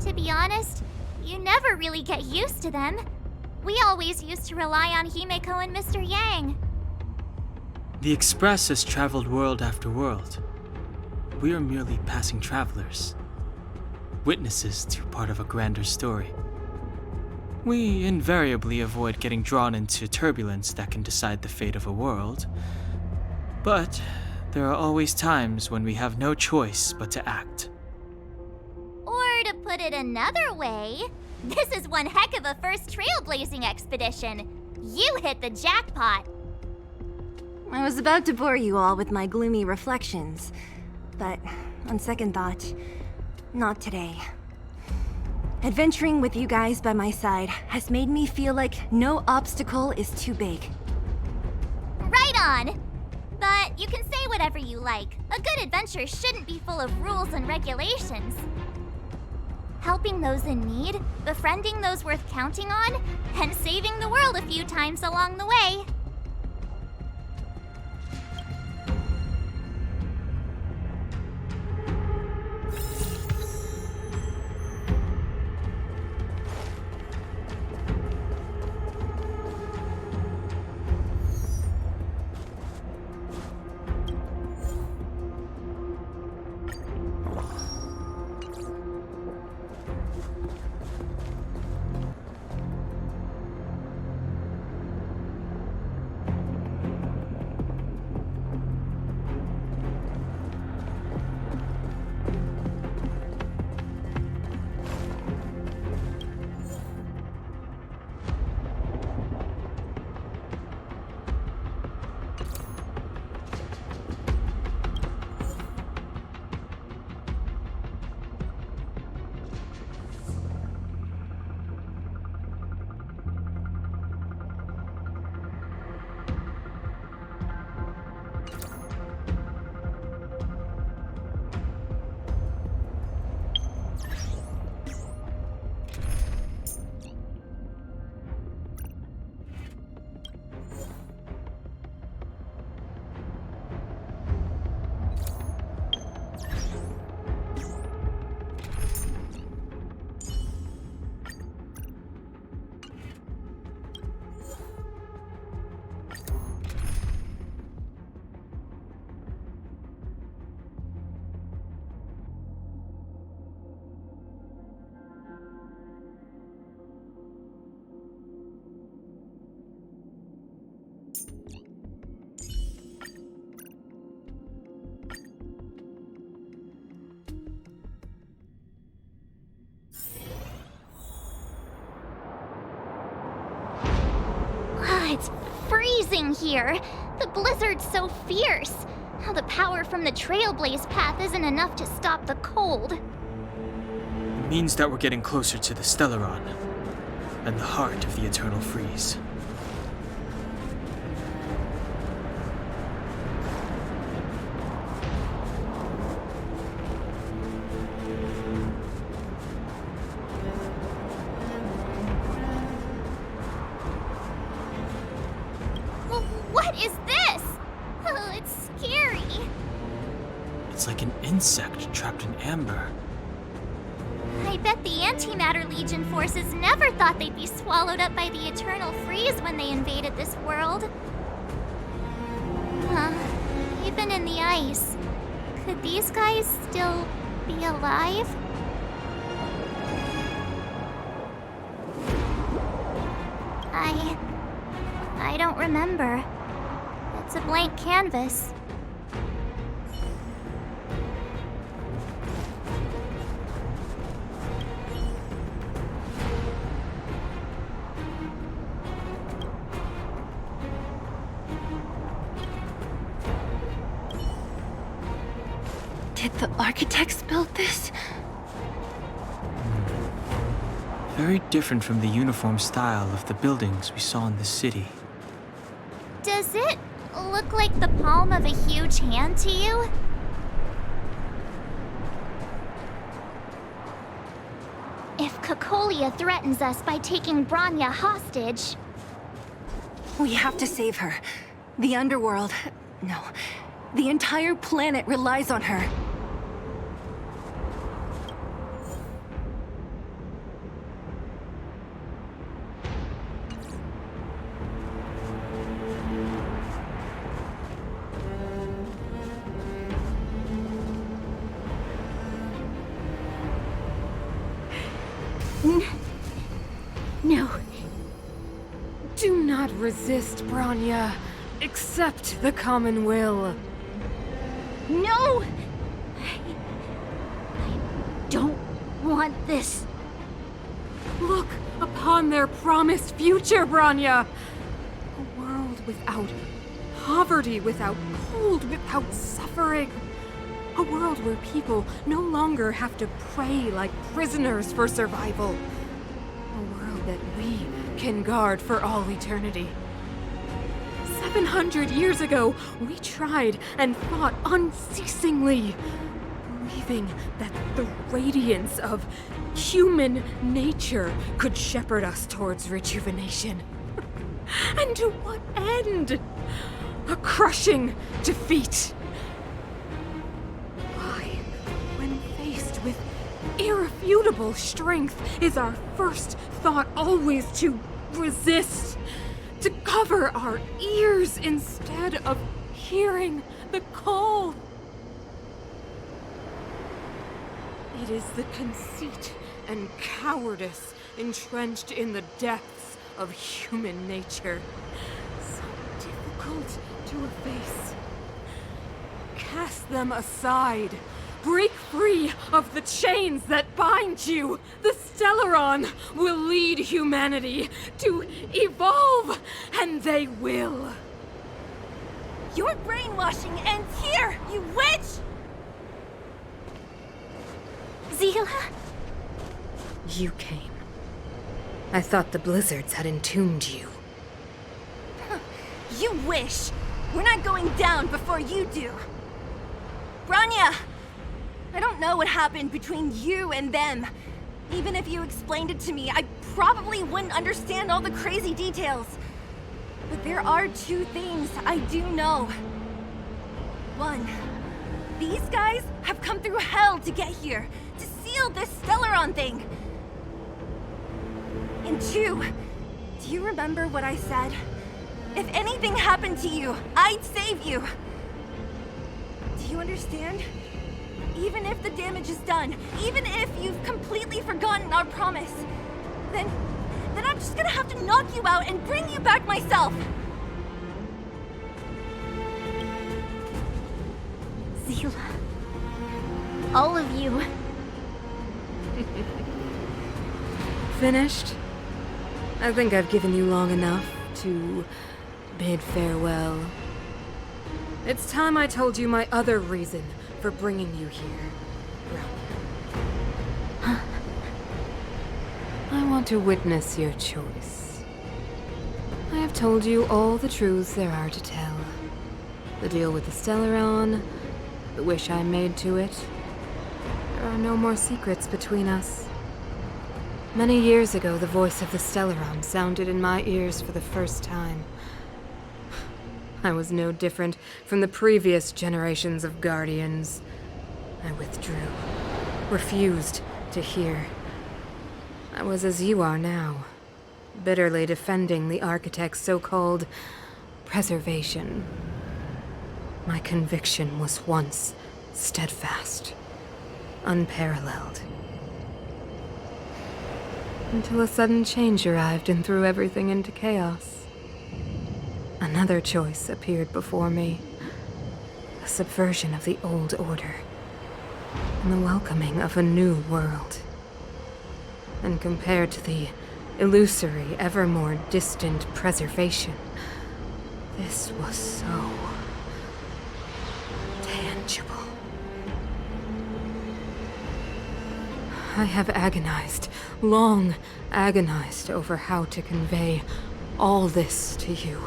To be honest, you never really get used to them. We always used to rely on Himeko and Mr. Yang. The Express has traveled world after world. We are merely passing travelers, witnesses to part of a grander story. We invariably avoid getting drawn into turbulence that can decide the fate of a world, but there are always times when we have no choice but to act. Or to put it another way, this is one heck of a first trailblazing expedition. You hit the jackpot. I was about to bore you all with my gloomy reflections, but on second thought, not today. Adventuring with you guys by my side has made me feel like no obstacle is too big. Right on! But you can say whatever you like. A good adventure shouldn't be full of rules and regulations. Helping those in need, befriending those worth counting on, and saving the world a few times along the way. It's freezing here. The blizzard's so fierce. The power from the Trailblaze path isn't enough to stop the cold. It means that we're getting closer to the Stellaron. and the heart of the Eternal Freeze. What is this? Oh, it's scary. It's like an insect trapped in amber. I bet the Antimatter Legion forces never thought they'd be swallowed up by the Eternal Freeze when they invaded this world. Even in the ice, could these guys still be alive? I don't remember. It's a blank canvas. Did the architects build this? Very different from the uniform style of the buildings we saw in the city. Does it look like the palm of a huge hand to you? If Cocolia threatens us by taking Bronya hostage... We have to save her. The underworld... No. The entire planet relies on her. No. Do not resist, Bronya. Accept the common will. No! I don't want this. Look upon their promised future, Bronya! A world without poverty, without cold, without suffering. A world where people no longer have to pray like prisoners for survival. A world that we can guard for all eternity. 700 years ago, we tried and fought unceasingly, believing that the radiance of human nature could shepherd us towards rejuvenation. And to what end? A crushing defeat. Why, when faced with irrefutable strength, is our first thought always to resist? To cover our ears instead of hearing the call. It is the conceit and cowardice entrenched in the depths of human nature, so difficult to efface. Cast them aside. Break free of the chains that bind you! The Stellaron will lead humanity to evolve, and they will! Your brainwashing ends here, you witch! Zila? You came. I thought the blizzards had entombed you. You wish! We're not going down before you do! Bronya! I don't know what happened between you and them. Even if you explained it to me, I probably wouldn't understand all the crazy details. But there are two things I do know. One, these guys have come through hell to get here, to seal this Stellaron thing. And two, do you remember what I said? If anything happened to you, I'd save you. Do you understand? Even if the damage is done, even if you've completely forgotten our promise, then I'm just gonna have to knock you out and bring you back myself! Zila. All of you. Finished? I think I've given you long enough to bid farewell. It's time I told you my other reason for bringing you here, Bronya. I want to witness your choice. I have told you all the truths there are to tell. The deal with the Stellaron, the wish I made to it. There are no more secrets between us. Many years ago, the voice of the Stellaron sounded in my ears for the first time. I was no different from the previous generations of Guardians. I withdrew, refused to hear. I was as you are now, bitterly defending the Architect's so-called preservation. My conviction was once steadfast, unparalleled. Until a sudden change arrived and threw everything into chaos. Another choice appeared before me. A subversion of the old order. And the welcoming of a new world. And compared to the illusory, ever more distant preservation, this was so tangible. I have agonized, long agonized over how to convey all this to you.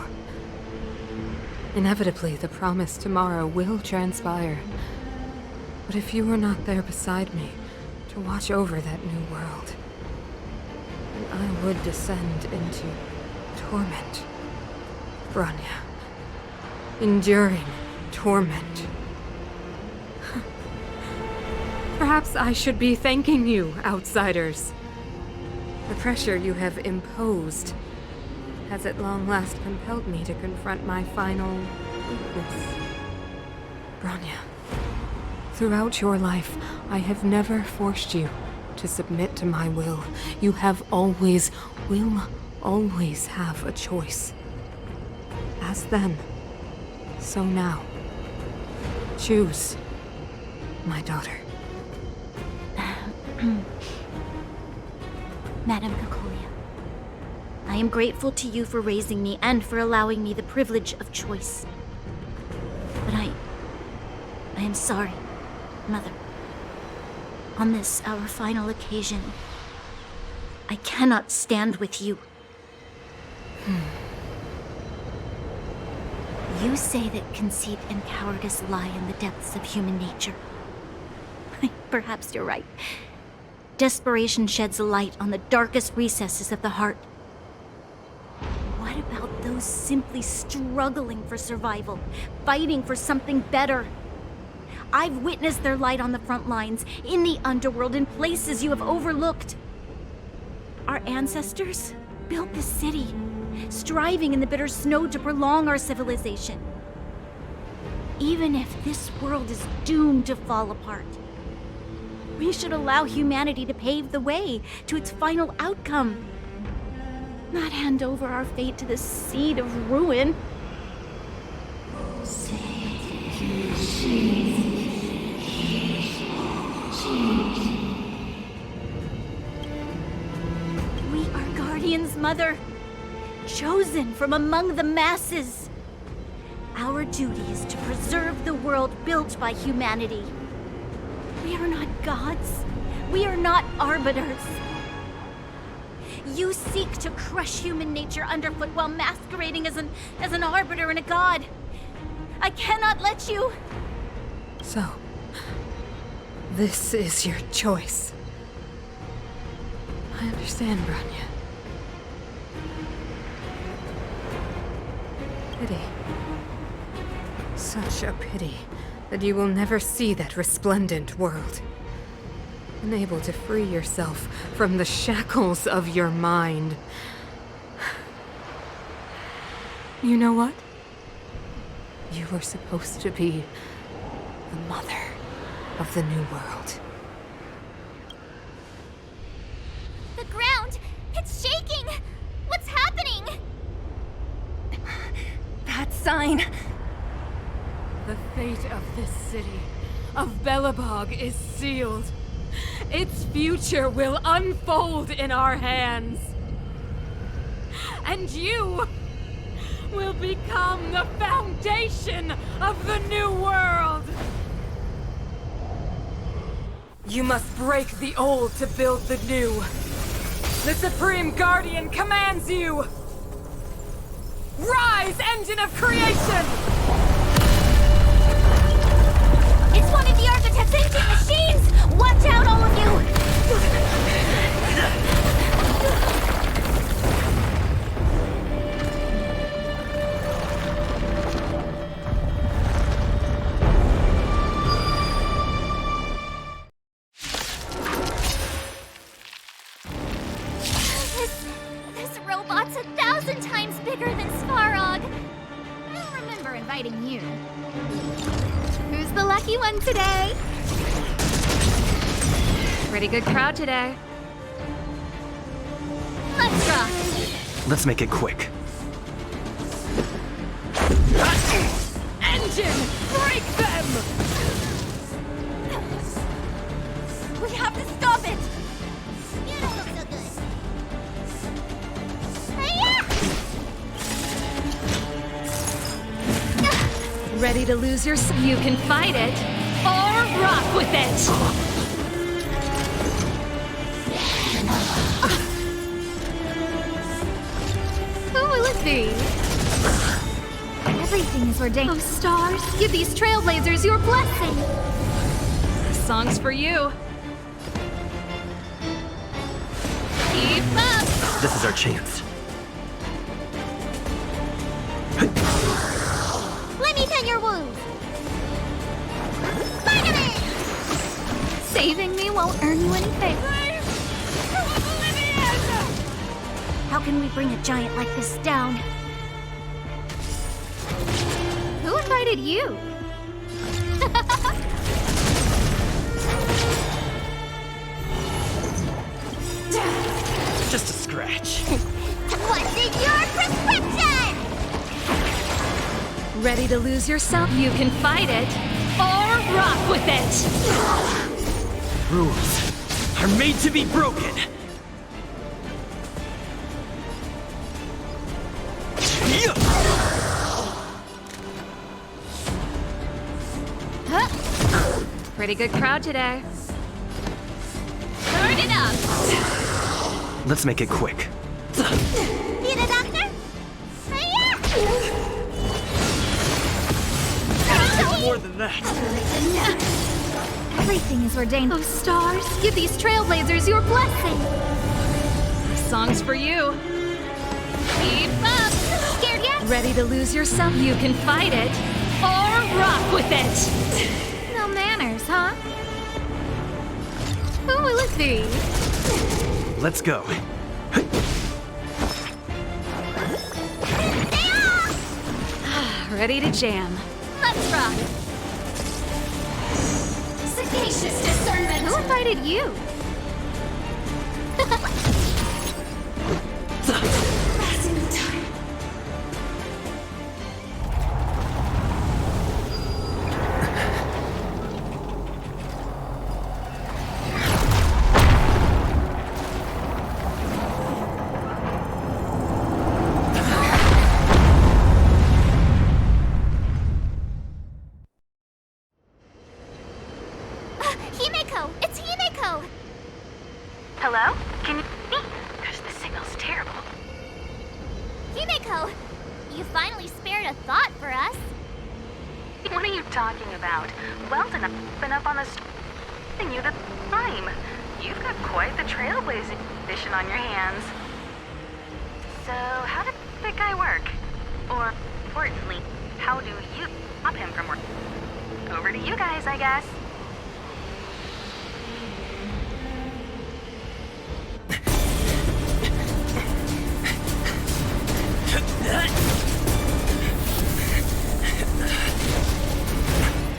Inevitably, the promised tomorrow will transpire. But if you were not there beside me to watch over that new world, then I would descend into torment. Bronya. Enduring torment. Perhaps I should be thanking you, outsiders. The pressure you have imposed has at long last compelled me to confront my final weakness. Bronya, throughout your life, I have never forced you to submit to my will. You have always, will always have a choice. As then, so now. Choose, my daughter. Madame Cocolia, I am grateful to you for raising me and for allowing me the privilege of choice. But I am sorry, Mother. On this, our final occasion, I cannot stand with you. You say that conceit and cowardice lie in the depths of human nature. Perhaps you're right. Desperation sheds a light on the darkest recesses of the heart. What about those simply struggling for survival, fighting for something better? I've witnessed their light on the front lines, in the underworld, in places you have overlooked. Our ancestors built this city, striving in the bitter snow to prolong our civilization. Even if this world is doomed to fall apart, we should allow humanity to pave the way to its final outcome. Not hand over our fate to the seed of ruin. We are guardians, Mother. Chosen from among the masses. Our duty is to preserve the world built by humanity. We are not gods. We are not arbiters. You seek to crush human nature underfoot while masquerading as an arbiter and a god. I cannot let you. So, this is your choice. I understand, Bronya. Pity. Such a pity that you will never see that resplendent world. Unable to free yourself from the shackles of your mind. You know what? You were supposed to be the mother of the new world. The ground! It's shaking! What's happening? That sign. The fate of this city, of Belobog, is sealed. Its future will unfold in our hands. And you will become the foundation of the new world. You must break the old to build the new. The Supreme Guardian commands you! Rise, engine of creation! It's one of the architect's ancient machines! Watch out, all of you! This robot's 1,000 times bigger than Svarog. I don't remember inviting you. Who's the lucky one today? Pretty good crowd today. Let's rock. Let's make it quick. Engine, break them! We have to stop it! You don't look so good. Hiya! Ready to lose your you can fight it, or rock with it! Who will it be? Everything is ordained. Oh, stars, give these trailblazers your blessing. This song's for you. Keep up. This is our chance. Let me tend your wounds! Saving me won't earn you any favor. How can we bring a giant like this down? Who invited you? Just a scratch. What's in your prescription? Ready to lose yourself? You can fight it, or rock with it! Rules are made to be broken. Pretty good crowd today. Turn it up. Let's make it quick. Need a doctor? Hiya! More than that. Everything is ordained. Oh, stars, give these trailblazers your blessing. This song's for you. Keep up. Scared yet? Ready to lose yourself? You can fight it, or rock with it! No manners, huh? Who will it be? Let's go. Ready to jam. Let's rock. Sagacious discernment! Who invited you? Passing time. Himeko! It's Himeko! Hello? Can you hear me? Gosh, the signal's terrible. Himeko! You finally spared a thought for us. What are you talking about? Weldon, I've been up on the and you the time. You've got quite the trailblazing edition on your hands. So, how did that guy work? Or, importantly, how do you stop him from working? Over to you guys, I guess.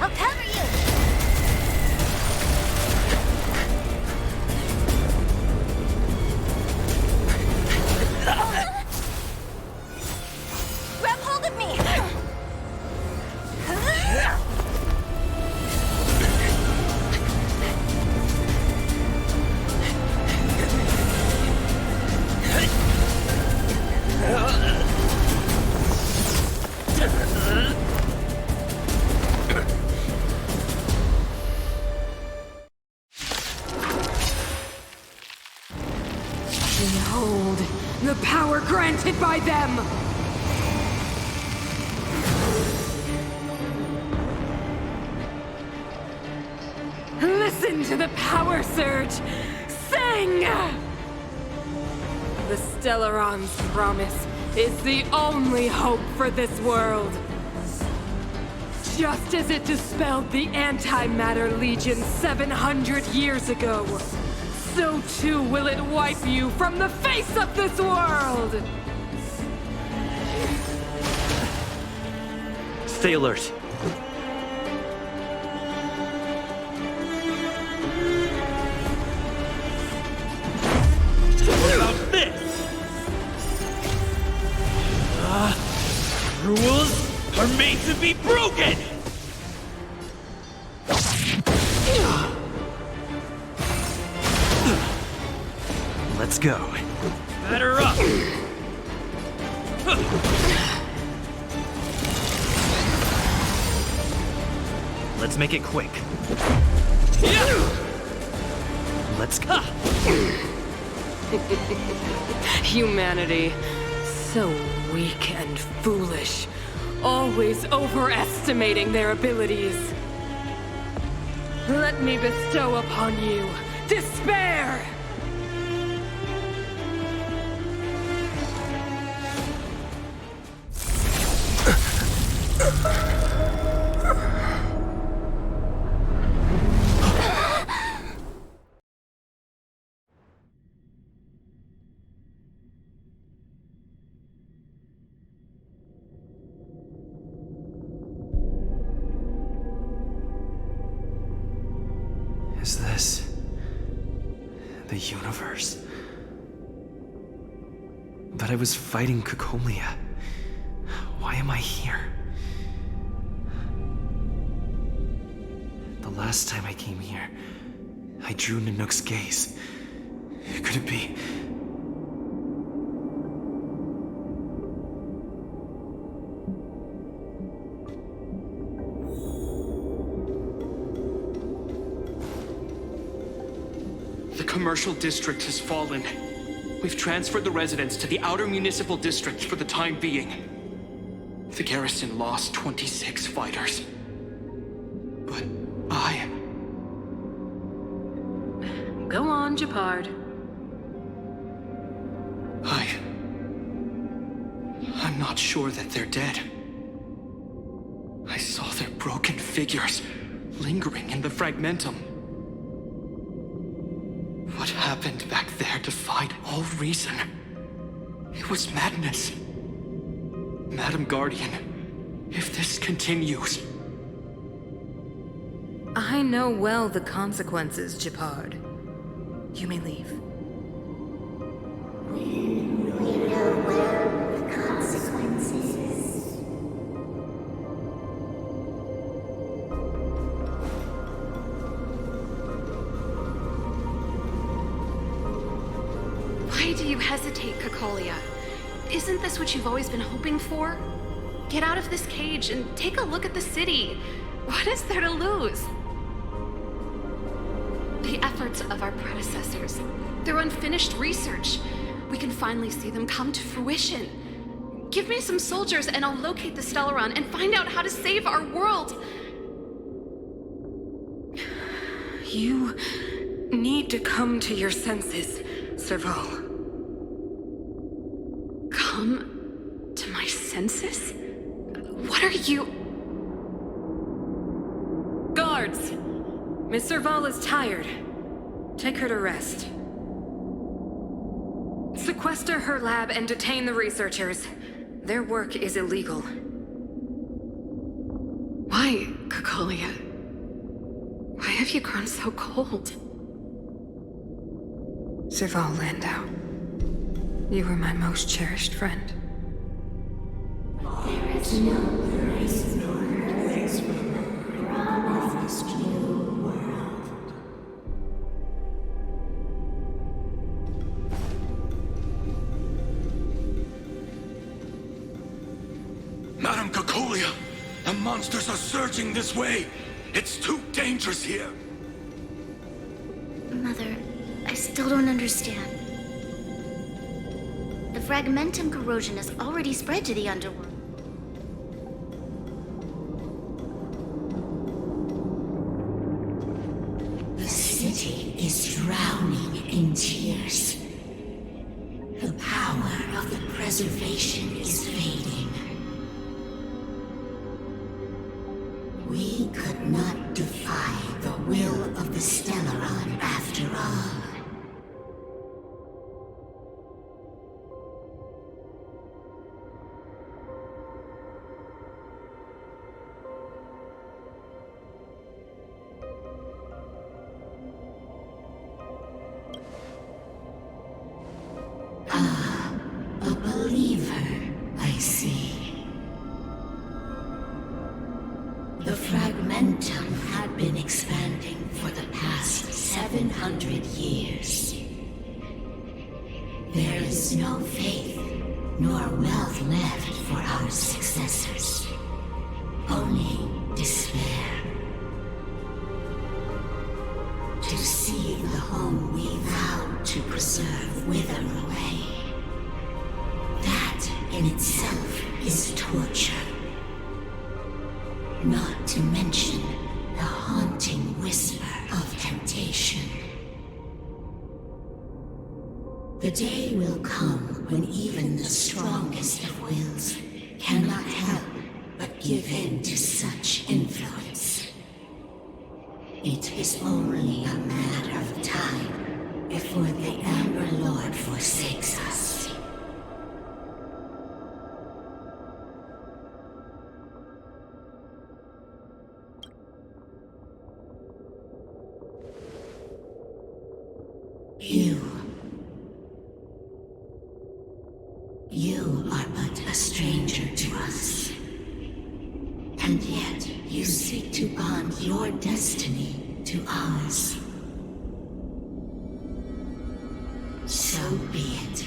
I'll cover you! Grab hold of me! Behold, the power granted by them! Listen to the power surge! Sing! The Stellaron's promise is the only hope for this world. Just as it dispelled the Antimatter Legion 700 years ago, so too will it wipe you from the face of this world! Stay alert. What about this? Rules are made to be broken! Let's go. Batter up! Let's make it quick. Let's go. Humanity, so weak and foolish, always overestimating their abilities. Let me bestow upon you despair! Is this the universe? But I was fighting Cocolia. Why am I here? The last time I came here, I drew Nanook's gaze. Could it be? The commercial district has fallen. We've transferred the residents to the outer municipal district for the time being. The garrison lost 26 fighters. But Go on, Japard. I'm not sure that they're dead. I saw their broken figures lingering in the fragmentum. What happened back there defied all reason. It was madness. Madam Guardian, if this continues... I know well the consequences, Japard. You may leave. We know well the consequences. Why do you hesitate, Cocolia? Isn't this what you've always been hoping for? Get out of this cage and take a look at the city. What is there to lose? The efforts of our predecessors, their unfinished research, we can finally see them come to fruition. Give me some soldiers and I'll locate the Stellaron and find out how to save our world. You need to come to your senses, Serval. Come to my senses? What are you... Guards! Miss Serval is tired. Take her to rest. Sequester her lab and detain the researchers. Their work is illegal. Why, Cocolia? Why have you grown so cold? Serval Landau, you were my most cherished friend. There is no place for this promised new world. Madam Cocolia, the monsters are surging this way. It's too dangerous here. Mother, I still don't understand. fragmentum corrosion has already spread to the underworld. The city is drowning in tears. The power of the preservation is fading. We could not defy the will of the Stellaron after all. A believer, I see. The fragmentum had been expanding for the past 700 years. There is no faith nor wealth left for our successors. Only despair. To see the home we vowed to preserve wither away. That in itself is torture. Not to mention the haunting whisper of temptation. The day will come when even the strongest of wills cannot help but give in to such influence. It is only a matter of time before the Amber Lord forsakes us. You are but a stranger to us. And yet you seek to bond your destiny to ours. So be it.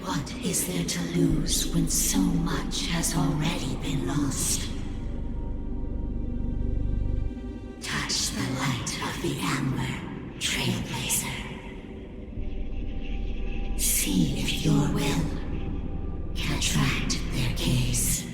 What is there to lose when so much has already been lost? Touch the light of the Amber, Trailblazer. See if your will can attract their gaze.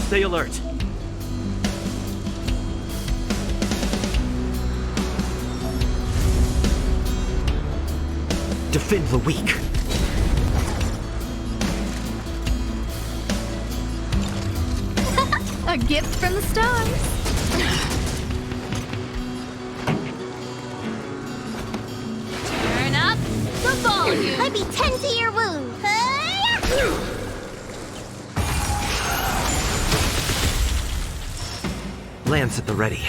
Stay alert. Defend the weak. A gift from the stars. Turn up the volume. Let me tend to your wound. Lance at the ready.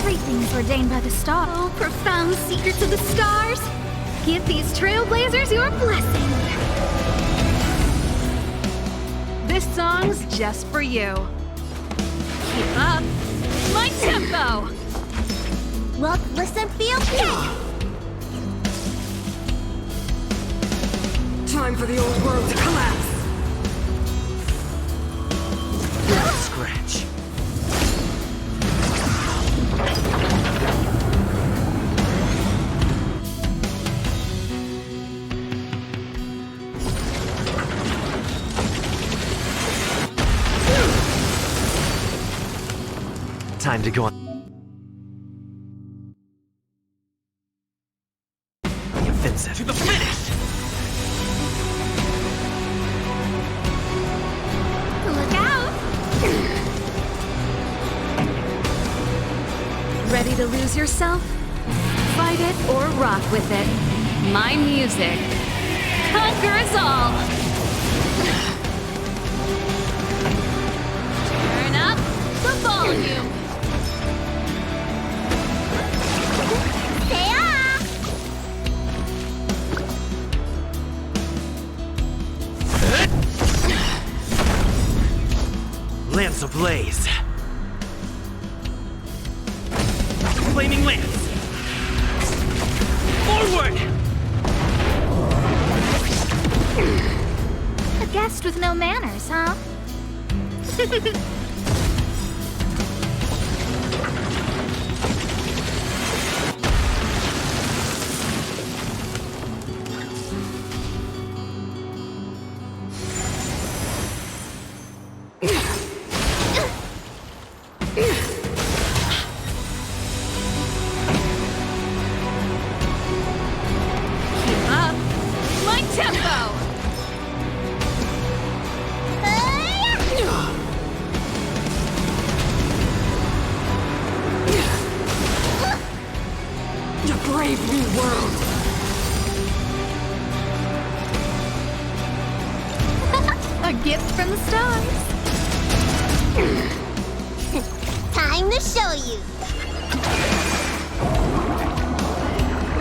Everything is ordained by the stars. Oh, profound secrets of the stars! Give these trailblazers your blessing! This song's just for you. Keep up my tempo! Look, listen, feel, kick! Time for the old world to collapse! Scratch. Time to go on. The offensive. To the finish! Look out! Ready to lose yourself? Fight it or rock with it. My music conquers all! Turn up the volume! Stay up! Lance ablaze. Flaming lance. Forward! A guest with no manners, huh? Keep up my tempo! A brave new world! A gift from the stars. Time to show you.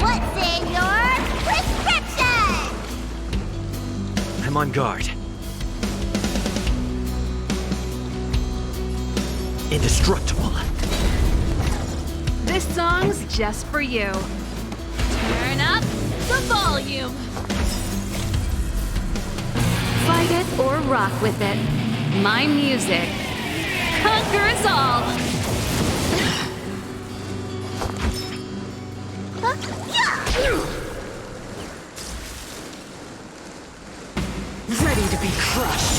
What's in your prescription? I'm on guard. Indestructible. This song's just for you. Turn up the volume. Fight it or rock with it. My music conquers all. Ready to be crushed.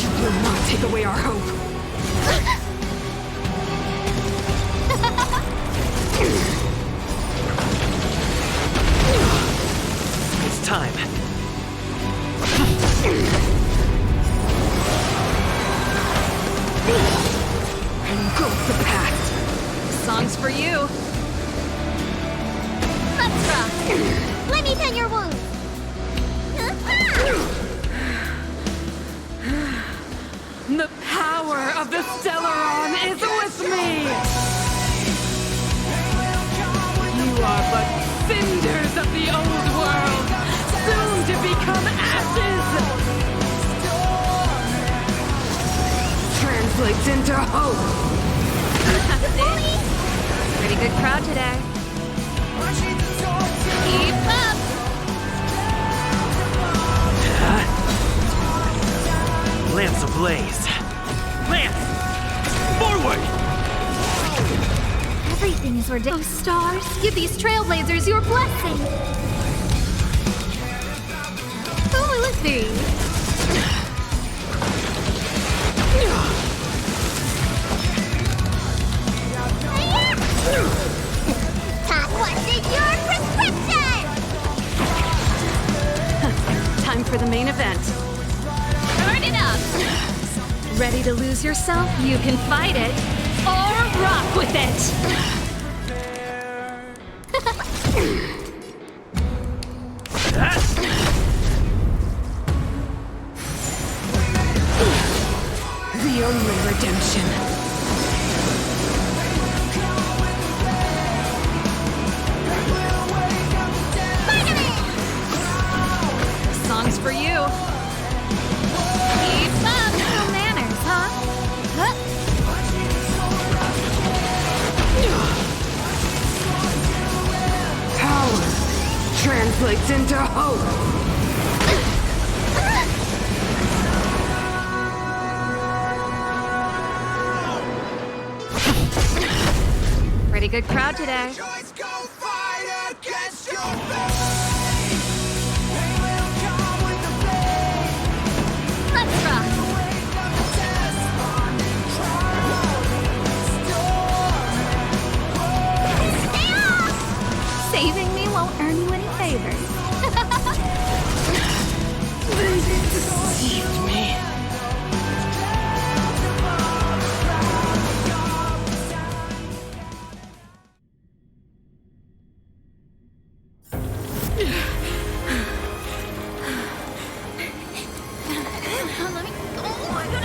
You will not take away our hope. It's time. Engulf the past. Song's for you. Let's rock. Let me tend your wounds. The power of the Stellaron is with me! You are but cinders of the old world, soon to become ashes! Translates into hope! Pretty good crowd today. Keep up! Lance ablaze. Lance! Forward! Everything is ordained. Oh, stars, give these trailblazers your blessing. Who will it be? Todd, what's in your prescription? Time for the main event. Turn it up! Ready to lose yourself? You can fight it or rock with it! The only redemption. translates into hope. Pretty good crowd today. Let's rock! Stay off! Saving me won't earn you any favors. They deceived me.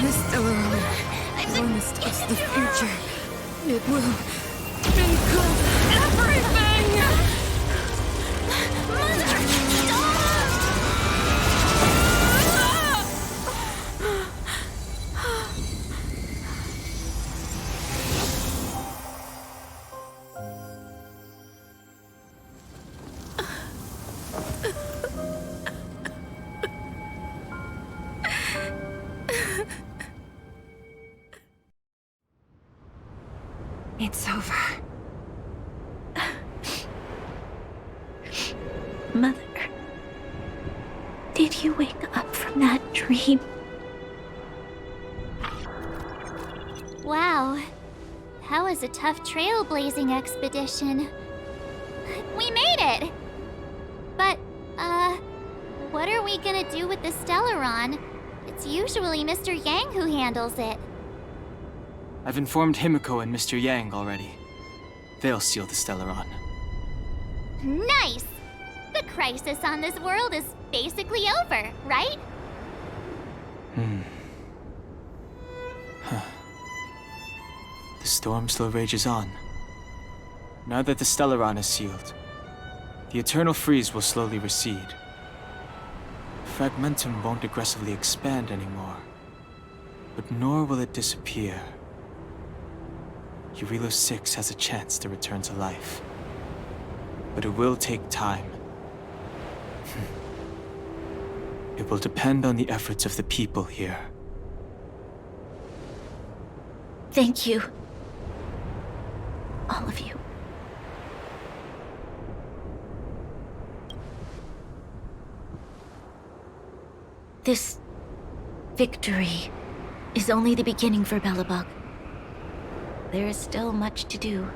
This Stellaron promised us the future. It will include everything! It's over. Mother, did you wake up from that dream? Wow. That was a tough trailblazing expedition. We made it! But, what are we gonna do with the Stellaron? It's usually Mr. Yang who handles it. I've informed Himiko and Mr. Yang already. They'll seal the Stellaron. Nice! The crisis on this world is basically over, right? The storm still rages on. Now that the Stellaron is sealed, the eternal freeze will slowly recede. Fragmentum won't aggressively expand anymore, but nor will it disappear. Eurilo 6 has a chance to return to life, but it will take time. It will depend on the efforts of the people here. Thank you. All of you. This victory is only the beginning for Belobog. There is still much to do.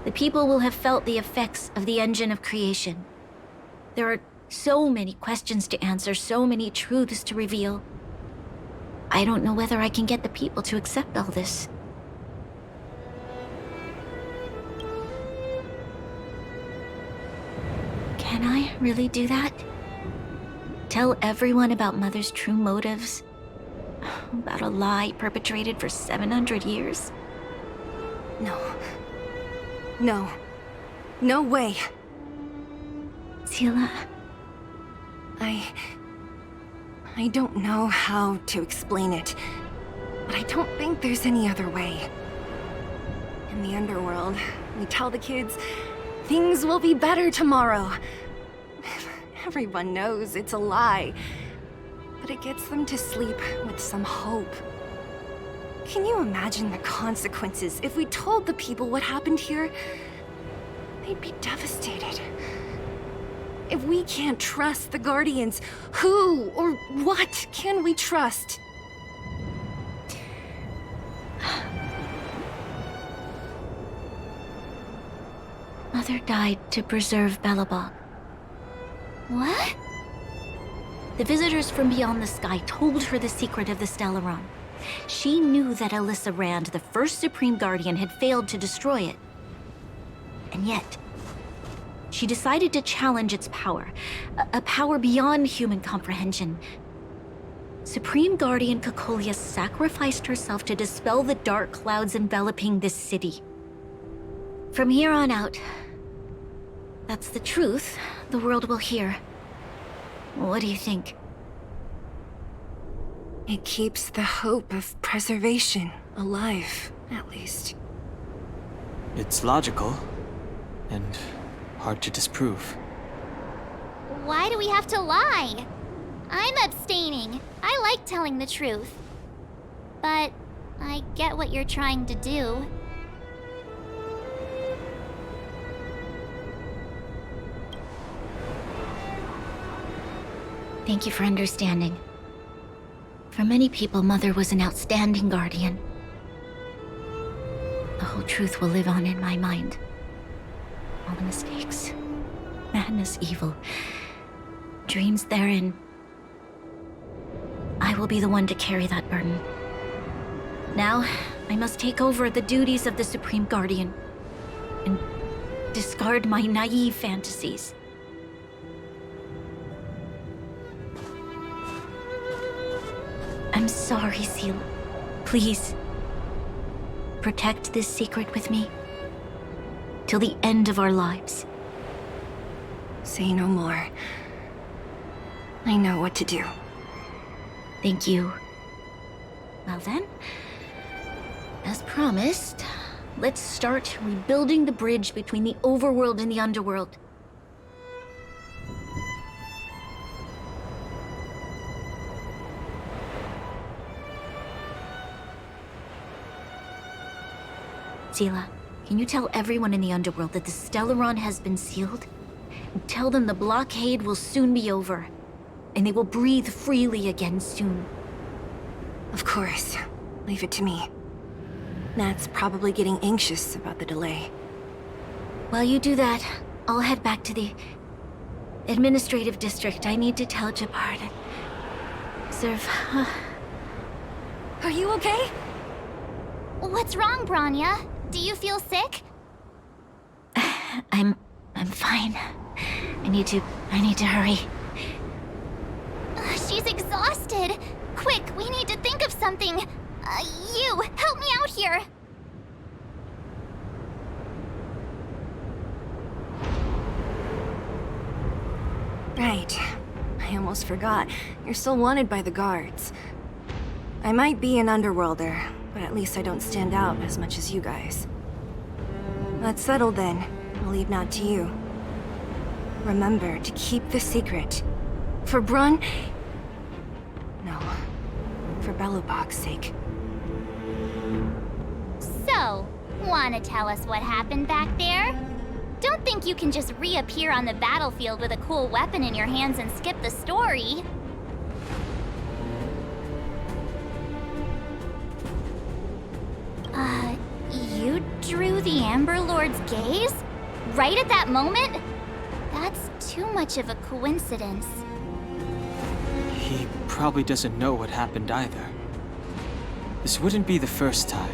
The people will have felt the effects of the engine of creation. There are so many questions to answer, so many truths to reveal. I don't know whether I can get the people to accept all this. Can I really do that? Tell everyone about Mother's true motives? About a lie perpetrated for 700 years? No. No. No way. Sila. I don't know how to explain it, but I don't think there's any other way. In the underworld, we tell the kids, things will be better tomorrow. Everyone knows it's a lie, but it gets them to sleep with some hope. Can you imagine the consequences if we told the people what happened here? They'd be devastated. If we can't trust the Guardians, who or what can we trust? Mother died to preserve Belobog. What? The visitors from beyond the sky told her the secret of the Stellaron. She knew that Alyssa Rand, the first Supreme Guardian, had failed to destroy it. And yet, she decided to challenge its power, a power beyond human comprehension. Supreme Guardian Cocolia sacrificed herself to dispel the dark clouds enveloping this city. From here on out, that's the truth the world will hear. What do you think? It keeps the hope of preservation alive, at least. It's logical, and hard to disprove. Why do we have to lie? I'm abstaining. I like telling the truth. But I get what you're trying to do. Thank you for understanding. For many people, Mother was an outstanding guardian. The whole truth will live on in my mind. All the mistakes, madness, evil, dreams therein. I will be the one to carry that burden. Now, I must take over the duties of the Supreme Guardian and discard my naive fantasies. I'm sorry, Seal. Please, protect this secret with me till the end of our lives. Say no more. I know what to do. Thank you. Well then, as promised, let's start rebuilding the bridge between the overworld and the underworld. Seela, can you tell everyone in the underworld that the Stellaron has been sealed? And tell them the blockade will soon be over, and they will breathe freely again soon. Of course. Leave it to me. Nat's probably getting anxious about the delay. While you do that, I'll head back to the administrative district. I need to tell Gepard and serve. Are you okay? What's wrong, Bronya? Do you feel sick? I'm fine. I need to hurry. She's exhausted. Quick, we need to think of something. You, help me out here. Right. I almost forgot. You're still wanted by the guards. I might be an underworlder, but at least I don't stand out as much as you guys. That's settled then. I'll leave Nat to you. Remember to keep the secret. For Brun... No. For Belobog's sake. So, wanna tell us what happened back there? Don't think you can just reappear on the battlefield with a cool weapon in your hands and skip the story. You drew the Amber Lord's gaze? Right at that moment? That's too much of a coincidence. He probably doesn't know what happened either. This wouldn't be the first time.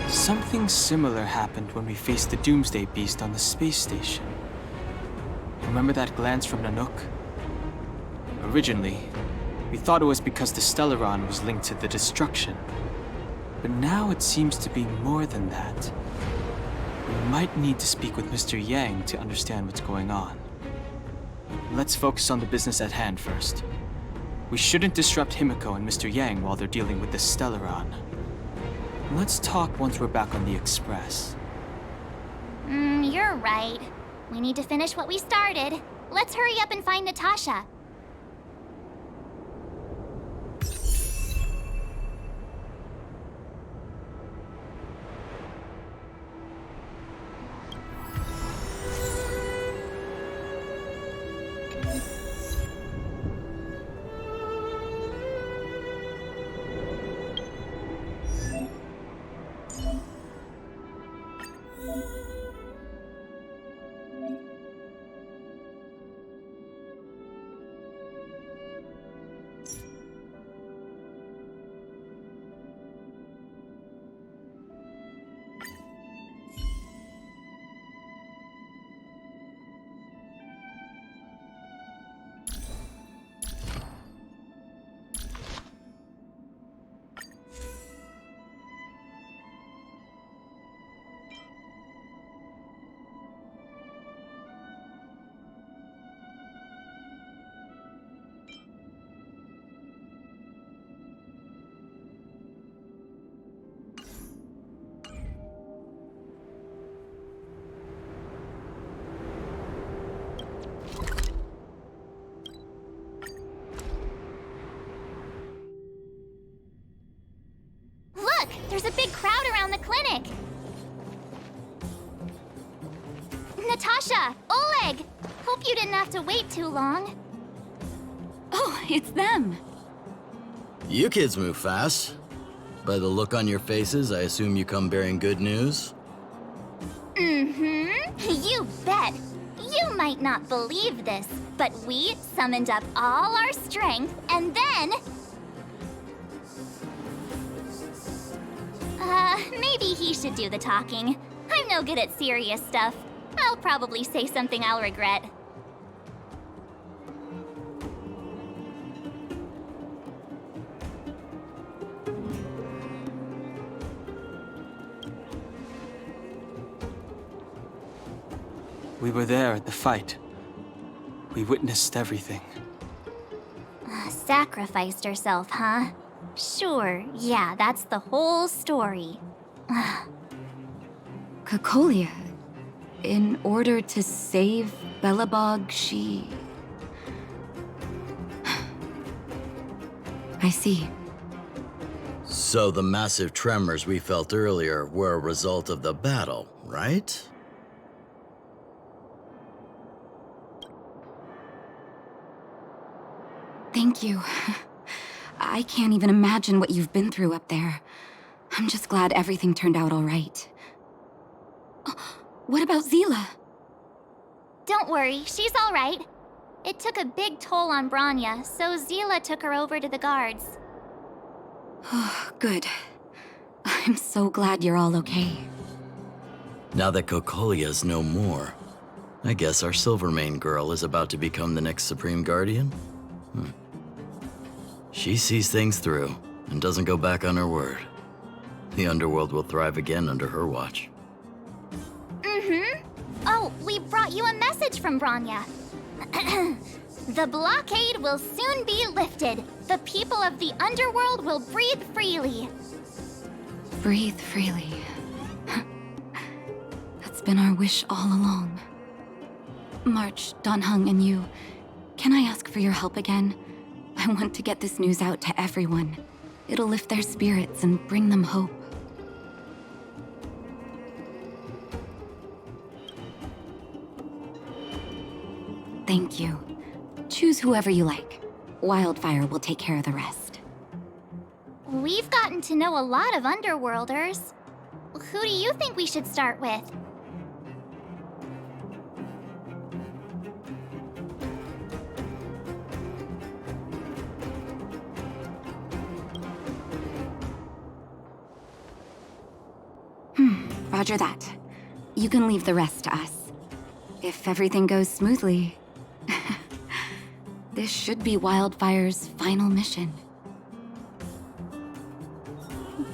Something similar happened when we faced the Doomsday Beast on the space station. Remember that glance from Nanook? Originally, we thought it was because the Stellaron was linked to the destruction. But now it seems to be more than that. We might need to speak with Mr. Yang to understand what's going on. Let's focus on the business at hand first. We shouldn't disrupt Himiko and Mr. Yang while they're dealing with the Stellaron. Let's talk once we're back on the Express. You're right. We need to finish what we started. Let's hurry up and find Natasha. There's a big crowd around the clinic. Natasha! Oleg! Hope you didn't have to wait too long. Oh, it's them. You kids move fast. By the look on your faces, I assume you come bearing good news? Mm-hmm. You bet. You might not believe this, but we summoned up all our strength and then... maybe he should do the talking. I'm no good at serious stuff. I'll probably say something I'll regret. We were there at the fight. We witnessed everything. Sacrificed herself, huh? Sure, yeah, that's the whole story. Cocolia, in order to save Belobog, she... I see. So the massive tremors we felt earlier were a result of the battle, right? Thank you. I can't even imagine what you've been through up there. I'm just glad everything turned out all right. What about Zila? Don't worry, she's all right. It took a big toll on Branya, so Zila took her over to the guards. Oh, good. I'm so glad you're all okay. Now that Cocolia's no more, I guess our Silvermane girl is about to become the next Supreme Guardian? She sees things through and doesn't go back on her word. The underworld will thrive again under her watch. Mm-hmm. Oh, we brought you a message from Branya. The blockade will soon be lifted. The people of the underworld will breathe freely. Breathe freely. That's been our wish all along. March, Donhung, and you, can I ask for your help again? I want to get this news out to everyone. It'll lift their spirits and bring them hope. Thank you. Choose whoever you like. Wildfire will take care of the rest. We've gotten to know a lot of Underworlders. Who do you think we should start with? Roger that. You can leave the rest to us. If everything goes smoothly, this should be Wildfire's final mission.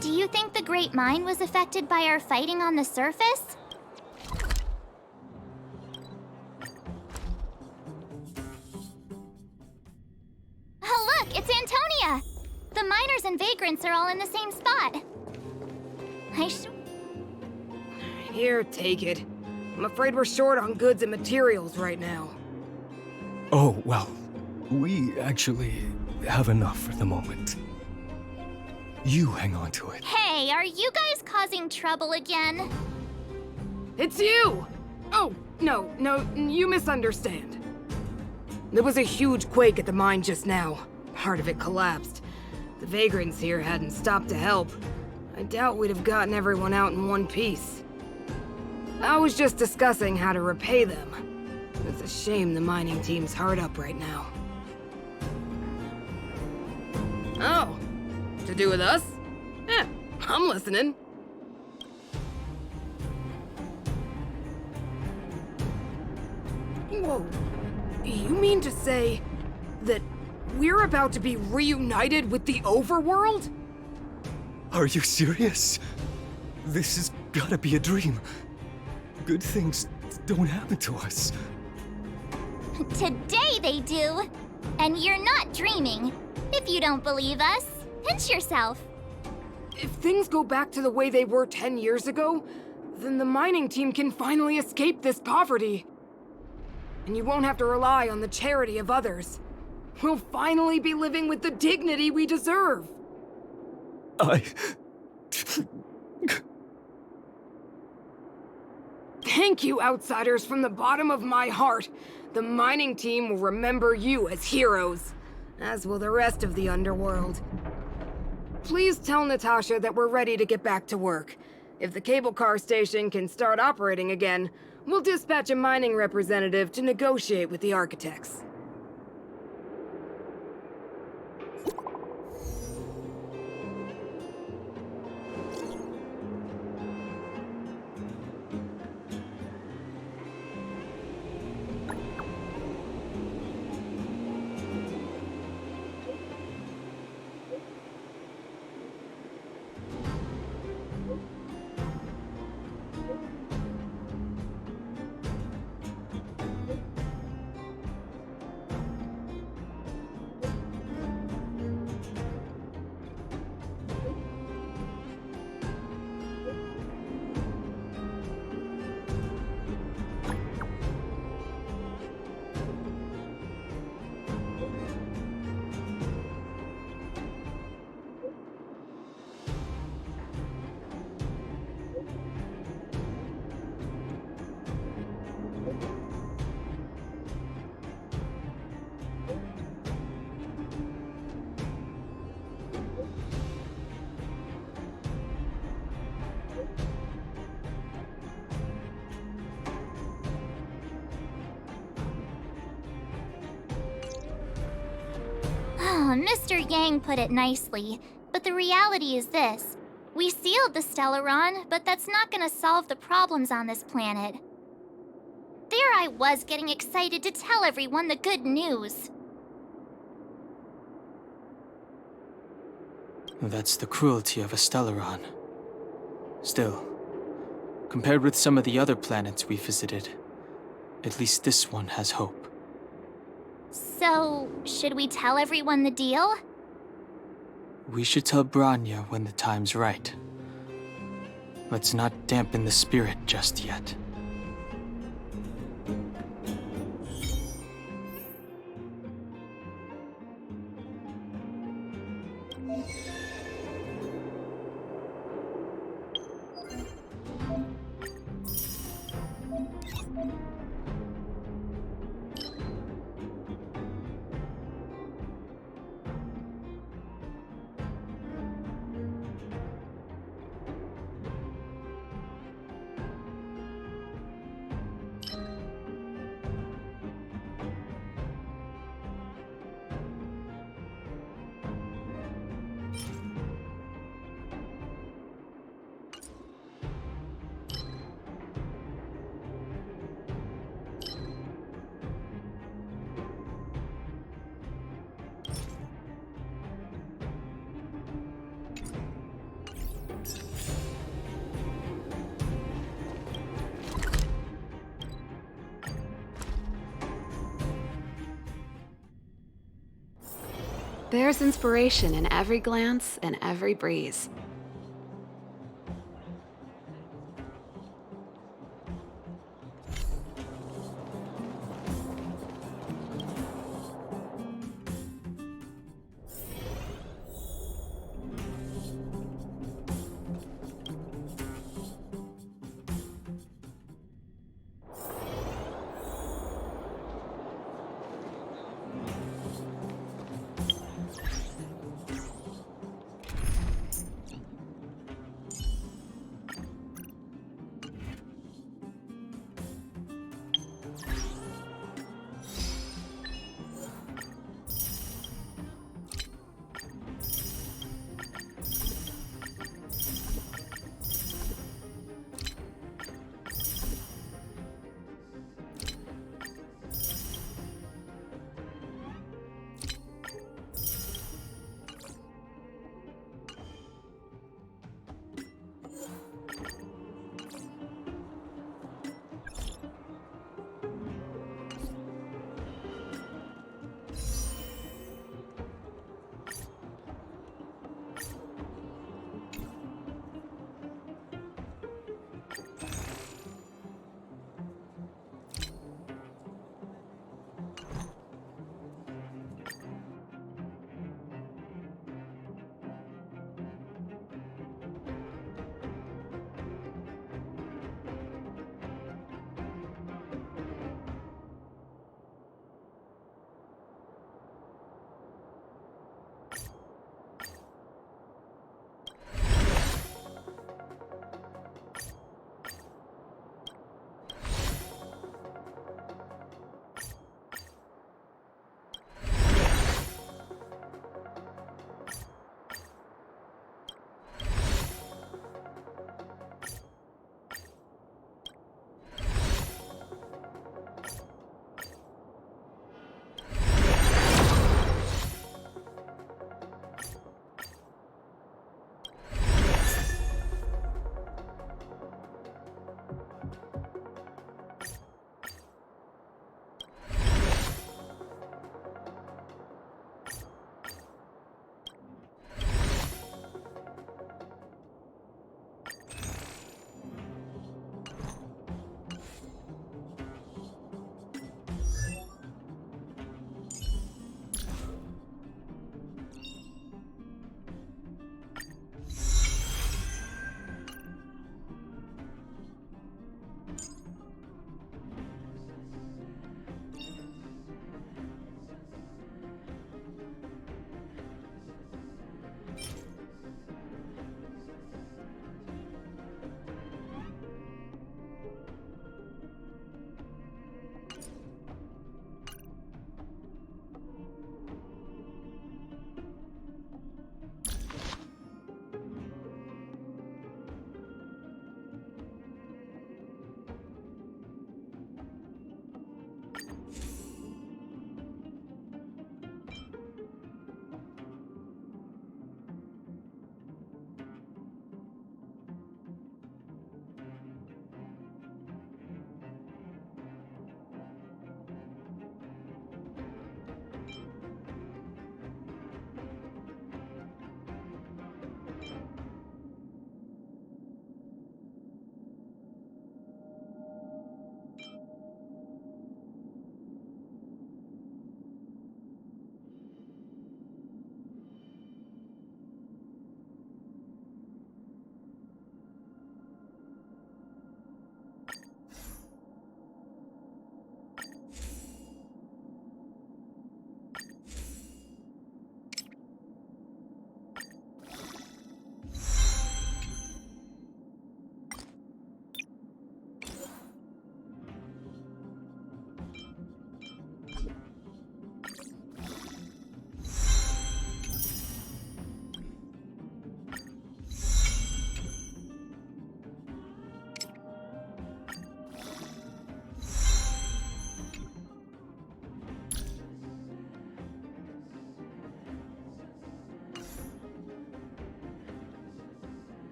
Do you think the Great Mine was affected by our fighting on the surface? Oh, look, it's Antonia! The miners and vagrants are all in the same spot. Here, take it. I'm afraid we're short on goods and materials right now. Oh, well, we actually have enough for the moment. You hang on to it. Hey, are you guys causing trouble again? It's you! Oh, no, you misunderstand. There was a huge quake at the mine just now. Part of it collapsed. The vagrants here hadn't stopped to help. I doubt we'd have gotten everyone out in one piece. I was just discussing how to repay them. It's a shame the mining team's hard up right now. Oh, to do with us? Yeah, I'm listening. Whoa, you mean to say that we're about to be reunited with the overworld? Are you serious? This has gotta be a dream. Good things don't happen to us. Today they do. And you're not dreaming. If you don't believe us, pinch yourself. If things go back to the way they were 10 years ago, then the mining team can finally escape this poverty. And you won't have to rely on the charity of others. We'll finally be living with the dignity we deserve. Thank you, outsiders, from the bottom of my heart. The mining team will remember you as heroes, as will the rest of the underworld. Please tell Natasha that we're ready to get back to work. If the cable car station can start operating again, we'll dispatch a mining representative to negotiate with the architects. Mr. Yang put it nicely, but the reality is this. We sealed the Stellaron, but that's not gonna solve the problems on this planet. There I was getting excited to tell everyone the good news. That's the cruelty of a Stellaron. Still, compared with some of the other planets we visited, at least this one has hope. So, should we tell everyone the deal? We should tell Bronya when the time's right. Let's not dampen the spirit just yet. There's inspiration in every glance and every breeze.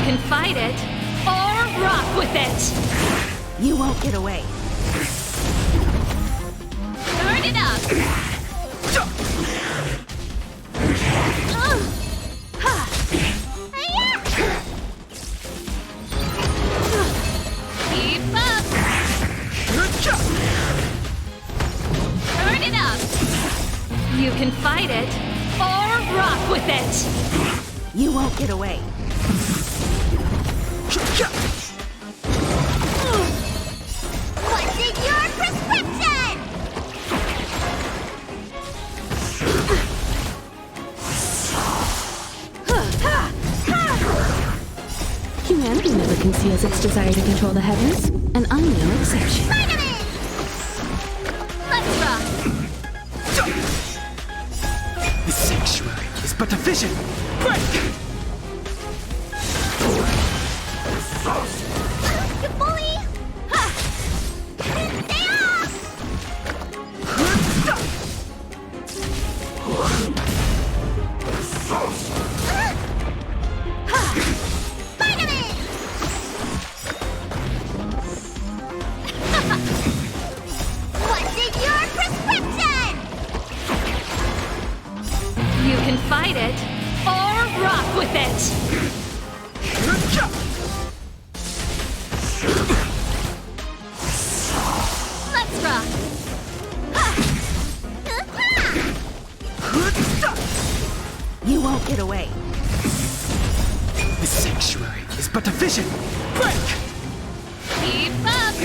can fight it, or rock with it! You won't get away. Turn it up! Keep up! Turn it up! You can fight it, or rock with it! You won't get away. What's in your prescription? Humanity never conceals its desire to control the heavens, and I'm no exception. Let's rock! The sanctuary is but a vision! Break! You bully! Stay off! Spider-Man! What's in your prescription? You can fight it, or rock with it! Let's rock! You won't get away. The sanctuary is but a vision! Break! Keep up!